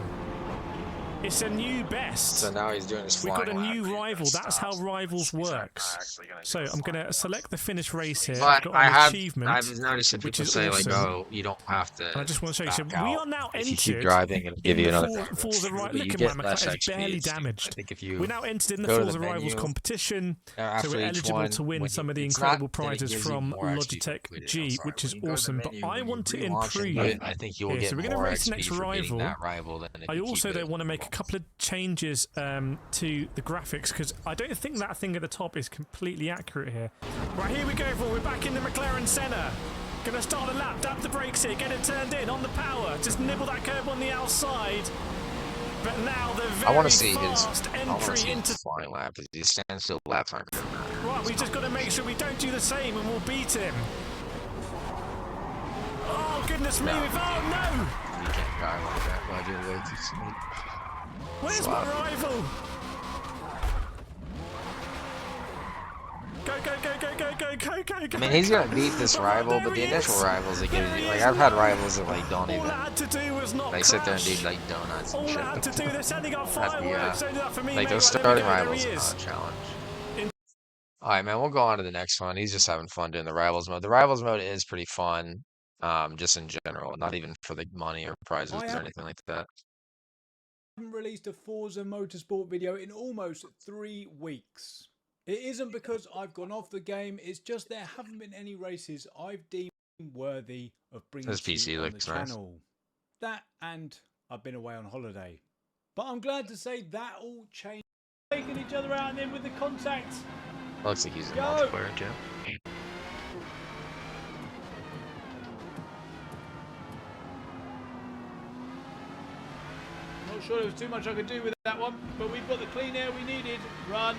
It's a new best. So now he's doing his We've got flying a lap. new rival. That's how Rivals works. So I'm going to select the finish race here. But I've got an achievement, I've noticed that which people is say, awesome. like, oh, you don't have to. And I just want to show you, so back we out. are now If you entered keep driving, it'll give in you the another. Forza But Rivals. you Look get at my less McLaren, it's XP. barely I damaged. think if you We're now entered in the go to Forza the Rivals menu, competition, so after we're each eligible one, to win when some you- of the it's incredible not that it prizes gives you from more XP Logitech completed, G, which is When you go to the awesome. But menu, I when want to you relaunch improve. it, I think you will here. get So we're going to more race XP next for beating rival. that rival than if I you keep also it don't want to make a couple of changes to the graphics because I don't think that thing at the top is completely accurate here. Right, here we go, everyone. We're back in the McLaren Senna. Gonna start the lap, dab the brakes here, get it turned in on the power. Just nibble that curb on the outside. But now the very I want to see his. fast I want to entry see into... his flying lap. Because these standstill laps aren't going to matter. Right, we just got to make sure we don't do the same and we'll beat him. Oh, goodness me. No. Oh, no. You can't drive like that. Why'd you wait to see? Where's my rival? Go, go, go, go, go, go, go, go, go. I mean, he's gonna beat this rival, but the initial rivals that give you, like, I've had rivals that like don't even. All I had to do was not They sit there and crash. do like donuts All and I shit. had to do, they suddenly got At the, fireworks. Don't do that for me, like mate. those Right, there we starting go, there rivals he are is. not a challenge. Alright, man, we'll go on to the next one. He's just having fun doing the rivals mode. The rivals mode is pretty fun, just in general, not even for the money or prizes or anything like that. Haven't released a Forza Motorsport video in almost 3 weeks. It isn't because I've gone off the game, it's just there haven't been any races I've deemed worthy of bringing This to you PC on the looks nice. channel. That and I've been away on holiday. But I'm glad to say that all changed. Taking each other out and in with the contact. Looks like he's in Go. multiplayer, Joe. Not sure there was too much I could do with that one, but we've got the clean air we needed. Run.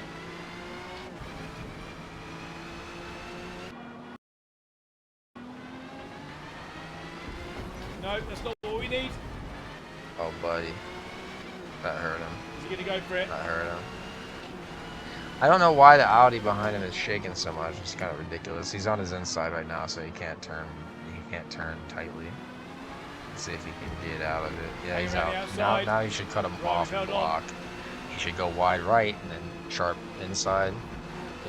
No, that's not what we need. Oh, buddy. That hurt him. Is he going to go for it? That hurt him. I don't know why the Audi behind him is shaking so much. It's kind of ridiculous. He's on his inside right now, so he can't turn. He can't turn tightly. Let's see if he can get out of it. Yeah, he's out. Now you should cut him off and block. He should go wide right and then sharp inside.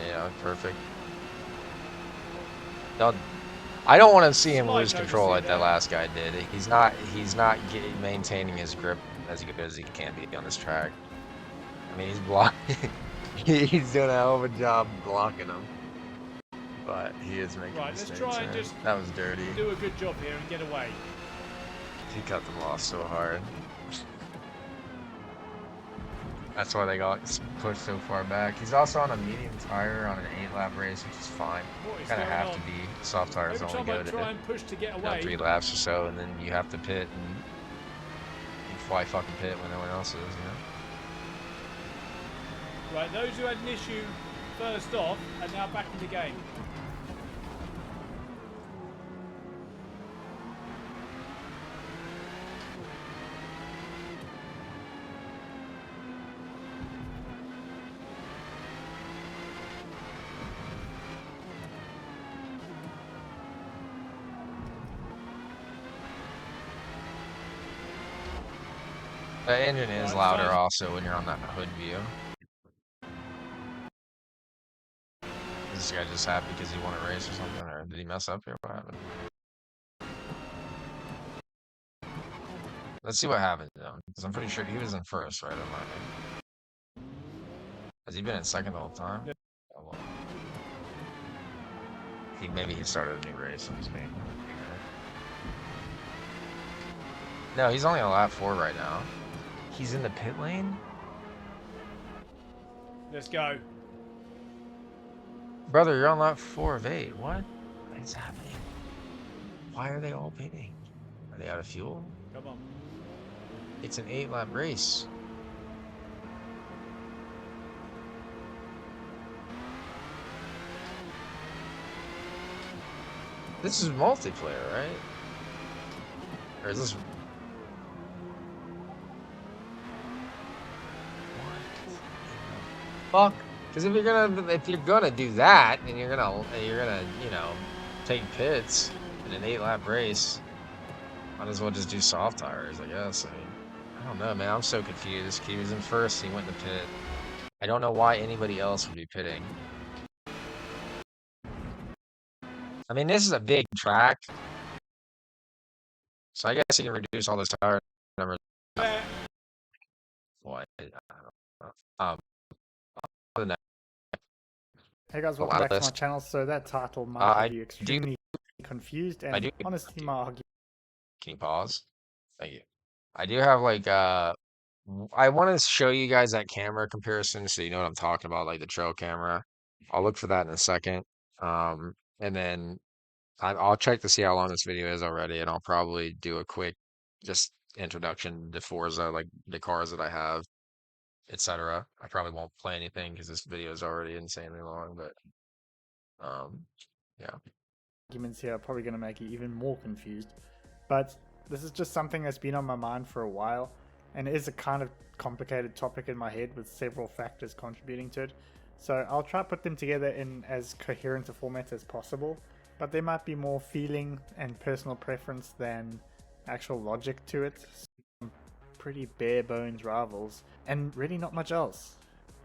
Yeah, perfect. I don't want to see him lose control like that last guy did. He's not maintaining his grip as good as he can be on this track. I mean, he's blocking. He's doing a hell of a job blocking him, but he is making mistakes. Let's try and just that was dirty. Do a good job here and get away. He cut them off so hard. That's why they got pushed so far back. He's also on a medium tire on an 8-lap race, which is fine. Kind of have to be. Soft tires only go to 3 laps or so, and then you have to pit, and you fly fucking pit when no one else is, you know? Right, those who had an issue first off are now back in the game. The engine is louder also when you're on that hood view. Is this guy just happy because he won a race or something, or did he mess up here? What happened? Let's see what happened though, because I'm pretty sure he was in first, right? Has he been in second the whole time? Yeah. Oh, well. Maybe he started a new race. I'm just being... No, he's only on lap 4 right now. He's in the pit lane? Let's go. Brother, you're on lap 4 of 8. What is happening? Why are they all pitting? Are they out of fuel? Come on. It's an 8-lap race. This is multiplayer, right? Or is this... Fuck, because if you're gonna do that, and you're gonna you know, take pits in an 8-lap race, might as well just do soft tires, I guess. I mean, I don't know, man. I'm so confused. He was in first. He went to pit. I don't know why anybody else would be pitting. I mean, this is a big track, so I guess you can reduce all those tire numbers. What? I don't know. Hey guys, welcome back to my channel. So that title might have you extremely confused, and honestly my argument... Can you pause? Thank you. I do have like I want to show you guys that camera comparison so you know what I'm talking about, like the trail camera. I'll look for that in a second. And then I'll check to see how long this video is already, and I'll probably do a quick just introduction to Forza, like the cars that I have, etc. I probably won't play anything because this video is already insanely long, but yeah. Arguments here are probably going to make you even more confused, but this is just something that's been on my mind for a while, and it is a kind of complicated topic in my head with several factors contributing to it. So I'll try to put them together in as coherent a format as possible, but there might be more feeling and personal preference than actual logic to it. Some pretty bare bones rivals, and really not much else.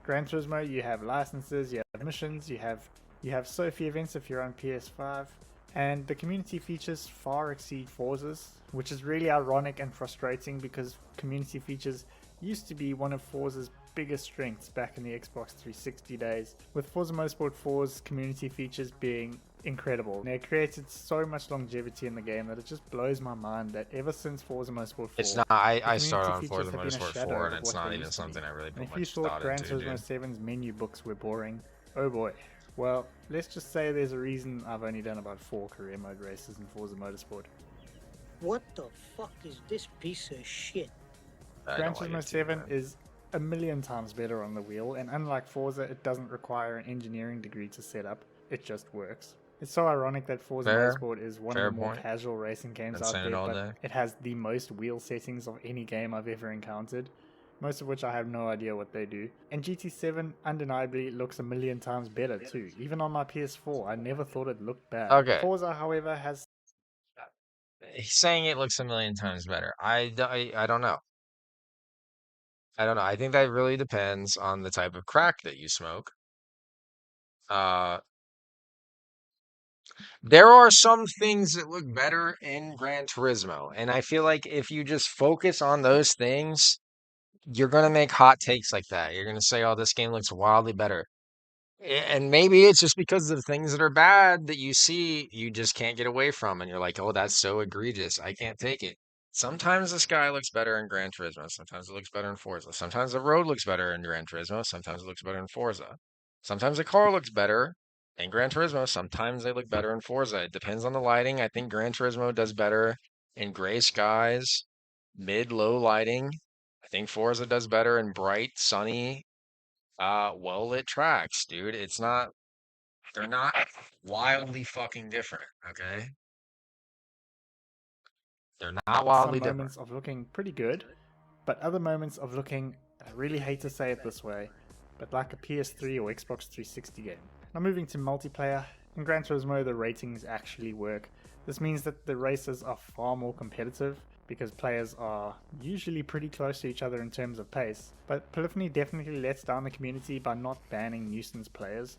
Gran Turismo, you have licenses, you have missions, you have Sophie events if you're on PS5, and the community features far exceed Forza's, which is really ironic and frustrating because community features used to be one of Forza's biggest strengths back in the Xbox 360 days, with Forza Motorsport 4's community features being incredible. They created so much longevity in the game that it just blows my mind that ever since Forza Motorsport 4, it's not. I started on Forza Motorsport 4, and it's not even something I really put much thought into. If you thought Gran Turismo 7's menu books were boring, oh boy. Well, let's just say there's a reason I've only done about 4 career mode races in Forza Motorsport. What the fuck is this piece of shit? Gran Turismo 7 is a million times better on the wheel, and unlike Forza, it doesn't require an engineering degree to set up, it just works. It's so ironic that Forza Motorsport is one of the more casual racing games out there, but it has the most wheel settings of any game I've ever encountered, most of which I have no idea what they do. And GT7 undeniably looks a million times better too. Even on my PS4, I never thought it looked bad. Okay. Forza, however, has... He's saying it looks a million times better. I don't know. I don't know. I think that really depends on the type of crack that you smoke. There are some things that look better in Gran Turismo, and I feel like if you just focus on those things, you're gonna make hot takes like that. You're gonna say, "Oh, this game looks wildly better." And maybe it's just because of the things that are bad that you see, you just can't get away from, and you're like, "Oh, that's so egregious. I can't take it." Sometimes the sky looks better in Gran Turismo. Sometimes it looks better in Forza. Sometimes the road looks better in Gran Turismo. Sometimes it looks better in Forza. Sometimes the car looks better in Gran Turismo. Sometimes they look better in Forza. It depends on the lighting. I think Gran Turismo does better in gray skies, mid-low lighting. I think Forza does better in bright, sunny, well-lit tracks, dude. They're not wildly fucking different, okay? They're not wildly some different. moments of looking pretty good, but other moments of looking, I really hate to say it this way, but like a PS3 or Xbox 360 game. Now moving to multiplayer, in Gran Turismo the ratings actually work. This means that the races are far more competitive because players are usually pretty close to each other in terms of pace, but Polyphony definitely lets down the community by not banning nuisance players,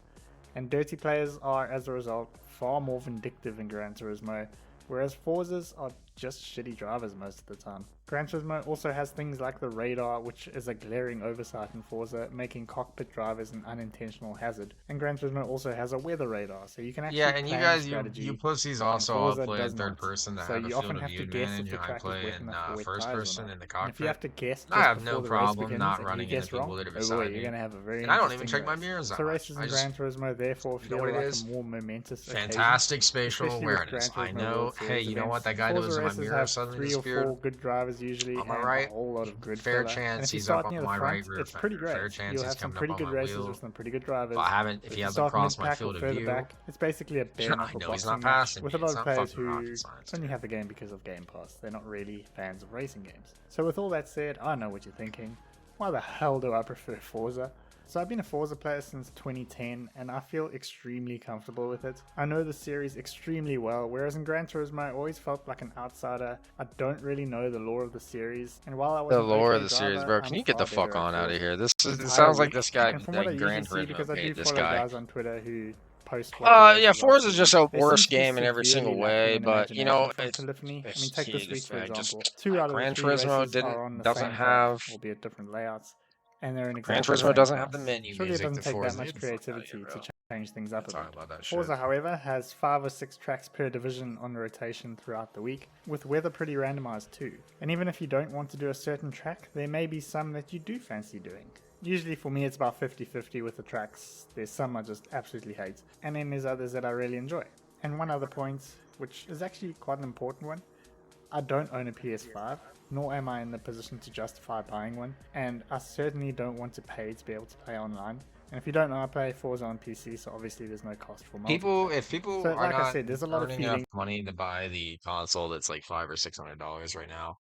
and dirty players are as a result far more vindictive in Gran Turismo, whereas Forzas are just shitty drivers most of the time. Gran Turismo also has things like the radar, which is a glaring oversight in Forza, making cockpit drivers an unintentional hazard. And Gran Turismo also has a weather radar, so you can actually Yeah, and you plan guys, strategy. you pussies also all Forza play in does third not. person to So have a you field often of have view to guess if advantage, the and I track is play wet in enough for wet first tires or person not. in the And if you have cockpit. to guess I just have no before the race problem begins not and you running guess into wrong, people that are oh boy, beside you're me. going to have a very And I don't even interesting check my race. mirrors that So much. races I in just, Gran Turismo therefore you know feel what it like is? a more momentous occasion, Fantastic spatial especially with awareness. Gran I Turismo know, World hey, Series you know what events. that guy that Forza was in my races mirror have suddenly 3 or disappeared? 4 good drivers usually On my and a right, whole lot of grid fair filler. And chance if you he's up start on near the my right front, rear it's pretty fender. Fair great. chance You'll he's have some coming up pretty on good my races wheel. with some pretty good drivers. But I haven't, But if if he you hasn't start crossed my mid-pack or field of further view, back, it's basically a bare I knuckle know he's boxing not match passing with me. a lot It's of not players fucking who rocket science, only dude. have the game because of Game Pass. They're not really fans of racing games. So with all that said, I know what you're thinking. Why the hell do I prefer Forza? So I've been a Forza player since 2010 and I feel extremely comfortable with it. I know the series extremely well, whereas in Gran Turismo I always felt like an outsider. I don't really know the lore of the series, and while I was The an lore okay of the series, driver, bro. I'm Can you get the far fuck better at on out of Forza. here? This The is, it entire sounds like week. this guy, And from what I that usually Gran see, Turismo because I do paid this follow guy. guys on Twitter who post what the Yeah, races are Forza to is just be, a they worse seem to be game in every single severely lacking way, in but you imagination know, from Polyphony. I mean, take this week for example. 2 out of the Gran 3 Turismo races are on the doesn't same track, have albeit different layouts, and they're in Gran exactly the Turismo same doesn't have the class. menu Surely it music doesn't that take that Forza. much Get the fuck out of creativity here, to bro. change things up a Talk bit. about that shit. Forza, however, has 5 or 6 tracks per division on rotation throughout the week, with weather pretty randomized too. And even if you don't want to do a certain track, there may be some that you do fancy doing. Usually for me it's about 50-50 with the tracks. There's some I just absolutely hate, and then there's others that I really enjoy. And one other point, which is actually quite an important one, I don't own a PS5, nor am I in the position to justify buying one, and I certainly don't want to pay to be able to play online. And if you don't know, I play Forza on PC, so obviously there's no cost for multiplayer. If people So are like I not said, there's a lot of earning enough feeling. money to buy the console that's like $500 or $600 right now,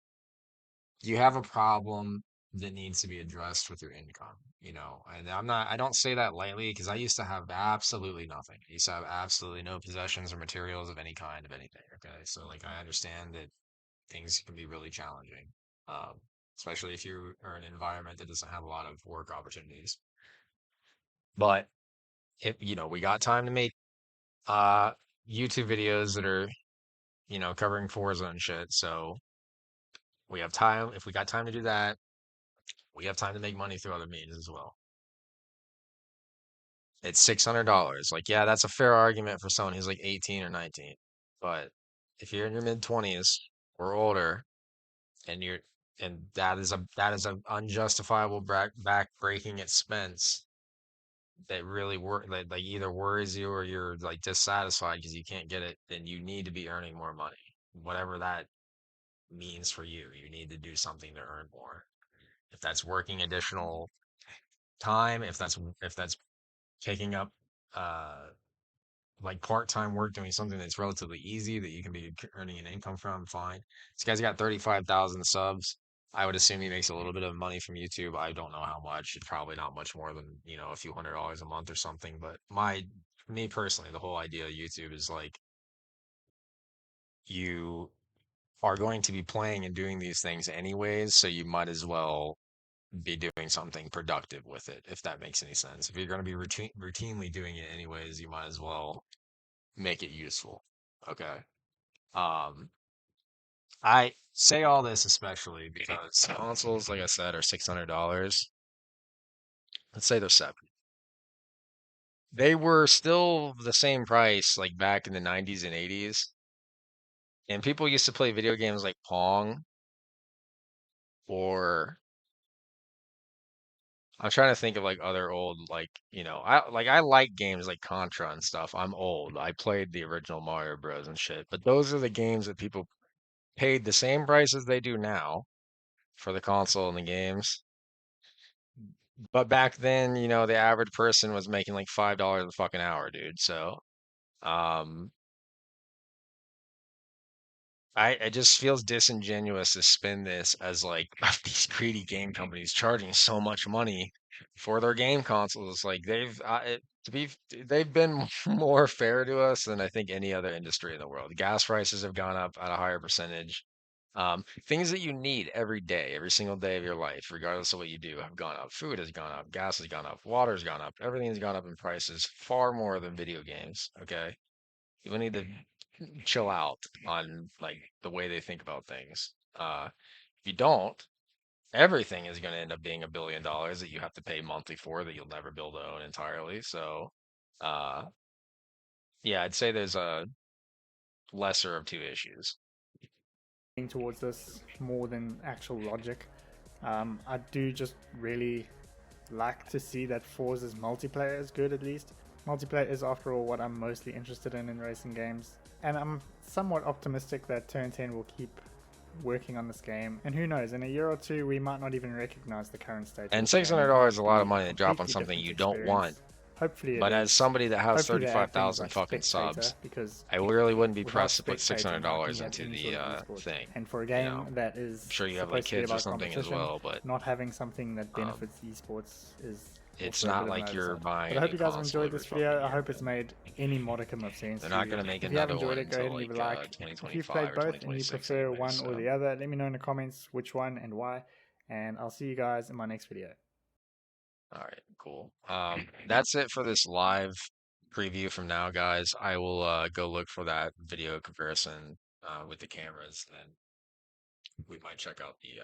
you have a problem that needs to be addressed with your income, you know. And I don't say that lightly because I used to have absolutely nothing. I used to have absolutely no possessions or materials of any kind of anything. Okay. So like I understand that things can be really challenging. Especially if you are in an environment that doesn't have a lot of work opportunities. But if you know, we got time to make YouTube videos that are, you know, covering Forza and shit. So we have time. If we got time to do that, we have time to make money through other means as well. It's $600. Like, yeah, that's a fair argument for someone who's like 18 or 19. But if you're in your mid 20s or older, and that is a unjustifiable back breaking expense that really like either worries you or you're like dissatisfied because you can't get it, then you need to be earning more money. Whatever that means for you, you need to do something to earn more. if that's working additional time, if that's taking up like part-time work doing something that's relatively easy that you can be earning an income from, fine. This guy's got 35,000 subs. I would assume he makes a little bit of money from YouTube. I don't know how much. It's probably not much more than, a few $100 a month or something. But me personally, the whole idea of YouTube is like you are going to be playing and doing these things anyways, so you might as well be doing something productive with it, if that makes any sense. If you're going to be routinely doing it anyways, you might as well make it useful. Okay. Um, I say all this especially because consoles, like I said, are $600. Let's say they're seven. They were still the same price like back in the 90s and 80s. And people used to play video games like Pong or I'm trying to think of like other old I like games like Contra and stuff. I'm old. I played the original Mario Bros and shit. But those are the games that people paid the same price as they do now for the console and the games. But back then, the average person was making like $5 a fucking hour, dude. So, um, it just feels disingenuous to spin this as like these greedy game companies charging so much money for their game consoles. Like they've been more fair to us than I think any other industry in the world. Gas prices have gone up at a higher percentage. Things that you need every day, every single day of your life, regardless of what you do, have gone up. Food has gone up, gas has gone up, water has gone up. Everything's gone up in prices far more than video games. Okay, you need to chill out on like the way they think about things. If you don't, everything is going to end up being $1 billion that you have to pay monthly for that you'll never be able to own entirely. So, uh, yeah, I'd say there's a lesser of two issues. Towards this more than actual logic. I do just really like to see that Forza's multiplayer is good at least. Multiplayer is after all what I'm mostly interested in racing games, and I'm somewhat optimistic that Turn 10 will keep working on this game, and who knows, in a year or two we might not even recognize the current state. And $600 is a lot of money to drop on something you don't want. Hopefully but as somebody that has 35,000 like fucking subs, because I really wouldn't be pressed to put $600 into the thing. And for a game that is I'm sure you have like kids or something as well, but not having something that benefits esports is. It's not like you're buying. But I hope you guys have enjoyed this video. I hope it's made any modicum of sense. They're not going to make if another you have one enjoyed it, go ahead and leave a like. If you've played both and you prefer one or the other, let me know in the comments which one and why. And I'll see you guys in my next video. All right, cool. That's it for this live preview from now, guys. I will go look for that video comparison with the cameras, and then we might check out the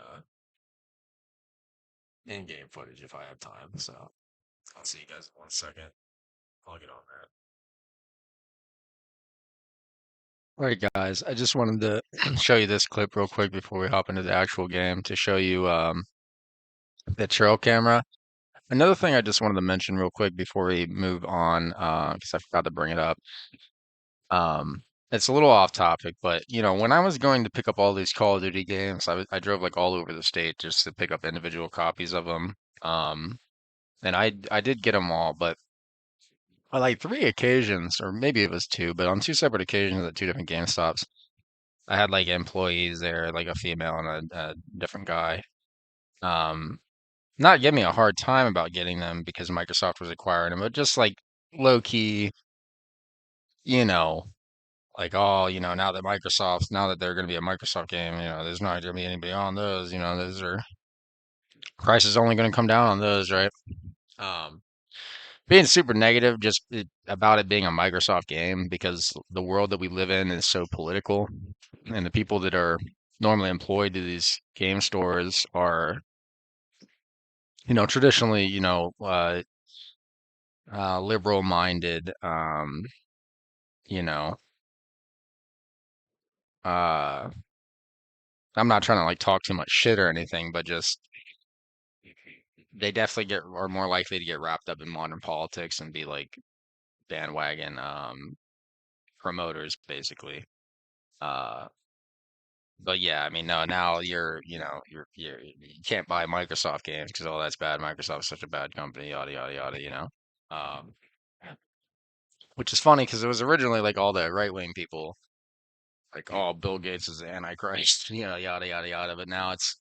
in-game footage if I have time. So I'll see you guys in 1 second. I'll get on that. All right, guys. I just wanted to show you this clip real quick before we hop into the actual game to show you the trail camera. Another thing I just wanted to mention real quick before we move on, because I forgot to bring it up. It's a little off topic, but when I was going to pick up all these Call of Duty games, I drove like all over the state just to pick up individual copies of them. And I did get them all, but on like 3 occasions, or maybe it was 2, but on 2 separate occasions at 2 different GameStops, I had like employees there, like a female and a different guy. Not give me a hard time about getting them because Microsoft was acquiring them, but just like low key, like, oh, now that they're going to be a Microsoft game, there's not going to be anybody on those, those are prices only going to come down on those, right? Being super negative about it being a Microsoft game because the world that we live in is so political, and the people that are normally employed to these game stores are traditionally, liberal minded, you know, I'm not trying to like talk too much shit or anything, but just they definitely are more likely to get wrapped up in modern politics and be like bandwagon promoters, basically. But yeah, I mean, no, now you can't buy Microsoft games because all that's bad. Microsoft's such a bad company, yada yada yada, Um, which is funny because it was originally like all the right wing people, like, oh, Bill Gates is the Antichrist, yada yada yada. But now it's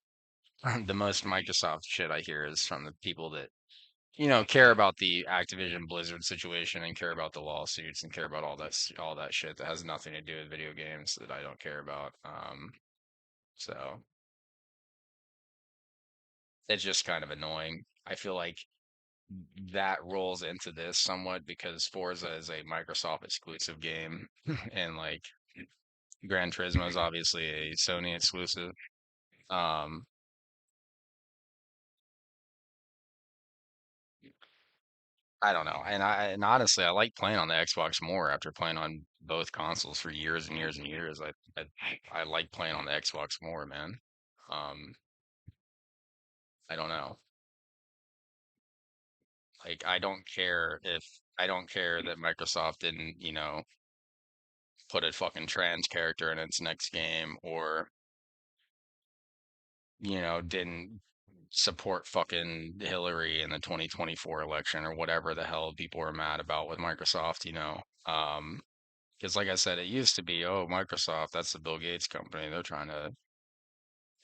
the most Microsoft shit I hear is from the people that care about the Activision Blizzard situation and care about the lawsuits and care about all that shit that has nothing to do with video games that I don't care about. So it's just kind of annoying. I feel like that rolls into this somewhat because Forza is a Microsoft exclusive game, and like Gran Turismo is obviously a Sony exclusive. Um, I don't know, and honestly, I like playing on the Xbox more after playing on both consoles for years and years and years. I like playing on the Xbox more, man. Um, I don't know. Like, I don't care that Microsoft didn't, put a fucking trans character in its next game, or didn't support fucking Hillary in the 2024 election, or whatever the hell people are mad about with Microsoft. Because like I said, it used to be, oh, Microsoft, that's the Bill Gates company. They're trying to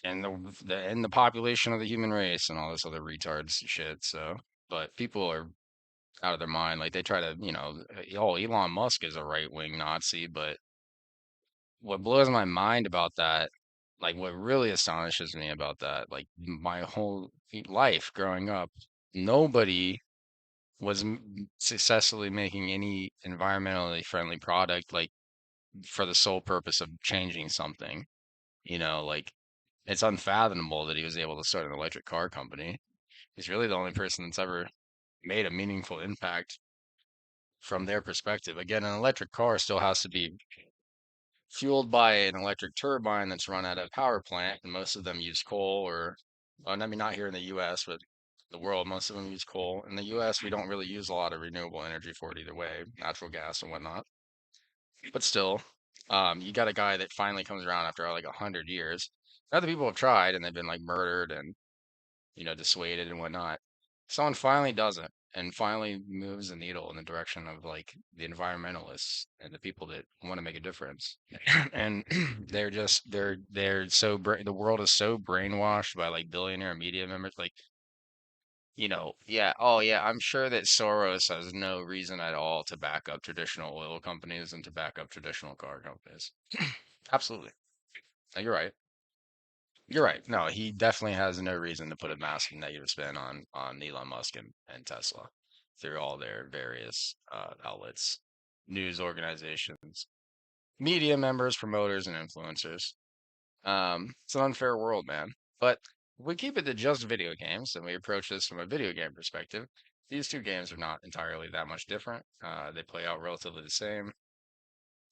end end the population of the human race and all this other retards shit. So, but people are out of their mind. Like they try to, oh, Elon Musk is a right wing Nazi, but what blows my mind about that, like what really astonishes me about that, like my whole life growing up, nobody was successfully making any environmentally friendly product, like for the sole purpose of changing something. Like it's unfathomable that he was able to start an electric car company. He's really the only person that's ever made a meaningful impact from their perspective. Again, an electric car still has to be fueled by an electric turbine that's run at a power plant, and most of them use coal I mean, not here in the U.S., but the world, most of them use coal. In the U.S., we don't really use a lot of renewable energy for it either way, natural gas and whatnot. But still, you got a guy that finally comes around after like 100 years. Other people have tried and they've been like murdered and dissuaded and whatnot. Someone finally does it and finally moves the needle in the direction of like the environmentalists and the people that want to make a difference. And they're so the world is so brainwashed by like billionaire media members, like yeah, oh yeah, I'm sure that Soros has no reason at all to back up traditional oil companies and to back up traditional car companies. Absolutely. No, you're right. You're right. No, he definitely has no reason to put a massive negative spin on Elon Musk and Tesla through all their various outlets, news organizations, media members, promoters, and influencers. It's an unfair world, man. But if we keep it to just video games and we approach this from a video game perspective, these two games are not entirely that much different. They play out relatively the same.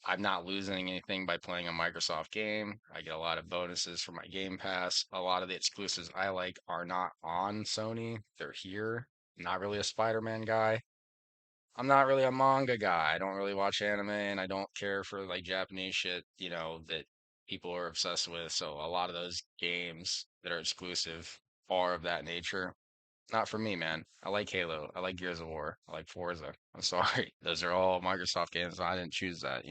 I'm not losing anything by playing a Microsoft game. I get a lot of bonuses for my Game Pass. A lot of the exclusives I like are not on Sony. They're here. I'm not really a Spider-Man guy. I'm not really a manga guy. I don't really watch anime and I don't care for like Japanese shit, that people are obsessed with. So a lot of those games that are exclusive are of that nature. Not for me, man. I like Halo. I like Gears of War. I like Forza. I'm sorry. Those are all Microsoft games. I didn't choose that.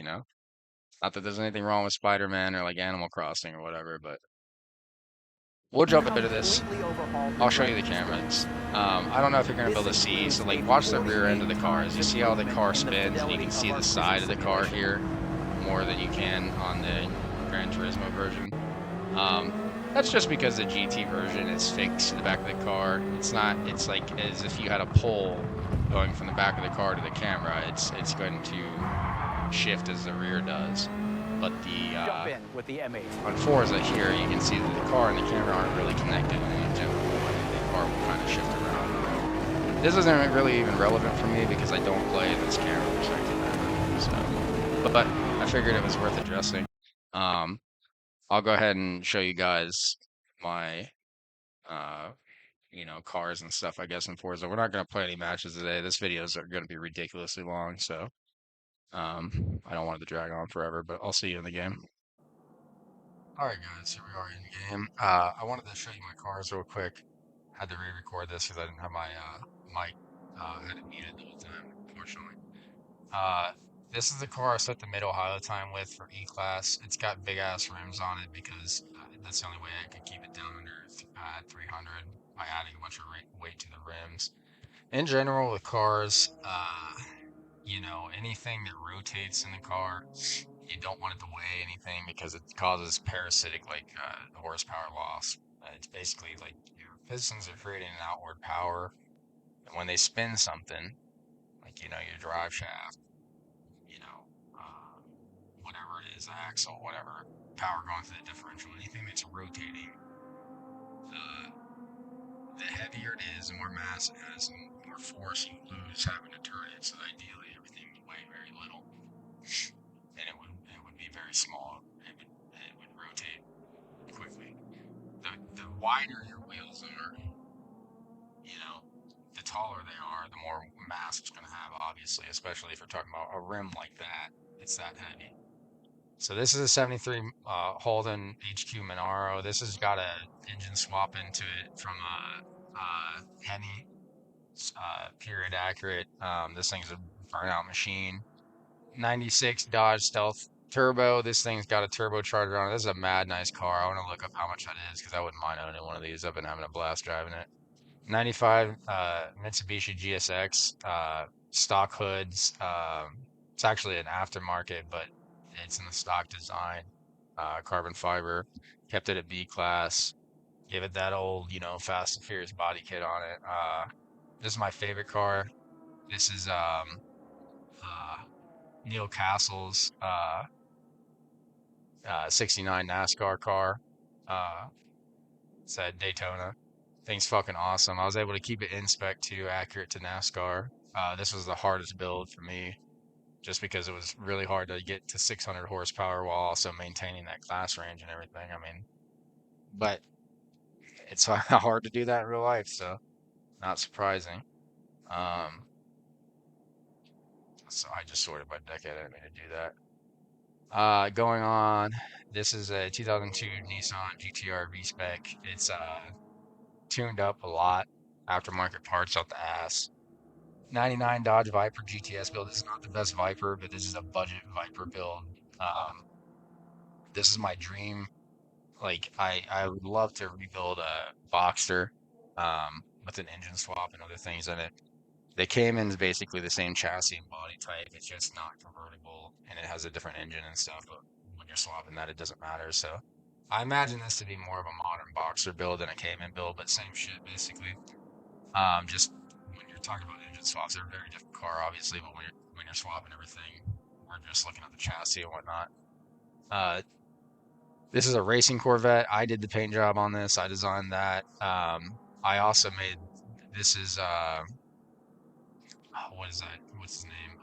Not that there's anything wrong with Spider-Man or like Animal Crossing or whatever, but we'll jump into this. I'll show you the cameras. I don't know if you're gonna be able to see. So like, watch the rear end of the cars. You see how the car spins, and you can see the side of the car here more than you can on the Gran Turismo version. That's just because the GT version is fixed to the back of the car. It's not. It's like as if you had a pole going from the back of the car to the camera. It's going to shift as the rear does. But the Jump in with the M8. on Forza here, you can see that the car and the camera aren't really connected in any general way. The car will kind of shift around. This isn't really even relevant for me because I don't play this camera perspective ever. So, but I figured it was worth addressing. I'll go ahead and show you guys my cars and stuff, I guess, in Forza. We're not going to play any matches today. This videos are going to be ridiculously long, so I don't want it to drag on forever, but I'll see you in the game. Alright guys, here we are in the game. I wanted to show you my cars real quick. Had to re-record this because I didn't have my mic had it muted the whole time, unfortunately. This is the car I set the mid-Ohio time with for E-Class. It's got big-ass rims on it because that's the only way I could keep it down under 300 by adding a bunch of weight to the rims. In general, with cars, you know, anything that rotates in the car, you don't want it to weigh anything because it causes parasitic, like, horsepower loss. It's basically like your pistons are creating an outward power, and when they spin something, like, you know, your drive shaft, you know, whatever it is, axle, whatever, power going through the differential, anything that's rotating, the heavier it is, the more mass it has, and the more force you lose having to turn it. So ideally, everything would weigh very little, and it would be very small. It would rotate quickly. The wider your wheels are, you know, the taller they are, the more mass it's going to have. Obviously, especially if you're talking about a rim like that, it's that heavy. So this is a 73 Holden HQ Monaro. This has got a engine swap into it from a Hemi period accurate. This thing's a burnout machine. 96 Dodge Stealth Turbo. This thing's got a turbocharger on it. This is a mad nice car. I want to look up how much that is because I wouldn't mind owning one of these. I've been having a blast driving it. 95 Mitsubishi GSX stock hoods. It's actually an aftermarket, but it's in the stock design. Carbon fiber. Kept it at B class. Give it that old, you know, Fast and Furious body kit on it. This is my favorite car. This is Neil Castle's 69 NASCAR car. It's at Daytona. Thing's fucking awesome. I was able to keep it in spec too, accurate to NASCAR. This was the hardest build for me, just because it was really hard to get to 600 horsepower while also maintaining that class range and everything. I mean, but it's hard to do that in real life, so not surprising. So I just sorted by decade. I didn't mean to do that. Going on, this is a 2002 Nissan GTR V-Spec. It's tuned up a lot. Aftermarket parts out the ass. 99 Dodge Viper GTS build. This is not the best Viper, but this is a budget Viper build. This is my dream. Like, I would love to rebuild a Boxster with an engine swap and other things in it. They came in basically the same chassis and body type. It's just not convertible, and it has a different engine and stuff. But when you're swapping that, it doesn't matter. So I imagine this to be more of a modern Boxster build than a Cayman build, but same shit basically. Just when you're talking about engine swaps, they're a very different car, obviously. But when you're swapping everything, we're just looking at the chassis and whatnot. This is a racing Corvette. I did the paint job on this. I designed that. I also made. This is what is that? What's his name?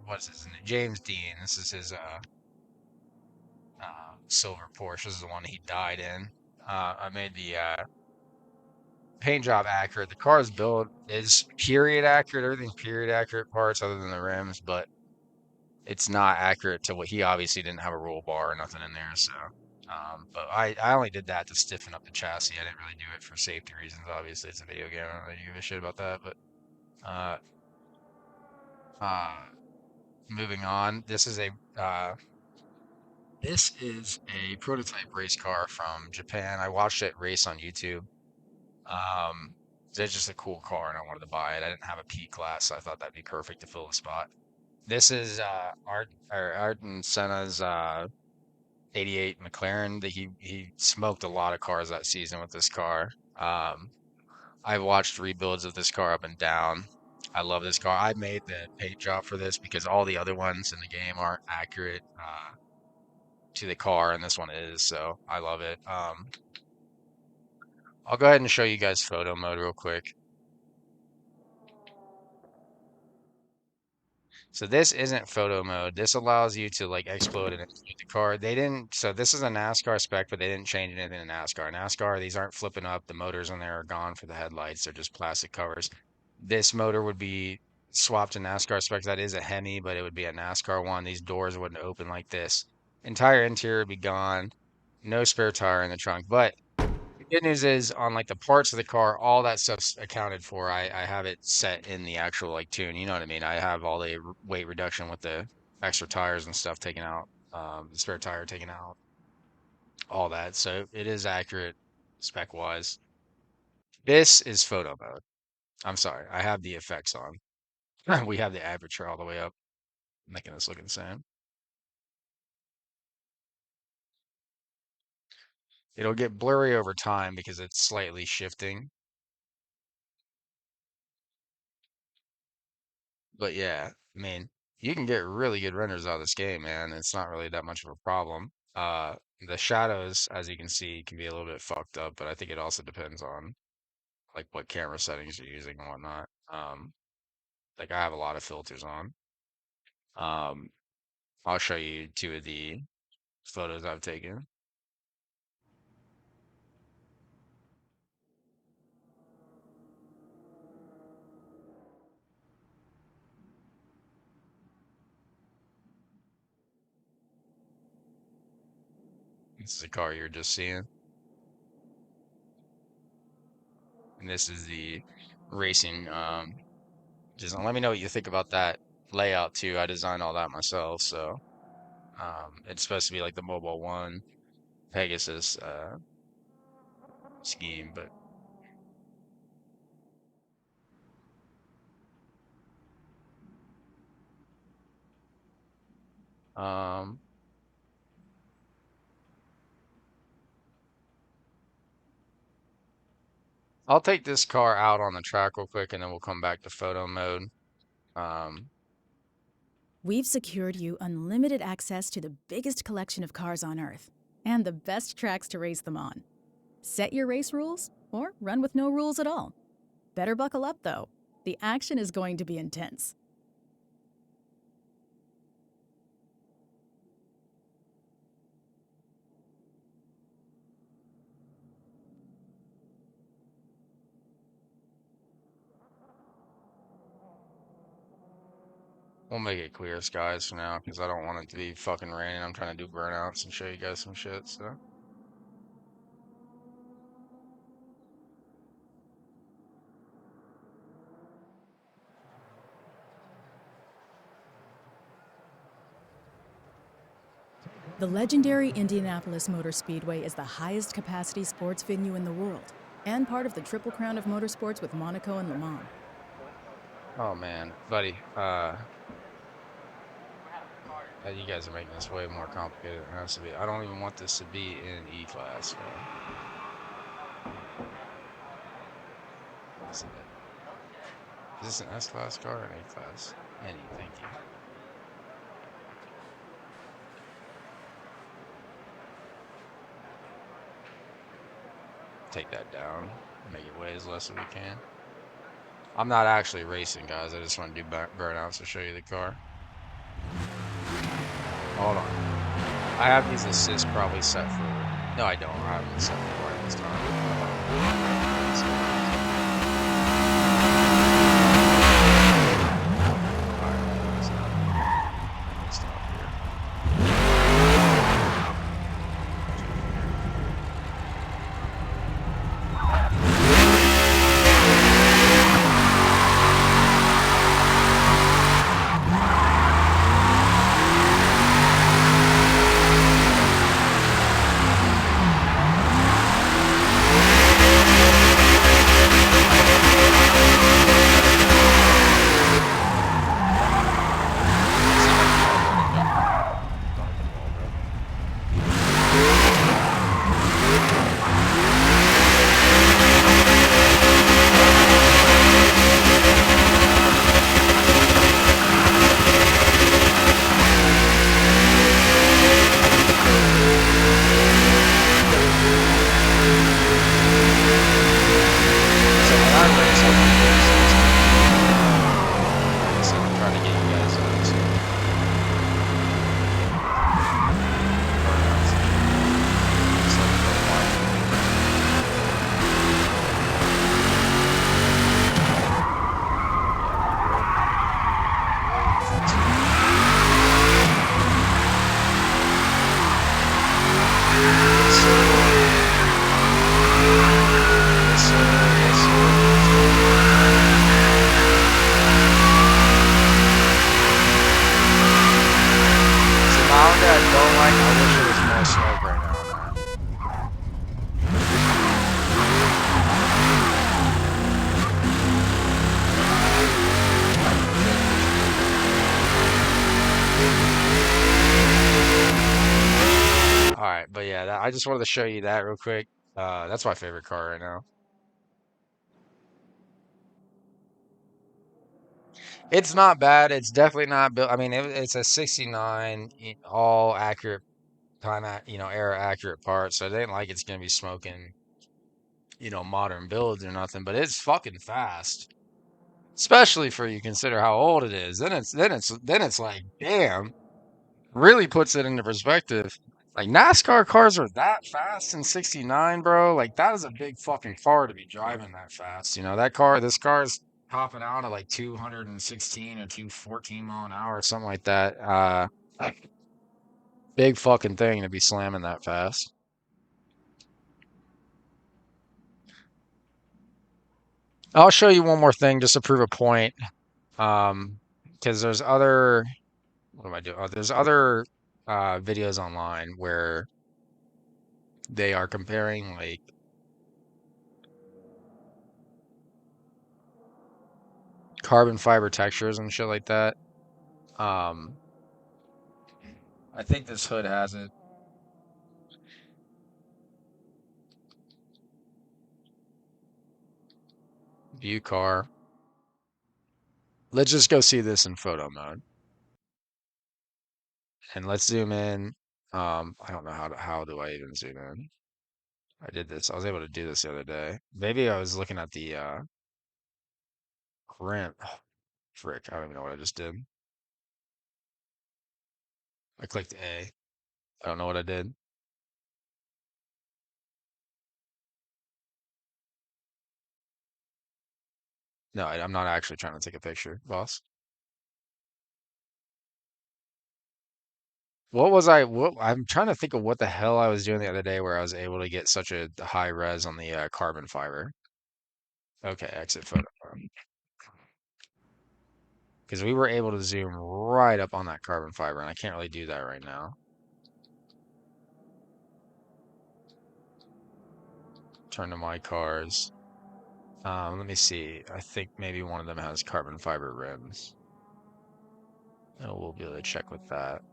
What is his name? James Dean. This is his silver Porsche. This is the one he died in. I made the paint job accurate. The car's built is period accurate. Everything's period accurate parts other than the rims, but it's not accurate to what he obviously didn't have a roll bar or nothing in there. So, but I only did that to stiffen up the chassis. I didn't really do it for safety reasons. Obviously, it's a video game. I don't really give a shit about that. But moving on, this is a prototype race car from Japan. I watched it race on YouTube. It's just a cool car, and I wanted to buy it. I didn't have a P class, so I thought that'd be perfect to fill the spot. This is Ayrton Senna's 88 McLaren. That he smoked a lot of cars that season with this car. I've watched rebuilds of this car up and down. I love this car. I made the paint job for this because all the other ones in the game aren't accurate to the car, and this one is, so I love it. I'll go ahead and show you guys photo mode real quick. So this isn't photo mode. This allows you to like explode and explode the car. So this is a NASCAR spec, but they didn't change anything in NASCAR. NASCAR, these aren't flipping up. The motors on there are gone for the headlights. They're just plastic covers. This motor would be swap to NASCAR specs. That is a Hemi, but it would be a NASCAR one. These doors wouldn't open like this. Entire interior would be gone. No spare tire in the trunk. But the good news is on like the parts of the car, all that stuff's accounted for. I have it set in the actual like tune. You know what I mean? I have all the weight reduction with the extra tires and stuff taken out, the spare tire taken out, all that. So it is accurate spec wise. This is photo mode. I'm sorry, I have the effects on. We have the aperture all the way up, making this look insane. It'll get blurry over time because it's slightly shifting. But yeah, I mean, you can get really good renders out of this game, man. It's not really that much of a problem. The shadows, as you can see, can be a little bit fucked up, but I think it also depends on like what camera settings you're using and whatnot. Like I have a lot of filters on. I'll show you two of the photos I've taken. This is a car you're just seeing. And this is the racing design. Let me know what you think about that layout too. I designed all that myself, so it's supposed to be like the Mobile One Pegasus scheme, but um I'll take this car out on the track real quick and then we'll come back to photo mode. We've secured you unlimited access to the biggest collection of cars on Earth and the best tracks to race them on. Set your race rules or run with no rules at all. Better buckle up, though. The action is going to be intense. We'll make it clear skies for now because I don't want it to be fucking raining. I'm trying to do burnouts and show you guys some shit, so. The legendary Indianapolis Motor Speedway is the highest capacity sports venue in the world and part of the Triple Crown of Motorsports with Monaco and Le Mans. Oh man, buddy, you guys are making this way more complicated than it has to be. I don't even want this to be in E-Class. So. Is this an S-Class car or an A-Class? Any, thank you. Take that down, make it weigh as less as we can. I'm not actually racing, guys. I just want to do burnouts to show you the car. Hold on. I have these assists probably set for... No, I don't. I have them set for right this time. yeah, I just wanted to show you that real quick. That's my favorite car right now. It's not bad. It's definitely not built. I mean, it's a 69 all accurate era accurate parts. So it ain't like it's gonna be smoking, modern builds or nothing. But it's fucking fast, especially for you consider how old it is. Then it's like, damn, really puts it into perspective. Like NASCAR cars are that fast in 69, bro. Like that is a big fucking car to be driving that fast. This car's topping out at like 216 or 214 mile an hour or something like that. Big fucking thing to be slamming that fast. I'll show you one more thing just to prove a point. Because there's other, what am I doing? Oh, there's other videos online where they are comparing like carbon fiber textures and shit like that. I think this hood has it. View car. Let's just go see this in photo mode. And let's zoom in. I don't know how do I even zoom in? I did this. I was able to do this the other day. Maybe I was looking at the rim. Oh, frick, I don't even know what I just did. I clicked A. I don't know what I did. No, I'm not actually trying to take a picture, boss. I'm trying to think of what the hell I was doing the other day where I was able to get such a high res on the carbon fiber. Okay, exit photo. Because we were able to zoom right up on that carbon fiber, and I can't really do that right now. Turn to my cars. Let me see. I think maybe one of them has carbon fiber rims. And we'll be able to check with that.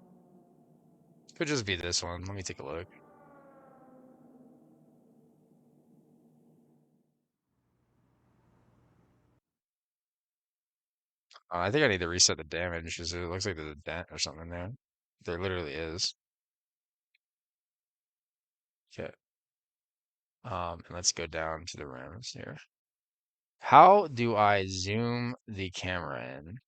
Could just be this one. Let me take a look. I think I need to reset the damage because it looks like there's a dent or something there. There literally is. Okay. And let's go down to the rims here. How do I zoom the camera in?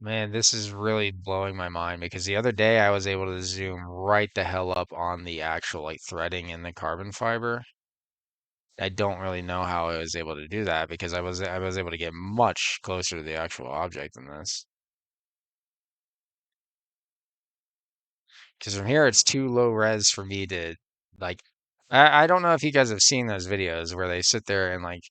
Man, this is really blowing my mind because the other day I was able to zoom right the hell up on the actual like threading in the carbon fiber. I don't really know how I was able to do that because I was able to get much closer to the actual object than this. Because from here it's too low res for me to like I don't know if you guys have seen those videos where they sit there and like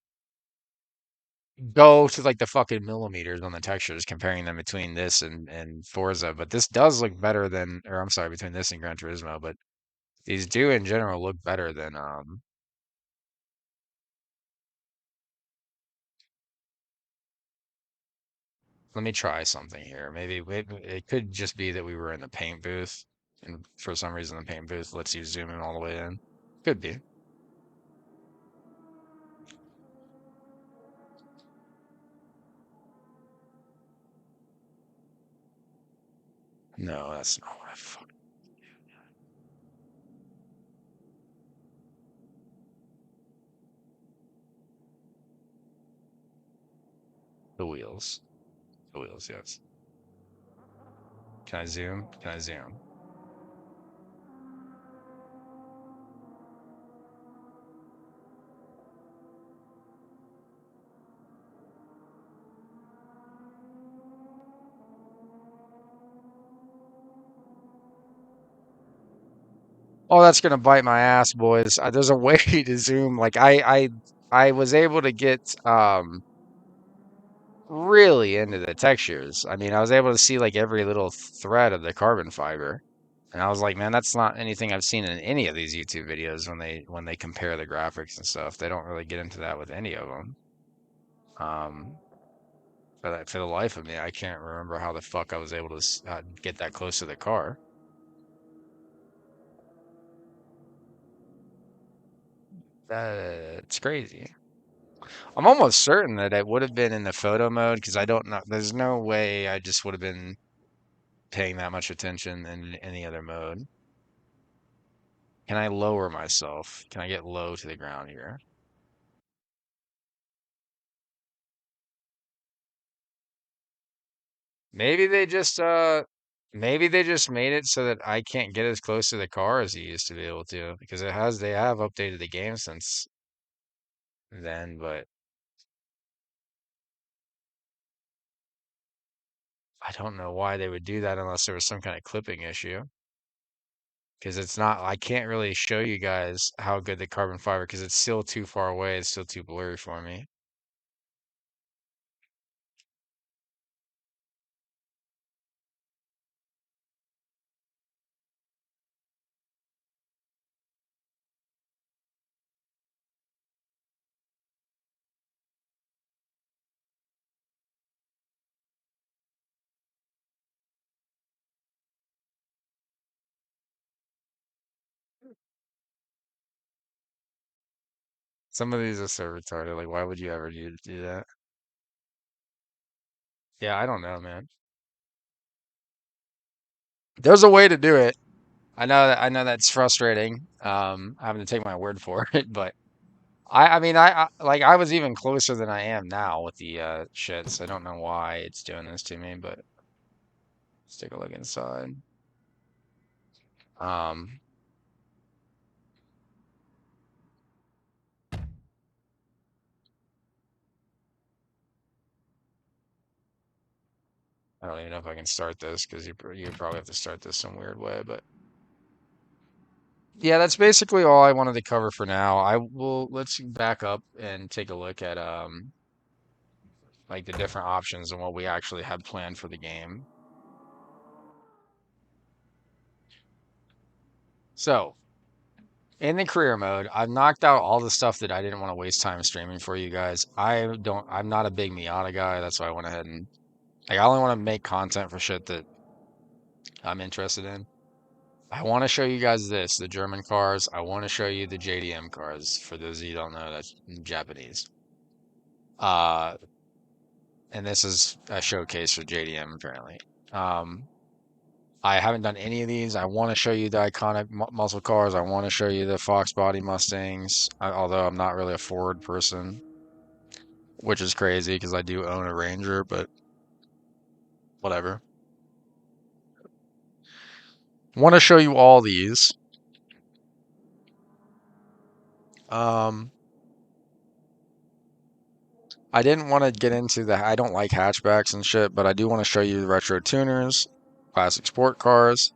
go to like the fucking millimeters on the textures, comparing them between this and Forza. But this does look better than, or I'm sorry, between this and Gran Turismo. But these do in general look better than. Let me try something here. Maybe it could just be that we were in the paint booth, and for some reason the paint booth lets you zoom in all the way in. Could be. No, that's not what I fucking. The wheels. The wheels, yes. Can I zoom? Can I zoom? Oh, that's gonna bite my ass, boys. There's a way to zoom. Like I was able to get really into the textures. I mean, I was able to see like every little thread of the carbon fiber. And I was like, man, that's not anything I've seen in any of these YouTube videos when they compare the graphics and stuff. They don't really get into that with any of them. But for the life of me, I can't remember how the fuck I was able to get that close to the car. It's crazy. I'm almost certain that it would have been in the photo mode because I don't know. There's no way I just would have been paying that much attention in any other mode. Can I lower myself? Can I get low to the ground here? Maybe they just maybe they just made it so that I can't get as close to the car as he used to be able to because they have updated the game since then, but I don't know why they would do that unless there was some kind of clipping issue. Because it's not, I can't really show you guys how good the carbon fiber because it's still too far away, it's still too blurry for me. Some of these are so retarded. Like, why would you ever do that? Yeah, I don't know, man. There's a way to do it. I know that's frustrating, having to take my word for it, but I mean, like I was even closer than I am now with the shits. I don't know why it's doing this to me, but let's take a look inside. Um, I don't even know if I can start this because you probably have to start this some weird way, but yeah, that's basically all I wanted to cover for now. Let's back up and take a look at like the different options and what we actually had planned for the game. So, in the career mode, I've knocked out all the stuff that I didn't want to waste time streaming for you guys. I'm not a big Miata guy. That's why I went ahead and, like, I only want to make content for shit that I'm interested in. I want to show you guys the German cars. I want to show you the JDM cars. For those of you who don't know, that's Japanese. Uh, and this is a showcase for JDM apparently. I haven't done any of these. I want to show you the iconic muscle cars. I want to show you the Fox body Mustangs, although I'm not really a Ford person, which is crazy because I do own a Ranger, but whatever. Want to show you all these. Um, I didn't want to get into I don't like hatchbacks and shit, but I do want to show you the retro tuners, classic sport cars,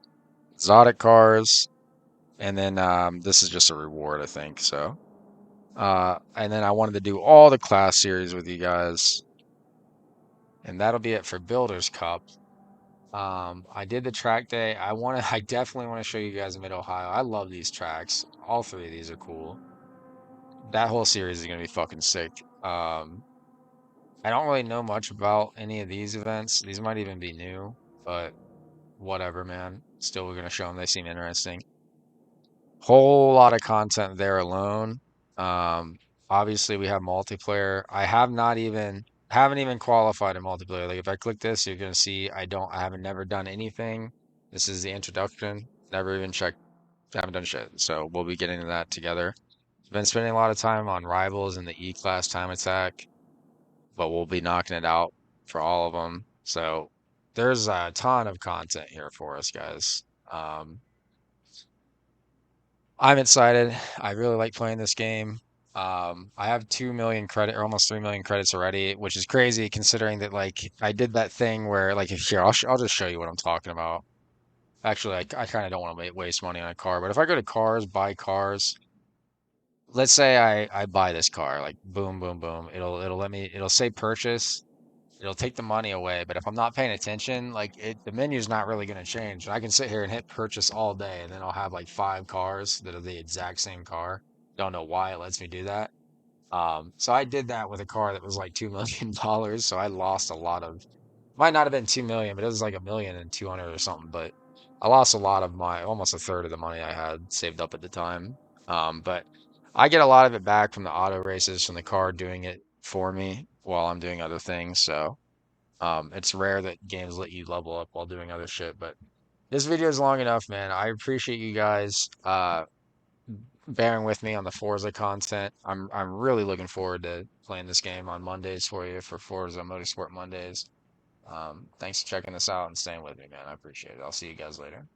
exotic cars, and then this is just a reward, I think. So, and then I wanted to do all the class series with you guys, and that'll be it for Builders Cup. I did the track day. I definitely want to show you guys Mid Ohio. I love these tracks. All three of these are cool. That whole series is gonna be fucking sick. I don't really know much about any of these events. These might even be new, but whatever, man. Still, we're gonna show them. They seem interesting. Whole lot of content there alone. Um, Obviously we have multiplayer. I haven't even qualified in multiplayer. Like if I click this, you're gonna see I haven't never done anything. This is the introduction. Never even checked. Haven't done shit. So we'll be getting to that together. Been spending a lot of time on Rivals and the E-Class Time Attack, but we'll be knocking it out for all of them. So there's a ton of content here for us, guys. I'm excited. I really like playing this game. I have 2 million credit or almost 3 million credits already, which is crazy considering that like I did that thing where like here I'll just show you what I'm talking about. Actually, I kind of don't want to waste money on a car, but if I go to cars, buy cars, let's say I buy this car, like boom, boom, boom, it'll let me it'll say purchase, it'll take the money away. But if I'm not paying attention, like the menu's not really going to change. I can sit here and hit purchase all day, and then I'll have like 5 cars that are the exact same car. Don't know why it lets me do that. So I did that with a car that was like $2 million. So I lost a lot of, might not have been 2 million, but it was like 1,200,000 or something. But I lost a lot of almost a third of the money I had saved up at the time. But I get a lot of it back from the auto races, from the car doing it for me while I'm doing other things. So it's rare that games let you level up while doing other shit. But this video is long enough, man. I appreciate you guys bearing with me on the Forza content. I'm really looking forward to playing this game on Mondays for you for Forza Motorsport Mondays. Thanks for checking this out and staying with me, man. I appreciate it. I'll see you guys later.